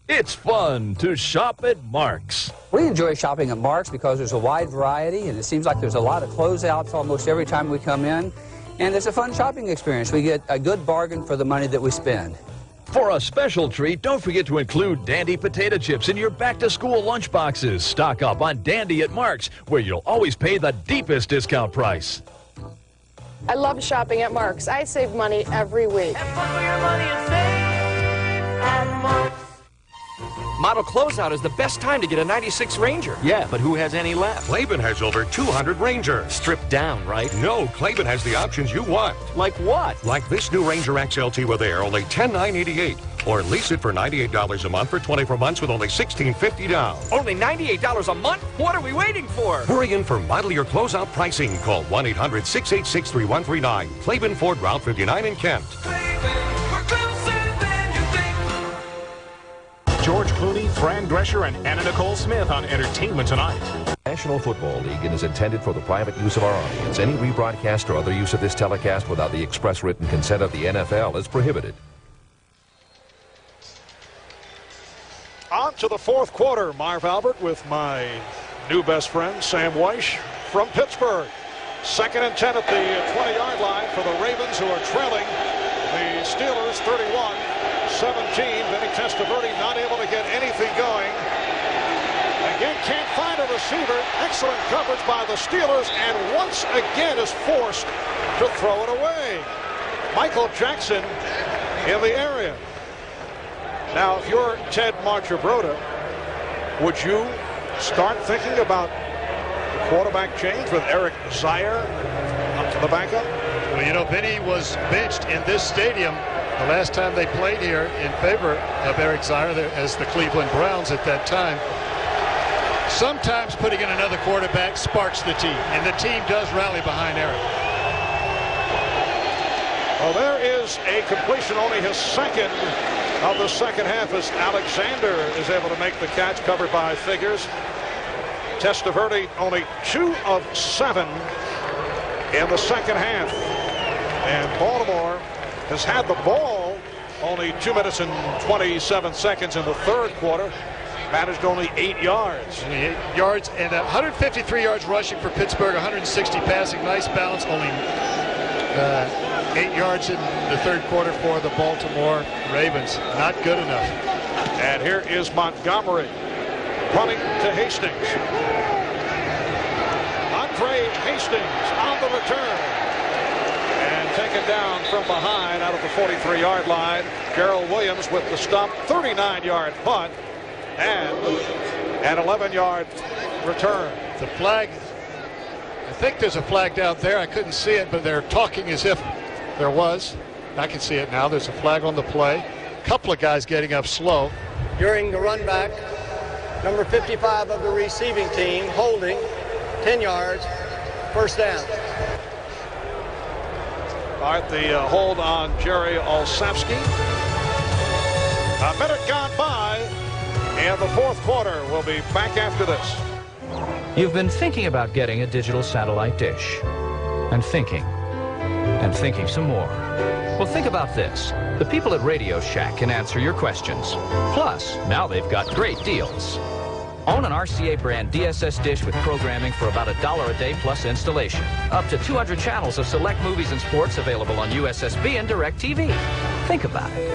It's fun to shop at Mark's. We enjoy shopping at Mark's because there's a wide variety, and it seems like there's a lot of closeouts almost every time we come in. And it's a fun shopping experience. We get a good bargain for the money that we spend. For a special treat, don't forget to include Dandy potato chips in your back-to-school lunchboxes. Stock up on Dandy at Mark's, where you'll always pay the deepest discount price. I love shopping at Mark's. I save money every week. Have fun with your money and save at Mark's. Model closeout is the best time to get a 96 Ranger. Yeah, but who has any left? Klaben has over 200 Rangers. Stripped down, right? No, Klaben has the options you want. Like what? Like this new Ranger XLT with air, only $10,988. Or lease it for $98 a month for 24 months with only $1,650 down. Only $98 a month? What are we waiting for? Hurry in for model year closeout pricing. Call 1-800-686-3139. Klaben Ford Route 59 in Kent. George Clooney, Fran Drescher, and Anna Nicole Smith on Entertainment Tonight. National Football League and is intended for the private use of our audience. Any rebroadcast or other use of this telecast without the express written consent of the NFL is prohibited. On to the fourth quarter. Marv Albert with my new best friend, Sam Weish from Pittsburgh. 2nd and 10 at the 20-yard line for the Ravens, who are trailing the Steelers 31-17. Vinny Testaverde not able to get anything going. Again, can't find a receiver. Excellent coverage by the Steelers, and once again is forced to throw it away. Michael Jackson in the area. Now, if you're Ted Marchibroda, would you start thinking about the quarterback change with Eric Zaire up to the backup? Well, you know, Vinny was benched in this stadium the last time they played here in favor of Eric Zaire as the Cleveland Browns at that time. Sometimes putting in another quarterback sparks the team, and the team does rally behind Eric. Well, there is a completion, only his second of the second half, as Alexander is able to make the catch, covered by Figures. Testaverde only 2 of 7 in the second half. And Baltimore has had the ball only 2 minutes and 27 seconds in the third quarter. Managed only 8 yards. 8 yards and 153 yards rushing for Pittsburgh, 160 passing. Nice balance. Only 8 yards in the third quarter for the Baltimore Ravens. Not good enough. And here is Montgomery running to Hastings. Andre Hastings on the return. And taken down from behind out of the 43-yard line. Gerald Williams with the stop. 39-yard punt and an 11-yard return. The flag, I think there's a flag down there. I couldn't see it, but they're talking as if there was. I can see it now. There's a flag on the play. A couple of guys getting up slow. During the run back, number 55 of the receiving team holding 10 yards, first down. All right, the hold on Jerry Olszewski. A minute gone by, and the fourth quarter. Will be back after this. You've been thinking about getting a digital satellite dish. And thinking some more. Well, think about this. The people at Radio Shack can answer your questions. Plus, now they've got great deals. Own an RCA brand DSS dish with programming for about $1 a day plus installation. Up to 200 channels of select movies and sports available on USSB and DirecTV. Think about it.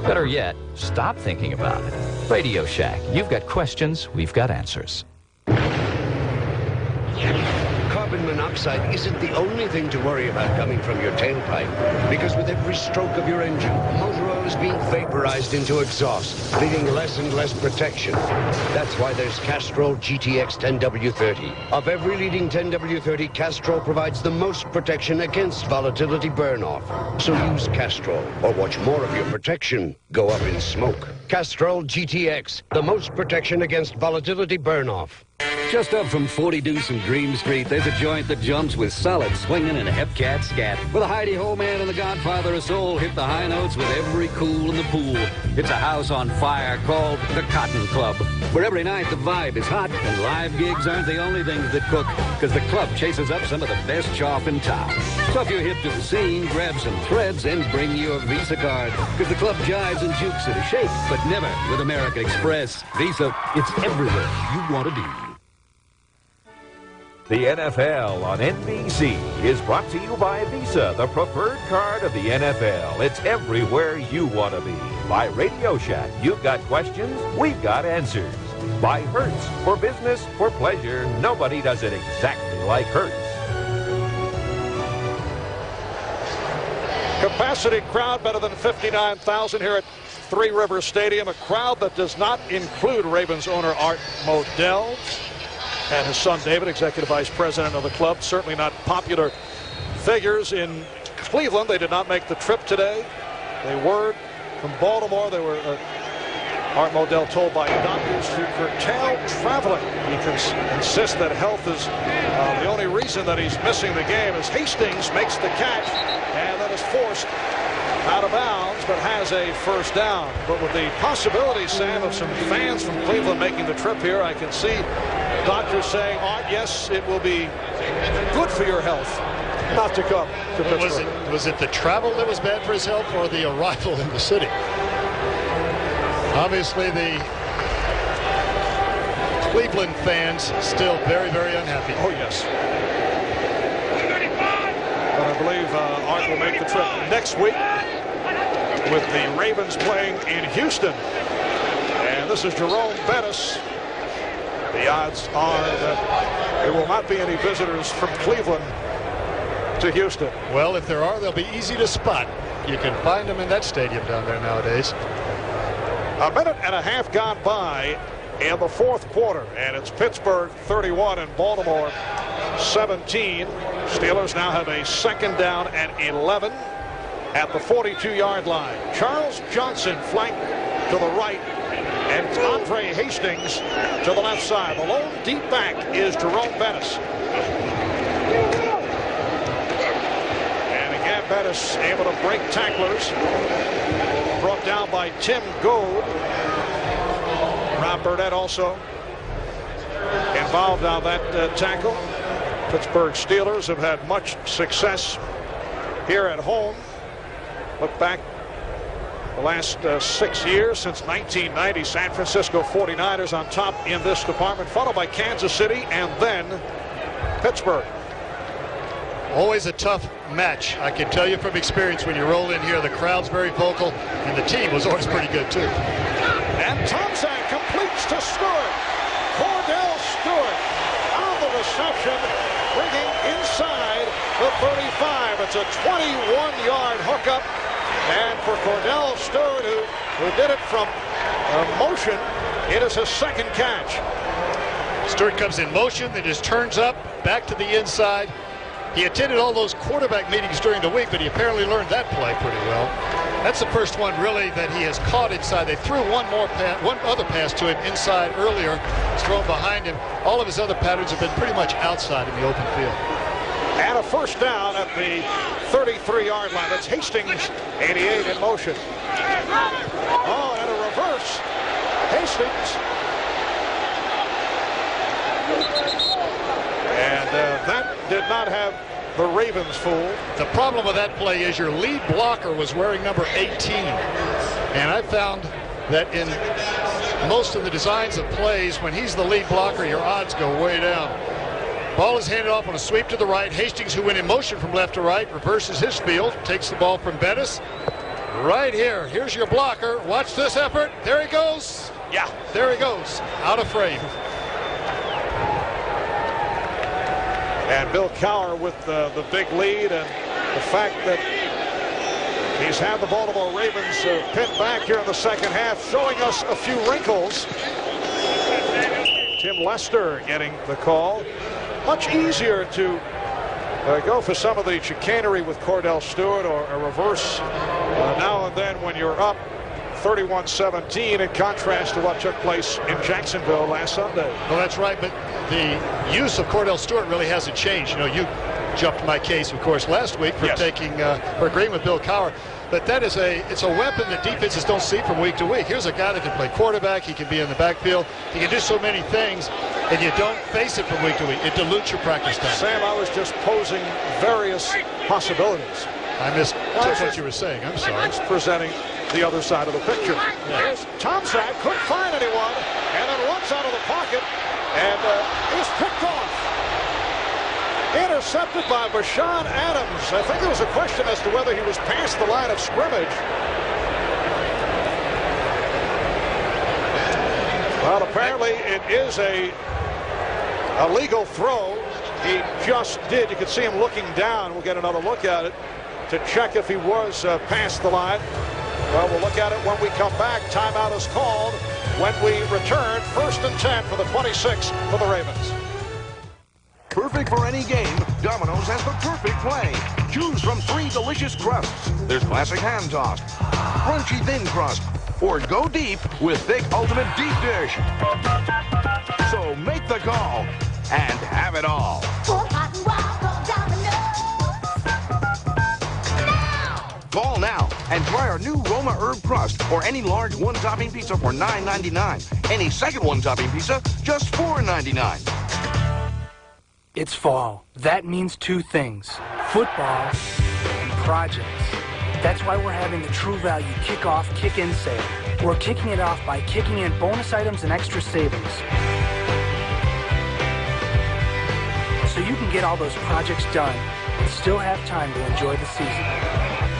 Better yet, stop thinking about it. Radio Shack. You've got questions, we've got answers. Carbon monoxide isn't the only thing to worry about coming from your tailpipe, because with every stroke of your engine, Motorola is being vaporized into exhaust, leaving less and less protection. That's why there's Castrol GTX 10W30. Of every leading 10W30, Castrol provides the most protection against volatility burn-off. So use Castrol, or watch more of your protection go up in smoke. Castrol GTX, the most protection against volatility burn-off. Just up from 40 Deuce and Dream Street, there's a joint that jumps with solid swinging and hep-cat scat. With a Heidi-Ho Man and the Godfather of Soul hit the high notes with every cool in the pool. It's a house on fire called the Cotton Club, where every night the vibe is hot and live gigs aren't the only things that cook, because the club chases up some of the best choff in town. So if you're hip to the scene, grab some threads and bring your Visa card, because the club jives and jukes at a shake, but never with American Express. Visa, it's everywhere you want to be. The NFL on NBC is brought to you by Visa, the preferred card of the NFL. It's everywhere you want to be. By Radio Shack, you've got questions, we've got answers. By Hertz, for business, for pleasure, nobody does it exactly like Hertz. Capacity crowd better than 59,000 here at Three Rivers Stadium. A crowd that does not include Ravens owner Art Modell and his son David, executive vice president of the club. Certainly not popular figures in Cleveland. They did not make the trip today. They were from Baltimore. They were Art Modell told by doctors to curtail traveling. He insists that health is the only reason that he's missing the game, as Hastings makes the catch and then is forced out of bounds, but has a first down. But with the possibility, Sam, of some fans from Cleveland making the trip here, I can see doctors saying, Art, yes, it will be good for your health not to come to Pittsburgh. Was it the travel that was bad for his health, or the arrival in the city? Obviously, the Cleveland fans still very, very unhappy. Oh, yes. But I believe Art will make the trip next week with the Ravens playing in Houston. And this is Jerome Bettis. The odds are that there will not be any visitors from Cleveland to Houston. Well, if there are, they'll be easy to spot. You can find them in that stadium down there nowadays. A minute and a half gone by in the fourth quarter, and it's Pittsburgh 31 and Baltimore 17. Steelers now have a second down and 11 at the 42-yard line. Charles Johnson flanked to the right, and Andre Hastings to the left side. The lone deep back is Jerome Bettis. And again, Bettis able to break tacklers. Brought down by Tim Goad. Rob Burnett also involved on that tackle. Pittsburgh Steelers have had much success here at home. Look back the last 6 years, since 1990, San Francisco 49ers on top in this department, followed by Kansas City and then Pittsburgh. Always a tough match, I can tell you from experience. When you roll in here, the crowd's very vocal, and the team was always pretty good too. And Tomczak completes to Stewart. Cordell Stewart on the reception, bringing inside the 35. It's a 21-yard hookup. And for Cordell Stewart, who did it from motion, it is his second catch. Stewart comes in motion, then just turns up, back to the inside. He attended all those quarterback meetings during the week, but he apparently learned that play pretty well. That's the first one, really, that he has caught inside. They threw one other pass to him inside earlier. It's thrown behind him. All of his other patterns have been pretty much outside in the open field. And a first down at the 33-yard line. That's Hastings, 88 in motion. Oh, and a reverse. Hastings. And that did not have the Ravens fooled. The problem with that play is your lead blocker was wearing number 18. And I found that in most of the designs of plays, when he's the lead blocker, your odds go way down. Ball is handed off on a sweep to the right. Hastings, who went in motion from left to right, reverses his field, takes the ball from Bettis. Right here. Here's your blocker. Watch this effort. There he goes. Yeah. There he goes. Out of frame. And Bill Cowher with the big lead, and the fact that He's had the Baltimore Ravens pinned back here in the second half, showing us a few wrinkles. Tim Lester getting the call. Much easier to go for some of the chicanery with Cordell Stewart or a reverse now and then when you're up 31-17 in contrast to what took place in Jacksonville last Sunday. Well, that's right, but the use of Cordell Stewart really hasn't changed. You know, you jumped my case, of course, last week for for agreeing with Bill Cowher. But that is it's a weapon that defenses don't see from week to week. Here's a guy that can play quarterback. He can be in the backfield. He can do so many things, and you don't face it from week to week. It dilutes your practice time. Sam, I was just posing various possibilities. I missed what you were saying. I'm sorry. Just presenting the other side of the picture. Here's Tomczak, couldn't find anyone, and then runs out of the pocket, and is picked off. Intercepted by Bashan Adams. I think there was a question as to whether he was past the line of scrimmage. Well, apparently it is a legal throw. He just did. You can see him looking down. We'll get another look at it to check if he was past the line. Well, we'll look at it when we come back. Timeout is called when we return. 1st and 10 for the 26 for the Ravens. Perfect for any game, Domino's has the perfect play. Choose from 3 delicious crusts. There's classic hand tossed, crunchy thin crust, or go deep with thick ultimate deep dish. So make the call and have it all. Call now and try our new Roma herb crust or any large one-topping pizza for $9.99. Any second one-topping pizza, just $4.99. It's fall. That means 2 things: football and projects. That's why we're having the True Value Kickoff Kick-In sale. We're kicking it off by kicking in bonus items and extra savings, so you can get all those projects done and still have time to enjoy the season.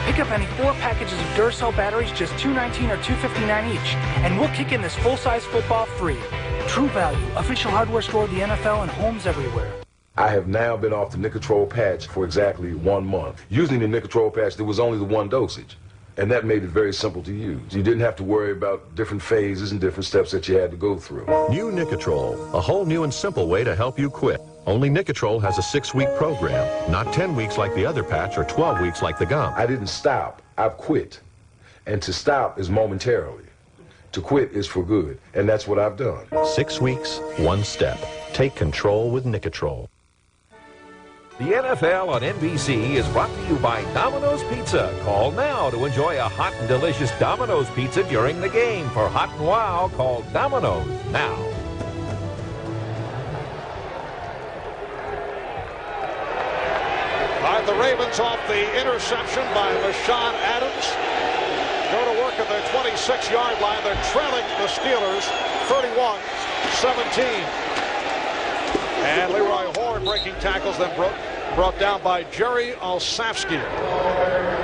Pick up any 4 packages of Duracell batteries, just $2.19 or $2.59 each, and we'll kick in this full-size football free. True Value, official hardware store of the NFL and homes everywhere. I have now been off the Nicotrol patch for exactly 1 month. Using the Nicotrol patch, there was only the 1 dosage, and that made it very simple to use. You didn't have to worry about different phases and different steps that you had to go through. New Nicotrol, a whole new and simple way to help you quit. Only Nicotrol has a 6-week program, not 10 weeks like the other patch or 12 weeks like the gum. I didn't stop. I've quit. And to stop is momentarily. To quit is for good, and that's what I've done. 6 weeks, 1 step. Take control with Nicotrol. The NFL on NBC is brought to you by Domino's Pizza. Call now to enjoy a hot and delicious Domino's Pizza during the game. For Hot and Wow, call Domino's now. All right, the Ravens off the interception by Bashan Adams. Go to work at their 26-yard line. They're trailing the Steelers 31-17. And Leroy Horn breaking tackles, then brought down by Jerry Olszewski.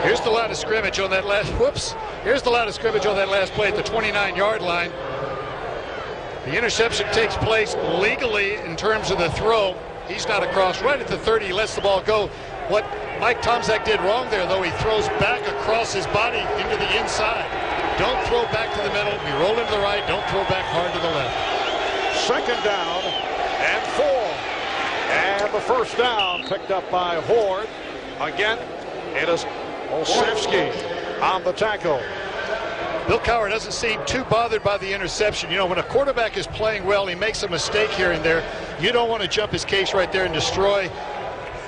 Here's the line of scrimmage on that last. Here's the line of scrimmage on that last play at the 29-yard line. The interception takes place legally in terms of the throw. He's not across. Right at the 30, he lets the ball go. What Mike Tomczak did wrong there, though, he throws back across his body into the inside. Don't throw back to the middle. You roll into the right. Don't throw back hard to the left. 2nd down and 4. And the 1st down picked up by Horn. Again, it is Olszewski on the tackle. Bill Cowher doesn't seem too bothered by the interception. You know, when a quarterback is playing well, he makes a mistake here and there. You don't want to jump his case right there and destroy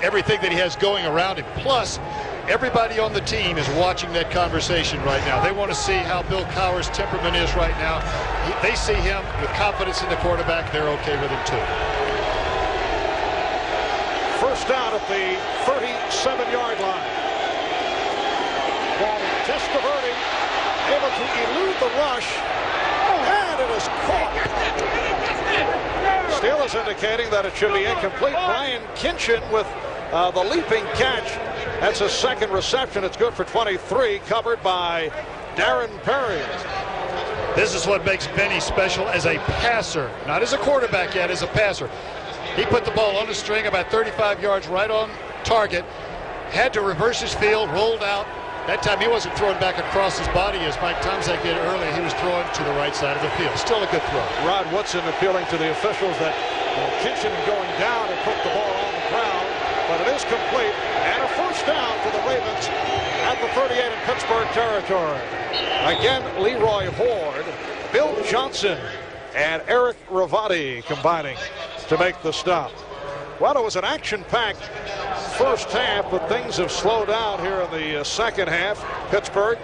everything that he has going around him. Plus, everybody on the team is watching that conversation right now. They want to see how Bill Cowher's temperament is right now. They see him with confidence in the quarterback. They're okay with him too. 1st down at the 37-yard line. Ball Testaverde able to elude the rush, and it is caught. Steelers indicating that it should be incomplete. Brian Kinchin with the leaping catch. That's a 2nd reception. It's good for 23, covered by Darren Perry. This is what makes Benny special as a passer, not as a quarterback yet, as a passer. He put the ball on the string about 35 yards right on target, had to reverse his field, rolled out, That time he wasn't throwing back across his body as Mike Tomczak did earlier. He was throwing to the right side of the field. Still a good throw. Rod Woodson appealing to the officials that Kitchen going down and put the ball on the ground, but it is complete and a first down for the Ravens at the 38 in Pittsburgh territory. Again, Leroy Hoard, Bill Johnson, and Eric Ravati combining to make the stop. Well, it was an action-packed first half, but things have slowed down here in the second half. Pittsburgh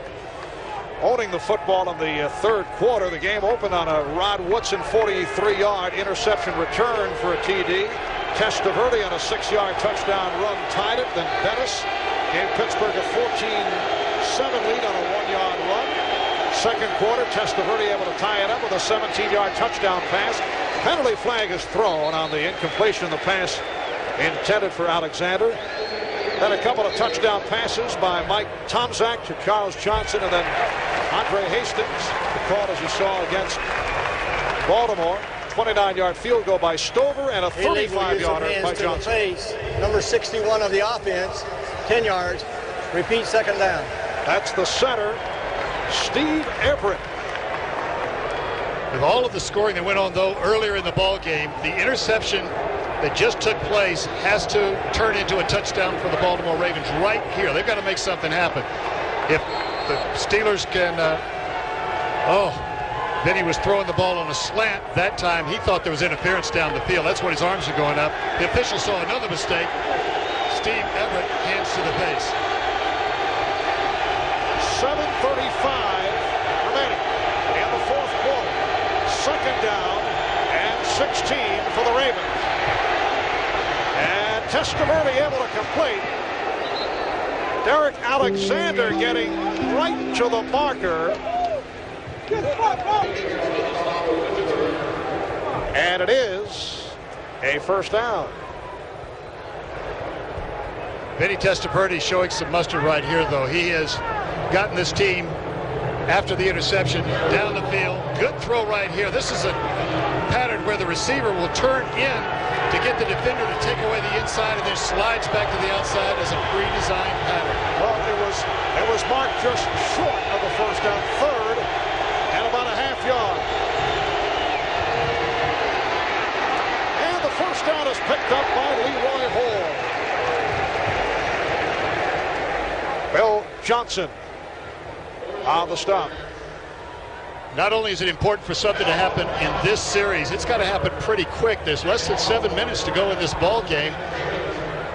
owning the football in the third quarter. The game opened on a Rod Woodson 43-yard interception return for a TD. Testaverde on a 6-yard touchdown run tied it. Then Bettis gave Pittsburgh a 14-7 lead on a 1-yard run. Second quarter, Testaverde able to tie it up with a 17-yard touchdown pass. Penalty flag is thrown on the incompletion of the pass intended for Alexander. Then a couple of touchdown passes by Mike Tomczak to Charles Johnson, and then Andre Hastings, the call as you saw against Baltimore. 29-yard field goal by Stover and a 35-yarder by Johnson. Face, number 61 of the offense, 10 yards. Repeat, second down. That's the center, Steve Everett. With all of the scoring that went on, though, earlier in the ball game, the interception that just took place has to turn into a touchdown for the Baltimore Ravens right here. They've got to make something happen. If the Steelers can, then he was throwing the ball on a slant. That time he thought there was interference down the field. That's when his arms are going up. The official saw another mistake. Steve Everett hands to the base. 7:35 remaining in the fourth quarter. Second down and 16 for the Ravens. And Testaverde able to complete. Derek Alexander getting right to the marker. And it is a first down. Vinny Testaverde showing some mustard right here, though. He has gotten this team after the interception down the field. Good throw right here. This is a pattern where the receiver will turn in to get the defender to take away the inside and then slides back to the outside as a pre-designed pattern. Well, it was marked just short of the first down, third and about a half yard. And the first down is picked up by Leroy Hoard. Bill Johnson on the stop. Not only is it important for something to happen in this series, it's got to happen pretty quick. There's less than 7 minutes to go in this ball game.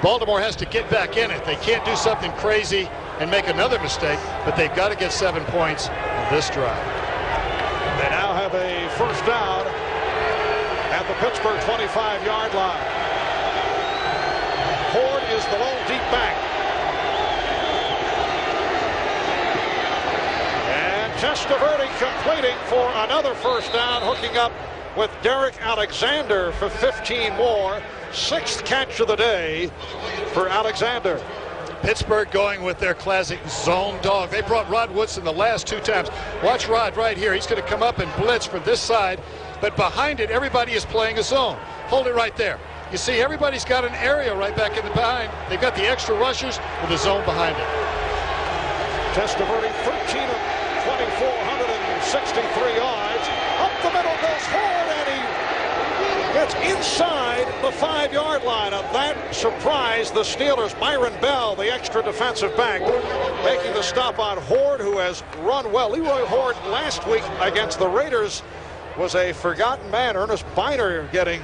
Baltimore has to get back in it. They can't do something crazy and make another mistake, but they've got to get 7 points on this drive. They now have a first down at the Pittsburgh 25-yard line. Hoard is the lone deep back. Testaverde completing for another first down, hooking up with Derek Alexander for 15 more. Sixth catch of the day for Alexander. Pittsburgh going with their classic zone dog. They brought Rod Woodson the last 2 times. Watch Rod right here. He's going to come up and blitz from this side, but behind it, everybody is playing a zone. Hold it right there. You see, everybody's got an area right back in the behind. They've got the extra rushers with the zone behind it. Testaverde 13 of 24, 163 yards. Up the middle goes Hoard, and he gets inside the 5-yard line. And that surprised the Steelers. Myron Bell, the extra defensive back, making the stop on Hoard, who has run well. Leroy Hoard last week against the Raiders was a forgotten man. Ernest Biner getting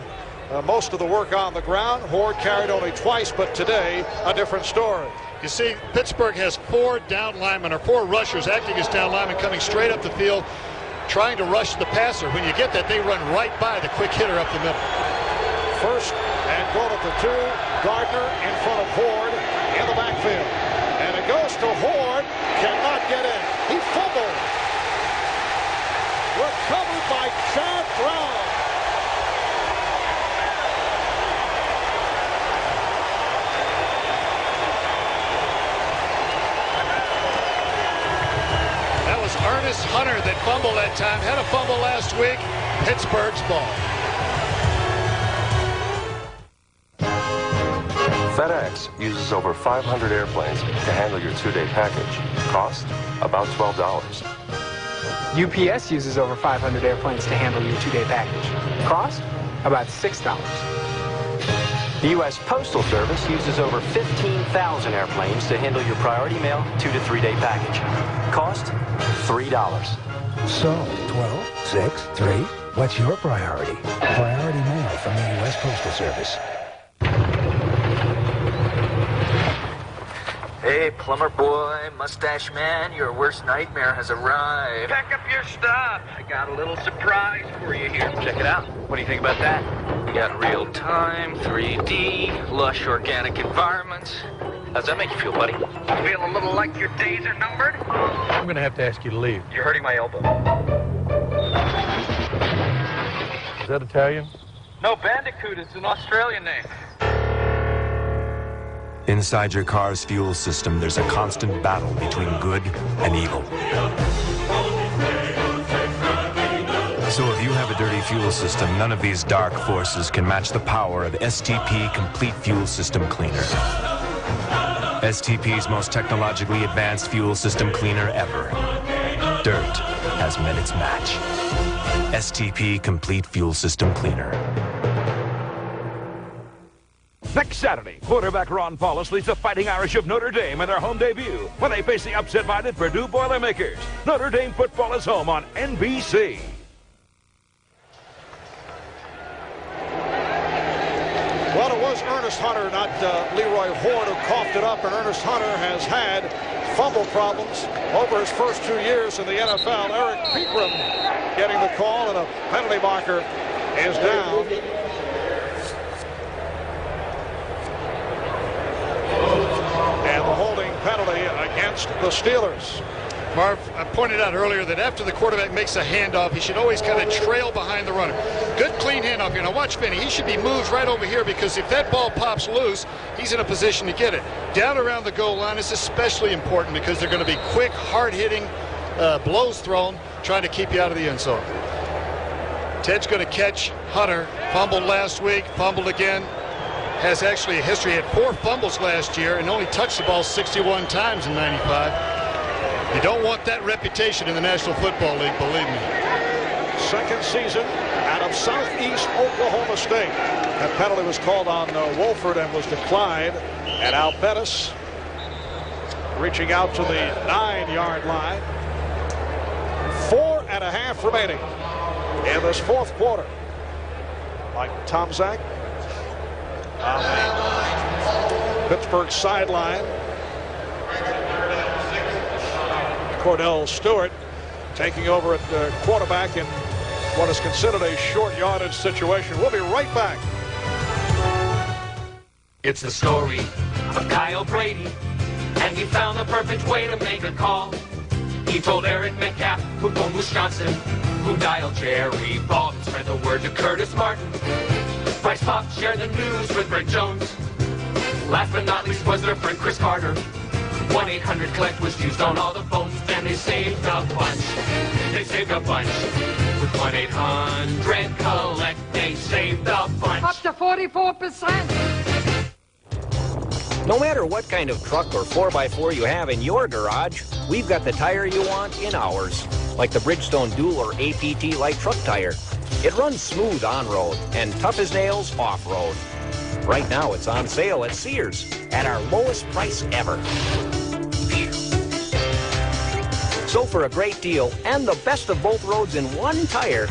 most of the work on the ground. Hoard carried only twice, but today a different story. You see, Pittsburgh has 4 down linemen, or 4 rushers acting as down linemen, coming straight up the field, trying to rush the passer. When you get that, they run right by the quick hitter up the middle. First and goal at the 2. Gardner in front of Hoard in the backfield. And it goes to Hoard. Cannot get in. He fumbled. Recovered by Chad Brown. Ernest Hunter that fumbled that time. Had a fumble last week. Pittsburgh's ball. FedEx uses over 500 airplanes to handle your 2-day package. Cost? About $12. UPS uses over 500 airplanes to handle your 2-day package. Cost? About $6. The U.S. Postal Service uses over 15,000 airplanes to handle your priority mail 2 to 3-day package. Cost? $3. So, 12, 6, 3, what's your priority? Priority mail from the U.S. Postal Service. Hey, plumber boy, mustache man, your worst nightmare has arrived. Pack up your stuff. I got a little surprise for you here. Check it out. What do you think about that? We got real-time, 3D, lush organic environments. How's that make you feel, buddy? Feel a little like your days are numbered? I'm gonna have to ask you to leave. You're hurting my elbow. Is that Italian? No, Bandicoot is an Australian name. Inside your car's fuel system, there's a constant battle between good and evil. So if you have a dirty fuel system, none of these dark forces can match the power of STP Complete Fuel System Cleaner. STP's most technologically advanced fuel system cleaner ever. Dirt has met its match. STP Complete Fuel System Cleaner. Next Saturday, quarterback Ron Paulus leads the Fighting Irish of Notre Dame in their home debut when they face the upset-minded Purdue Boilermakers. Notre Dame football is home on NBC. Well, it was Ernest Hunter, not Leroy Horn, who coughed it up, and Ernest Hunter has had fumble problems over his first 2 years in the NFL. Eric Pegram getting the call, and a penalty marker is down. And the holding penalty against the Steelers. Marv, I pointed out earlier that after the quarterback makes a handoff, he should always kind of trail behind the runner. Good clean handoff here. Now watch Benny. He should be moved right over here because if that ball pops loose, he's in a position to get it. Down around the goal line is especially important because they're going to be quick, hard-hitting blows thrown, trying to keep you out of the end zone. Ted's going to catch Hunter. Fumbled last week, fumbled again. Has actually a history. He had 4 fumbles last year and only touched the ball 61 times in '95. You don't want that reputation in the National Football League, believe me. Second season out of Southeast Oklahoma State. That penalty was called on Wolford and was declined. And Al Bettis reaching out to the 9-yard line. 4.5 remaining in this fourth quarter. Mike Tomczak on the Pittsburgh sideline. Cordell Stewart taking over at quarterback in what is considered a short yardage situation. We'll be right back. It's the story of Kyle Brady, and he found the perfect way to make a call. He told Eric Metcalf, who phoned Wisconsin, who dialed Jerry Ball, and spread the word to Curtis Martin. Bryce Pop shared the news with Brent Jones. Last but not least was their friend Chris Carter. 1-800-COLLECT was used on all the phones, and they saved a bunch. They saved a bunch. With 1-800-COLLECT, they saved a bunch. Up to 44%. No matter what kind of truck or 4x4 you have in your garage, we've got the tire you want in ours. Like the Bridgestone Dual or APT Light Truck Tire. It runs smooth on-road and tough as nails off-road. Right now it's on sale at Sears at our lowest price ever. So for a great deal and the best of both roads in one tire,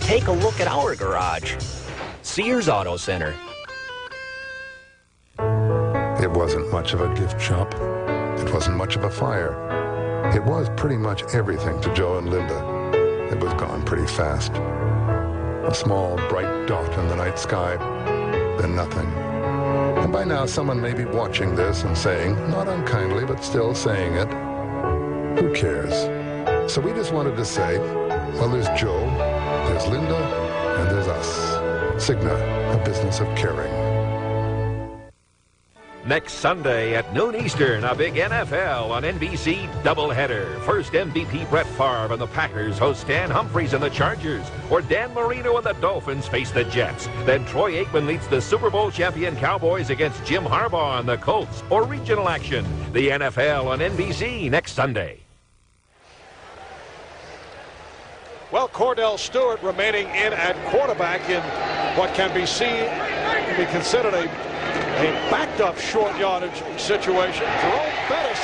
take a look at our garage. Sears Auto Center. It wasn't much of a gift shop. It wasn't much of a fire. It was pretty much everything to Joe and Linda. It was gone pretty fast. A small, bright dot in the night sky, then nothing. And by now someone may be watching this and saying, not unkindly, but still saying it, who cares? So we just wanted to say, well, there's Joe, there's Linda, and there's us. Cigna, a business of caring. next Sunday at noon Eastern, a big NFL on NBC doubleheader. First, MVP Brett Favre and the Packers host Stan Humphries and the Chargers, or Dan Marino and the Dolphins face the Jets. Then Troy Aikman leads the Super Bowl champion Cowboys against Jim Harbaugh and the Colts, or regional action. The NFL on NBC next Sunday. Well, Cordell Stewart remaining in at quarterback in what can be considered a backed up short yardage situation. Jerome Bettis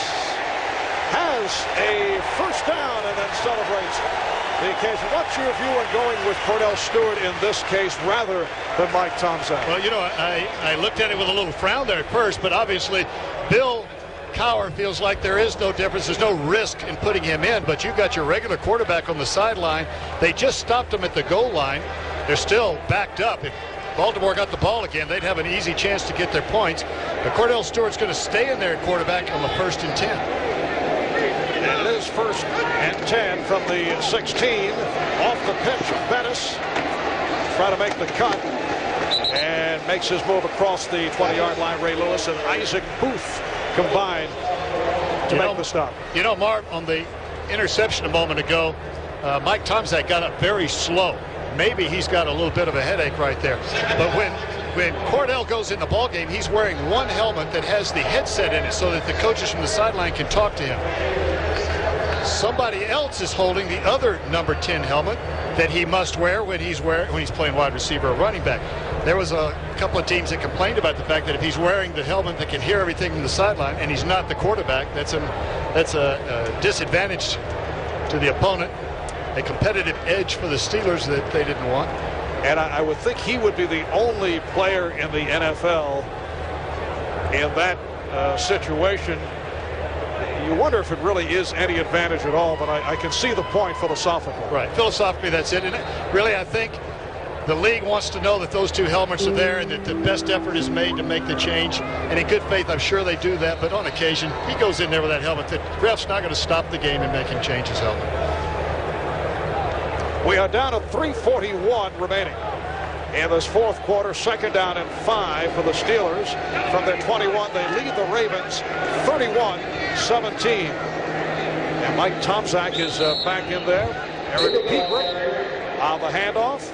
has a first down and then celebrates the occasion. What's your view on going with Cordell Stewart in this case rather than Mike Tomczak? Well, you know, I looked at it with a little frown there at first, but obviously Bill Cowher feels like there is no difference. There's no risk in putting him in, but you've got your regular quarterback on the sideline. They just stopped him at the goal line. They're still backed up. If Baltimore got the ball again, they'd have an easy chance to get their points. But Cordell Stewart's going to stay in there at quarterback on the 1st and 10. And it is 1st and 10 from the 16. Off the pitch, Bettis trying to make the cut and makes his move across the 20-yard line. Ray Lewis and Isaac Booth combined to make the stop. You know, Marv, on the interception a moment ago, Mike Tomczak got up very slow. Maybe he's got a little bit of a headache right there. But when Cordell goes in the ballgame, he's wearing one helmet that has the headset in it so that the coaches from the sideline can talk to him. Somebody else is holding the other number 10 helmet that he must wear when he's playing wide receiver or running back. There was a couple of teams that complained about the fact that if he's wearing the helmet that can hear everything from the sideline and he's not the quarterback, that's a disadvantage to the opponent, a competitive edge for the Steelers that they didn't want. And I would think he would be the only player in the NFL in that situation. You wonder if it really is any advantage at all, but I can see the point philosophically. Right, philosophically that's it. And really, I think the league wants to know that those two helmets are there and that the best effort is made to make the change. And in good faith, I'm sure they do that. But on occasion, he goes in there with that helmet. The ref's not going to stop the game and make him change his helmet. We are down to 3:41 remaining in this fourth quarter. 2nd down and 5 for the Steelers. From their 21, they lead the Ravens 31-17. And Mike Tomczak is back in there. Eric Peeper on the handoff.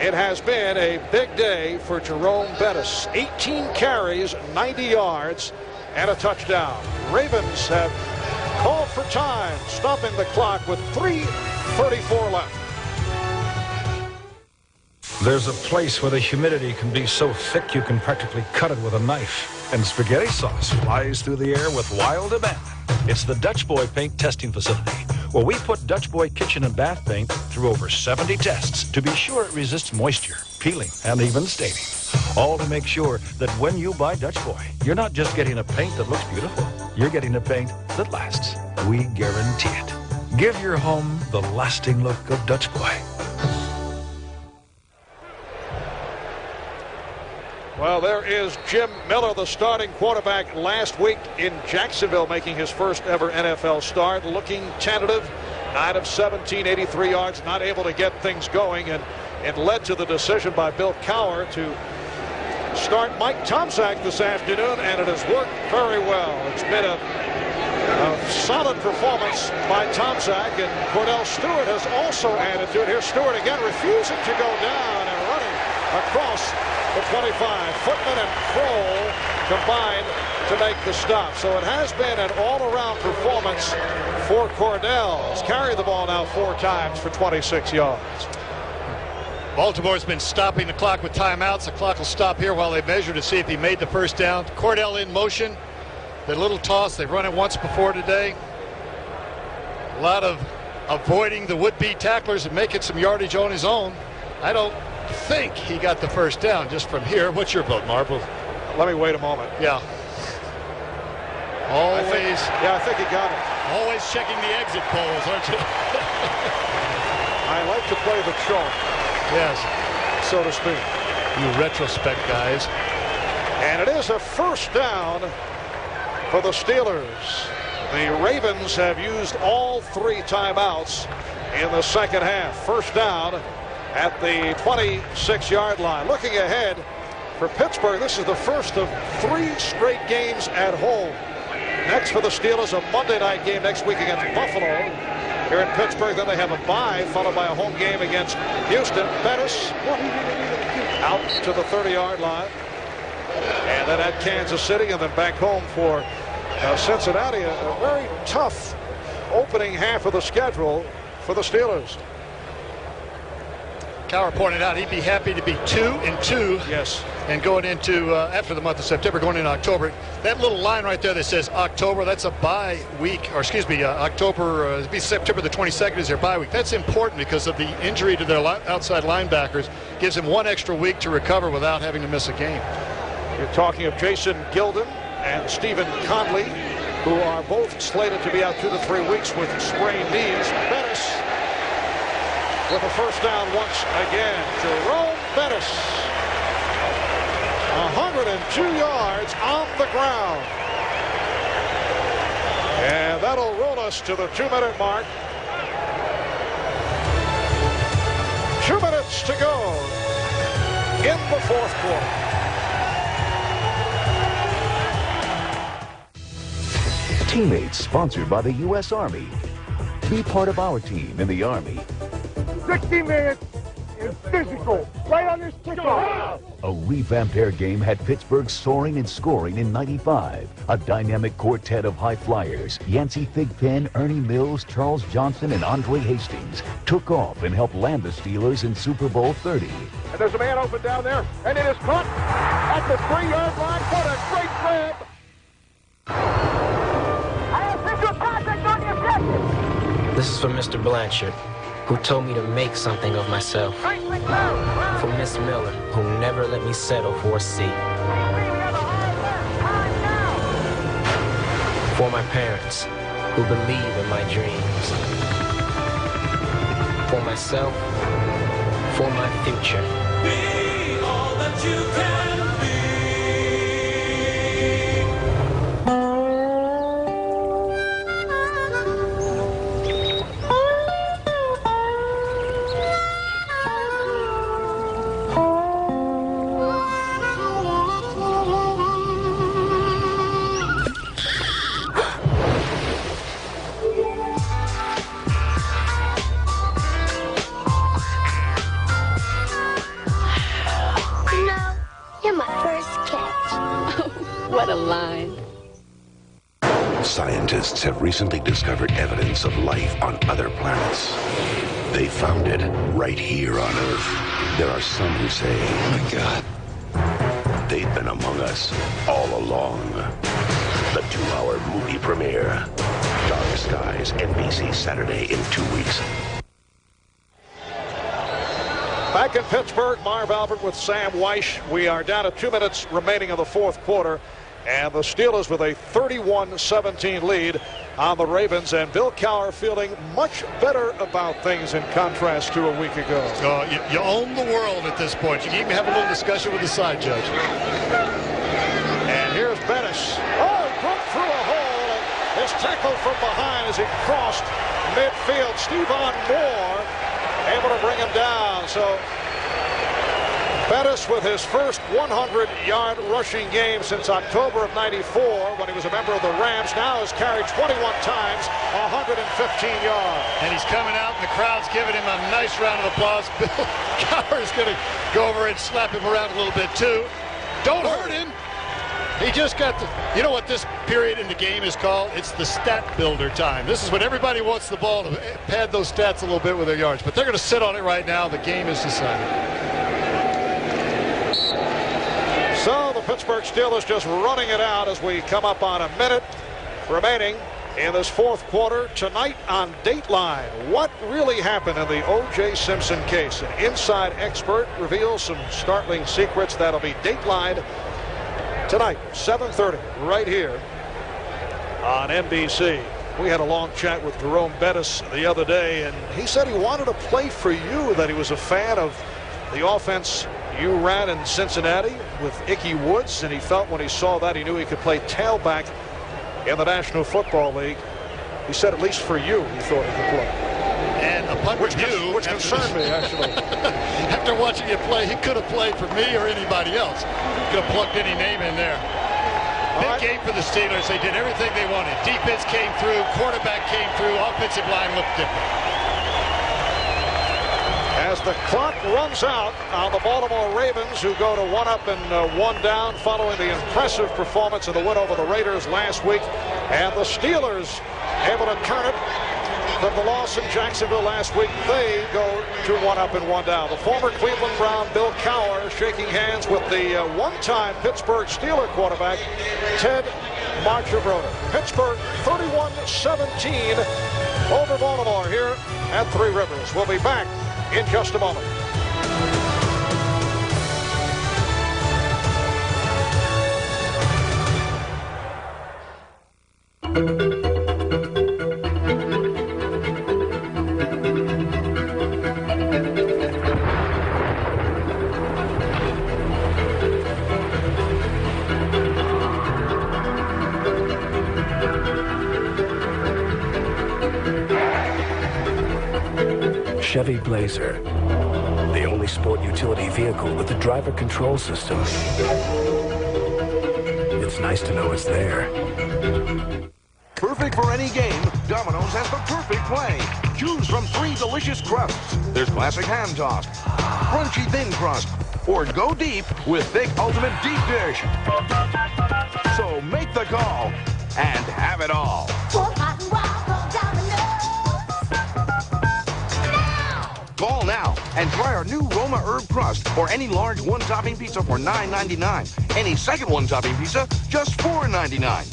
It has been a big day for Jerome Bettis. 18 carries, 90 yards, and a touchdown. Ravens have called for time, stopping the clock with 3:34 left. There's a place where the humidity can be so thick you can practically cut it with a knife. And spaghetti sauce flies through the air with wild abandon. It's the Dutch Boy Paint Testing Facility, where we put Dutch Boy kitchen and bath paint through over 70 tests to be sure it resists moisture, peeling, and even staining. All to make sure that when you buy Dutch Boy, you're not just getting a paint that looks beautiful. You're getting a paint that lasts. We guarantee it. Give your home the lasting look of Dutch Boy. Well, there is Jim Miller, the starting quarterback last week in Jacksonville, making his first ever NFL start, looking tentative. 9 of 17, 83 yards, not able to get things going, and it led to the decision by Bill Cowher to start Mike Tomczak this afternoon, and it has worked very well. It's been a solid performance by Tomczak, and Cordell Stewart has also added to it. Here's Stewart again, refusing to go down and running across the 25. Footman and Kroll combined to make the stop. So it has been an all-around performance for Cordell. He's carried the ball now 4 times for 26 yards. Baltimore's been stopping the clock with timeouts. The clock will stop here while they measure to see if he made the first down. Cordell in motion. The little toss, they've run it once before today. A lot of avoiding the would-be tacklers and making some yardage on his own. I don't think he got the first down just from here. What's your vote, Marvel? Let me wait a moment. Yeah. Always. I think he got it. Always checking the exit polls, aren't you? I like to play the chalk. Yes. So to speak. You retrospect guys. And it is a first down for the Steelers. The Ravens have used all 3 timeouts in the second half. First down at the 26-yard line. Looking ahead For Pittsburgh, this is the first of 3 straight games at home. Next for the Steelers, a Monday night game next week against Buffalo. Here in Pittsburgh, then they have a bye, followed by a home game against Houston. Bettis out to the 30-yard line. And then at Kansas City, and then back home for Cincinnati. A very tough opening half of the schedule for the Steelers. Cowher pointed out he'd be happy to be 2-2. Yes. And going into after the month of September, going into October. That little line right there that says October, that's a bye week, or excuse me, October, it'd be September the 22nd is their bye week. That's important because of the injury to their outside linebackers. Gives them 1 extra week to recover without having to miss a game. You're talking of Jason Gilden and Stephen Conley, who are both slated to be out 2 to 3 weeks with sprained knees. Bettis with a first down once again. Jerome Bettis, 102 yards on the ground. And that'll roll us to the 2-minute mark. 2 minutes to go in the fourth quarter. Teammates, sponsored by the U.S. Army. Be part of our team in the Army. 60 minutes is physical, right on this kickoff. A revamped air game had Pittsburgh soaring and scoring in '95. A dynamic quartet of high flyers, Yancey Thigpen, Ernie Mills, Charles Johnson, and Andre Hastings, took off and helped land the Steelers in Super Bowl 30. And there's a man open down there, and it is caught at the 3-yard line. What a great grab! This is for Mr. Blanchard, who told me to make something of myself. For Miss Miller, who never let me settle for a C. For my parents, who believe in my dreams. For myself, for my future. Be all that you can be. Scientists have recently discovered evidence of life on other planets. They found it right here on Earth. There are some who say, oh my God, they've been among us all along. The 2-hour movie premiere. Dark Skies, NBC, Saturday in 2 weeks. Back in Pittsburgh, Marv Albert with Sam Weish. We are down to 2 minutes remaining of the fourth quarter. And the Steelers with a 31-17 lead on the Ravens. And Bill Cowher feeling much better about things in contrast to a week ago. You own the world at this point. You can even have a little discussion with the side judge. And here's Bettis. Oh, he broke through a hole. And his tackle from behind as he crossed midfield. Stephon Moore able to bring him down. So Bettis with his first 100-yard rushing game since October of '94 when he was a member of the Rams. Now has carried 21 times, 115 yards. And he's coming out, and the crowd's giving him a nice round of applause. Bill Cowher's going to go over and slap him around a little bit, too. Don't hurt him. He just got the, you know what this period in the game is called? It's the stat builder time. This is when everybody wants the ball to pad those stats a little bit with their yards. But they're going to sit on it right now. The game is decided. So the Pittsburgh Steelers just running it out as we come up on a minute remaining in this fourth quarter. Tonight on Dateline, what really happened in the O.J. Simpson case? An inside expert reveals some startling secrets. That'll be Dateline tonight, 7:30, right here on NBC. We had a long chat with Jerome Bettis the other day, and he said he wanted to play for you, that he was a fan of the offense you ran in Cincinnati with Ickey Woods, and he felt when he saw that he knew he could play tailback in the National Football League. He said at least for you he thought he could play. And a punt review. Which concerned me, actually. After watching you play, he could have played for me or anybody else. Could have plugged any name in there. Big game for the Steelers. They did everything they wanted. Defense came through, quarterback came through, offensive line looked different. As the clock runs out on the Baltimore Ravens, who go to 1-up and 1 down following the impressive performance in the win over the Raiders last week, and the Steelers able to turn it from the loss in Jacksonville last week. They go to 1-up and 1 down. The former Cleveland Brown Bill Cowher shaking hands with the one-time Pittsburgh Steeler quarterback Ted Marchibroda. Pittsburgh 31-17 over Baltimore here at Three Rivers. We'll be back in just a moment. Chevy Blazer, the only sport utility vehicle with a driver control system. It's nice to know it's there. Perfect for any game, Domino's has the perfect play. Choose from 3 delicious crusts. There's classic hand-tossed, crunchy thin crust, or go deep with thick ultimate deep dish. So make the call and have it all. Call now and try our new Roma herb crust or any large one-topping pizza for $9.99. Any second one-topping pizza, just $4.99.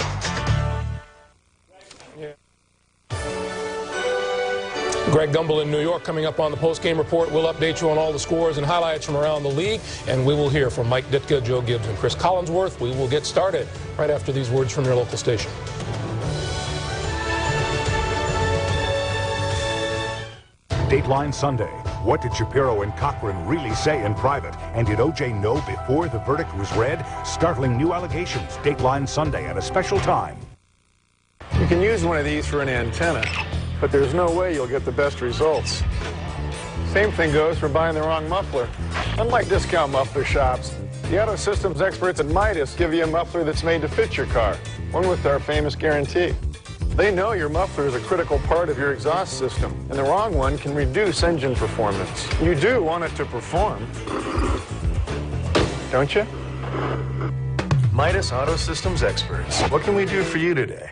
Greg Gumbel in New York coming up on the post-game report. We'll update you on all the scores and highlights from around the league, and we will hear from Mike Ditka, Joe Gibbs, and Chris Collinsworth. We will get started right after these words from your local station. Dateline Sunday. What did Shapiro and Cochran really say in private? And did O.J. know before the verdict was read? Startling new allegations. Dateline Sunday at a special time. You can use one of these for an antenna, but there's no way you'll get the best results. Same thing goes for buying the wrong muffler. Unlike discount muffler shops, the auto systems experts at Midas give you a muffler that's made to fit your car, one with our famous guarantee. They know your muffler is a critical part of your exhaust system, and the wrong one can reduce engine performance. You do want it to perform, don't you? Midas Auto Systems experts. What can we do for you today?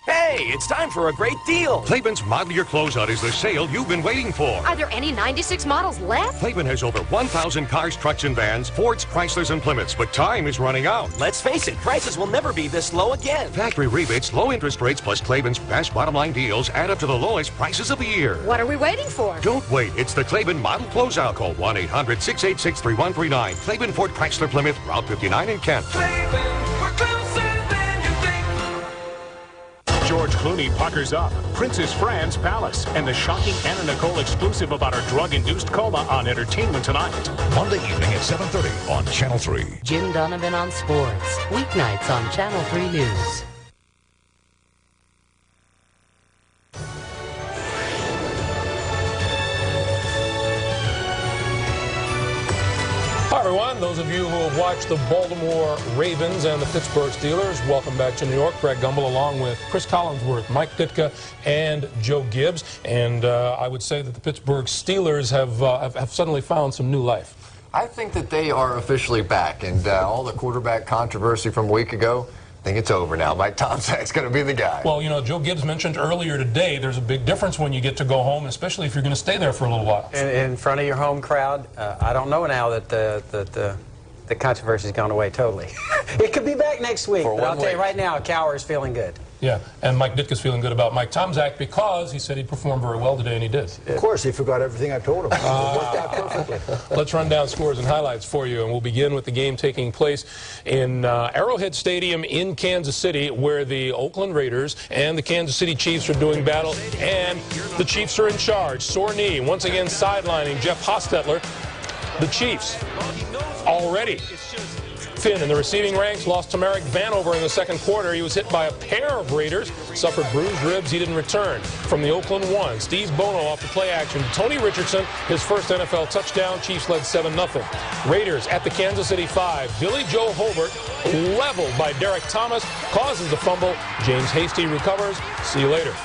Hey, it's time for a great deal. Klebin's Model Year Closeout is the sale you've been waiting for. Are there any 96 models left? Klebin has over 1,000 cars, trucks, and vans, Fords, Chryslers, and Plymouths, but time is running out. Let's face it, prices will never be this low again. Factory rebates, low interest rates, plus Klebin's best bottom line deals add up to the lowest prices of the year. What are we waiting for? Don't wait. It's the Klebin Model Closeout. Call 1-800-686-3139. Klebin, Ford, Chrysler, Plymouth, Route 59 in Kent. George Clooney puckers up, Princess Fran's Palace, and the shocking Anna Nicole exclusive about her drug-induced coma on Entertainment Tonight. Monday evening at 7:30 on Channel 3. Jim Donovan on sports, weeknights on Channel 3 News. Hi, everyone. Those of you who have watched the Baltimore Ravens and the Pittsburgh Steelers, welcome back to New York. Greg Gumbel along with Chris Collinsworth, Mike Ditka, and Joe Gibbs. And I would say that the Pittsburgh Steelers have suddenly found some new life. I think that they are officially back, and all the quarterback controversy from a week ago, I think it's over now. Mike Tomczak's going to be the guy. Well, you know, Joe Gibbs mentioned earlier today there's a big difference when you get to go home, especially if you're going to stay there for a little while. In front of your home crowd, I don't know now that the controversy's gone away totally. It could be back next week, but I'll tell you right now, Cowher's feeling good. Yeah, and Mike Ditka's feeling good about Mike Tomczak because he said he performed very well today, and he did. Of course, he forgot everything I told him. It worked out perfectly. Let's run down scores and highlights for you, and we'll begin with the game taking place in Arrowhead Stadium in Kansas City, where the Oakland Raiders and the Kansas City Chiefs are doing battle, and the Chiefs are in charge. Sore knee, once again sidelining Jeff Hostetler. The Chiefs already Finn in the receiving ranks lost to Merrick Vanover in the second quarter. He was hit by a pair of Raiders, suffered bruised ribs. He didn't return. From the Oakland 1, Steve Bono off the play action. Tony Richardson, his first NFL touchdown. Chiefs led 7-0. Raiders at the Kansas City 5. Billy Joe Hobart leveled by Derek Thomas, causes the fumble. James Hasty recovers. See you later.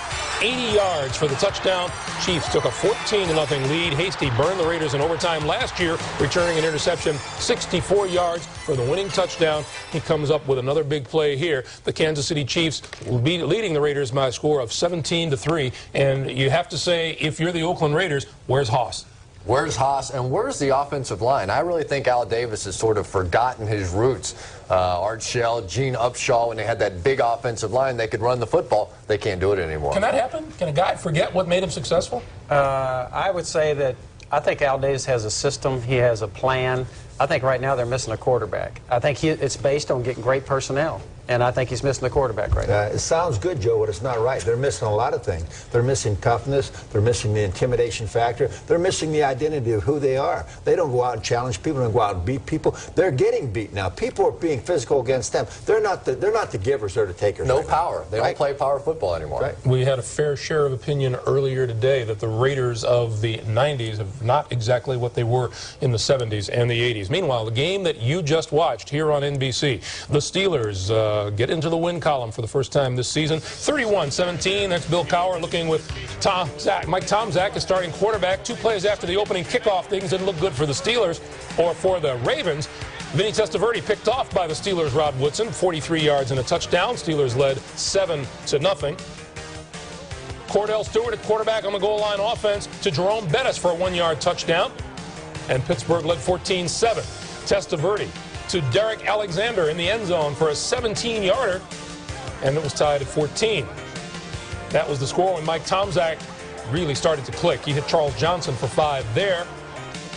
80 yards for the touchdown. Chiefs took a 14-0 lead. Hasty burned the Raiders in overtime last year, returning an interception, 64 yards for the winning touchdown. He comes up with another big play here. The Kansas City Chiefs will be leading the Raiders by a score of 17-3. And you have to say, if you're the Oakland Raiders, where's Haas? Where's Haas and where's the offensive line? I really think Al Davis has sort of forgotten his roots. Art Shell, Gene Upshaw, when they had that big offensive line, they could run the football. They can't do it anymore. Can that happen? Can a guy forget what made him successful? I would say that I think Al Davis has a system. He has a plan. I think right now they're missing a quarterback. I think it's based on getting great personnel. And I think he's missing the quarterback right now. It sounds good, Joe, but it's not right. They're missing a lot of things. They're missing toughness. They're missing the intimidation factor. They're missing the identity of who they are. They don't go out and challenge people. They don't go out and beat people. They're getting beat now. People are being physical against them. They're not the givers. They're the takers. No right power. They don't play power football anymore. Right. We had a fair share of opinion earlier today that the Raiders of the 90s are not exactly what they were in the 70s and the 80s. Meanwhile, the game that you just watched here on NBC, the Steelers get into the win column for the first time this season. 31-17. That's Bill Cowher looking with Mike Tomczak as starting quarterback. 2 plays after the opening kickoff, things didn't look good for the Steelers or for the Ravens. Vinny Testaverde picked off by the Steelers' Rod Woodson, 43 yards and a touchdown. Steelers led 7-0. Cordell Stewart at quarterback on the goal line offense to Jerome Bettis for a 1-yard touchdown. And Pittsburgh led 14-7. Testaverde to Derek Alexander in the end zone for a 17-yarder, and it was tied at 14. That was the score when Mike Tomczak really started to click. He hit Charles Johnson for 5 there,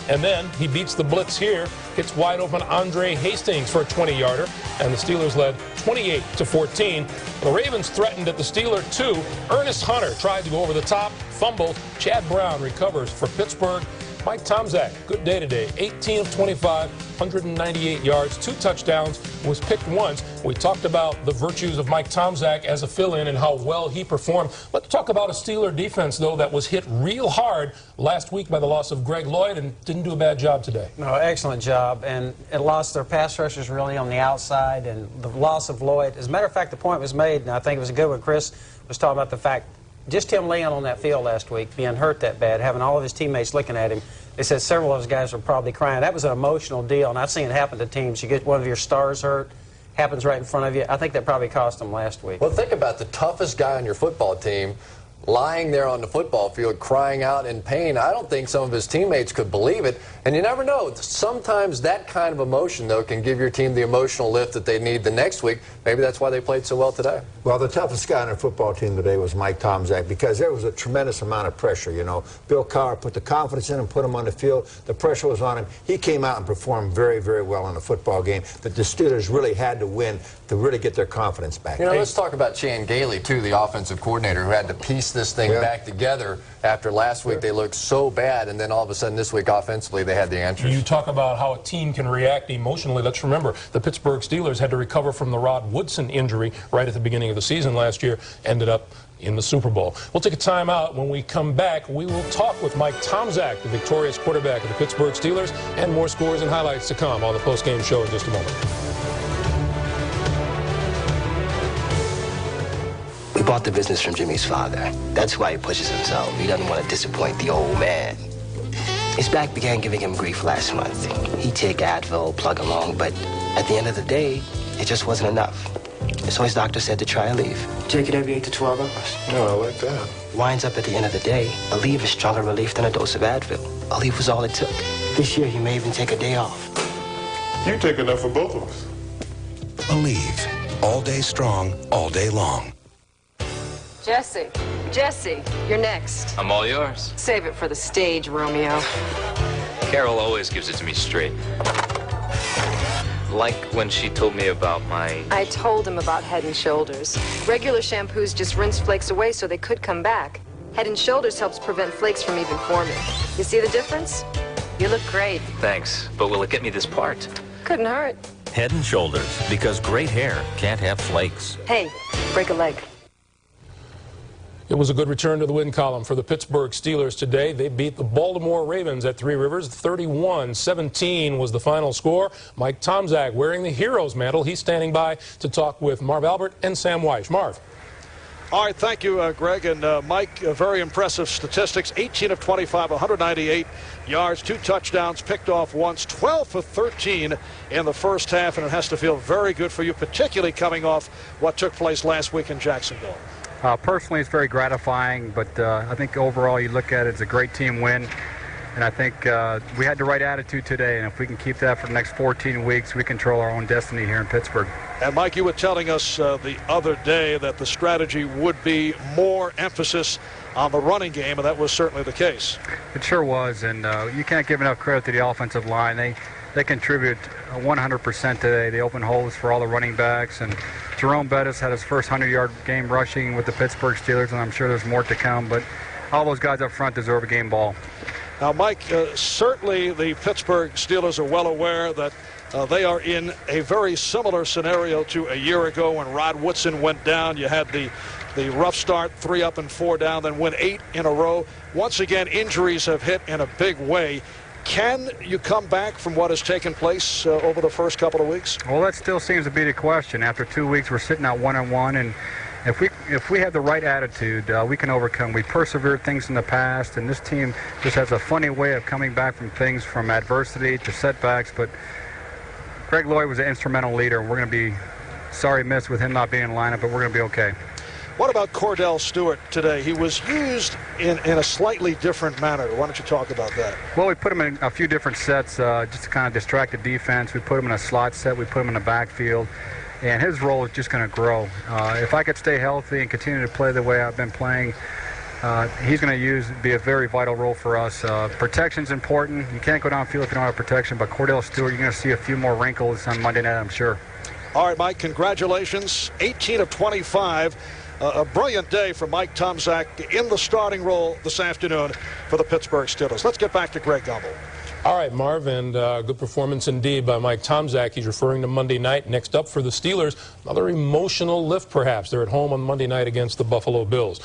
and then he beats the blitz here, hits wide open Andre Hastings for a 20-yarder, and the Steelers led 28-14. The Ravens threatened at the Steeler 2. Ernest Hunter tried to go over the top, fumbled. Chad Brown recovers for Pittsburgh. Mike Tomczak, good day today. 18 of 25, 198 yards, 2 touchdowns, was picked once. We talked about the virtues of Mike Tomczak as a fill-in and how well he performed. Let's talk about a Steeler defense, though, that was hit real hard last week by the loss of Greg Lloyd and didn't do a bad job today. No, excellent job. And it lost their pass rushers really on the outside, and the loss of Lloyd. As a matter of fact, the point was made, and I think it was a good one. Chris was talking about the fact just him laying on that field last week, being hurt that bad, having all of his teammates looking at him, they said several of those guys were probably crying. That was an emotional deal, and I've seen it happen to teams. You get one of your stars hurt, happens right in front of you. I think that probably cost them last week. Well, think about the toughest guy on your football team lying there on the football field crying out in pain. I don't think some of his teammates could believe it. And you never know. Sometimes that kind of emotion, though, can give your team the emotional lift that they need the next week. Maybe that's why they played so well today. Well, the toughest guy on our football team today was Mike Tomczak, because there was a tremendous amount of pressure, you know. Bill Cowher put the confidence in him, put him on the field. The pressure was on him. He came out and performed very, very well in the football game that the Steelers really had to win to really get their confidence back. You know, let's talk about Chan Gailey, too, the offensive coordinator, who had to piece this thing back together after last week. They looked so bad, and then all of a sudden this week offensively they had the answers. You talk about how a team can react emotionally. Let's remember the Pittsburgh Steelers had to recover from the Rod Woodson injury right at the beginning of the season last year, ended up in the Super Bowl. We'll take a timeout. When we come back, we will talk with Mike Tomczak, the victorious quarterback of the Pittsburgh Steelers, and more scores and highlights to come on the postgame show in just a moment. We bought the business from Jimmy's father. That's why he pushes himself. He doesn't want to disappoint the old man. His back began giving him grief last month. He'd take Advil, plug along, but at the end of the day, it just wasn't enough. So his doctor said to try a leave. Take it every 8 to 12 hours. No, I like that. Winds up at the end of the day, a leave is stronger relief than a dose of Advil. A leave was all it took. This year, he may even take a day off. You take enough for both of us. Aleve. All day strong, all day long. Jesse, you're next. I'm all yours. Save it for the stage, Romeo. Carol always gives it to me straight. Like when she told me about my... I told him about Head & Shoulders. Regular shampoos just rinse flakes away so they could come back. Head & Shoulders helps prevent flakes from even forming. You see the difference? You look great. Thanks, but will it get me this part? Couldn't hurt. Head & Shoulders, because great hair can't have flakes. Hey, break a leg. It was a good return to the win column for the Pittsburgh Steelers today. They beat the Baltimore Ravens at Three Rivers. 31-17 was the final score. Mike Tomczak wearing the hero's mantle. He's standing by to talk with Marv Albert and Sam Weish. Marv. All right, thank you, Greg. And Mike, very impressive statistics. 18 of 25, 198 yards, 2 touchdowns, picked off once, 12 for 13 in the first half. And it has to feel very good for you, particularly coming off what took place last week in Jacksonville. Personally, it's very gratifying, but I think overall you look at it as a great team win. And I think we had the right attitude today, and if we can keep that for the next 14 weeks, we control our own destiny here in Pittsburgh. And Mike, you were telling us the other day that the strategy would be more emphasis on the running game, and that was certainly the case. It sure was, and you can't give enough credit to the offensive line. They contribute 100% today. They open holes for all the running backs, and Jerome Bettis had his first 100-yard game rushing with the Pittsburgh Steelers, and I'm sure there's more to come, but all those guys up front deserve a game ball. Now, Mike, certainly the Pittsburgh Steelers are well aware that they are in a very similar scenario to a year ago when Rod Woodson went down. You had the rough start, 3 up and 4 down, then win 8 in a row. Once again, injuries have hit in a big way. Can you come back from what has taken place over the first couple of weeks? Well, that still seems to be the question. After 2 weeks, we're sitting at 1-1, and if we have the right attitude, we can overcome. We persevered things in the past, and this team just has a funny way of coming back from things, from adversity to setbacks. But Greg Lloyd was an instrumental leader, and we're going to be sorry missed with him not being in the lineup, but we're going to be okay. What about Cordell Stewart today? He was used in a slightly different manner. Why don't you talk about that? Well, we put him in a few different sets just to kind of distract the defense. We put him in a slot set. We put him in the backfield. And his role is just going to grow. If I could stay healthy and continue to play the way I've been playing, he's going to be a very vital role for us. Protection's important. You can't go downfield if you don't have protection. But Cordell Stewart, you're going to see a few more wrinkles on Monday night, I'm sure. All right, Mike, congratulations. 18 of 25. A brilliant day for Mike Tomczak in the starting role this afternoon for the Pittsburgh Steelers. Let's get back to Greg Gumbel. All right, Marv, and good performance indeed by Mike Tomczak. He's referring to Monday night. Next up for the Steelers, another emotional lift perhaps. They're at home on Monday night against the Buffalo Bills.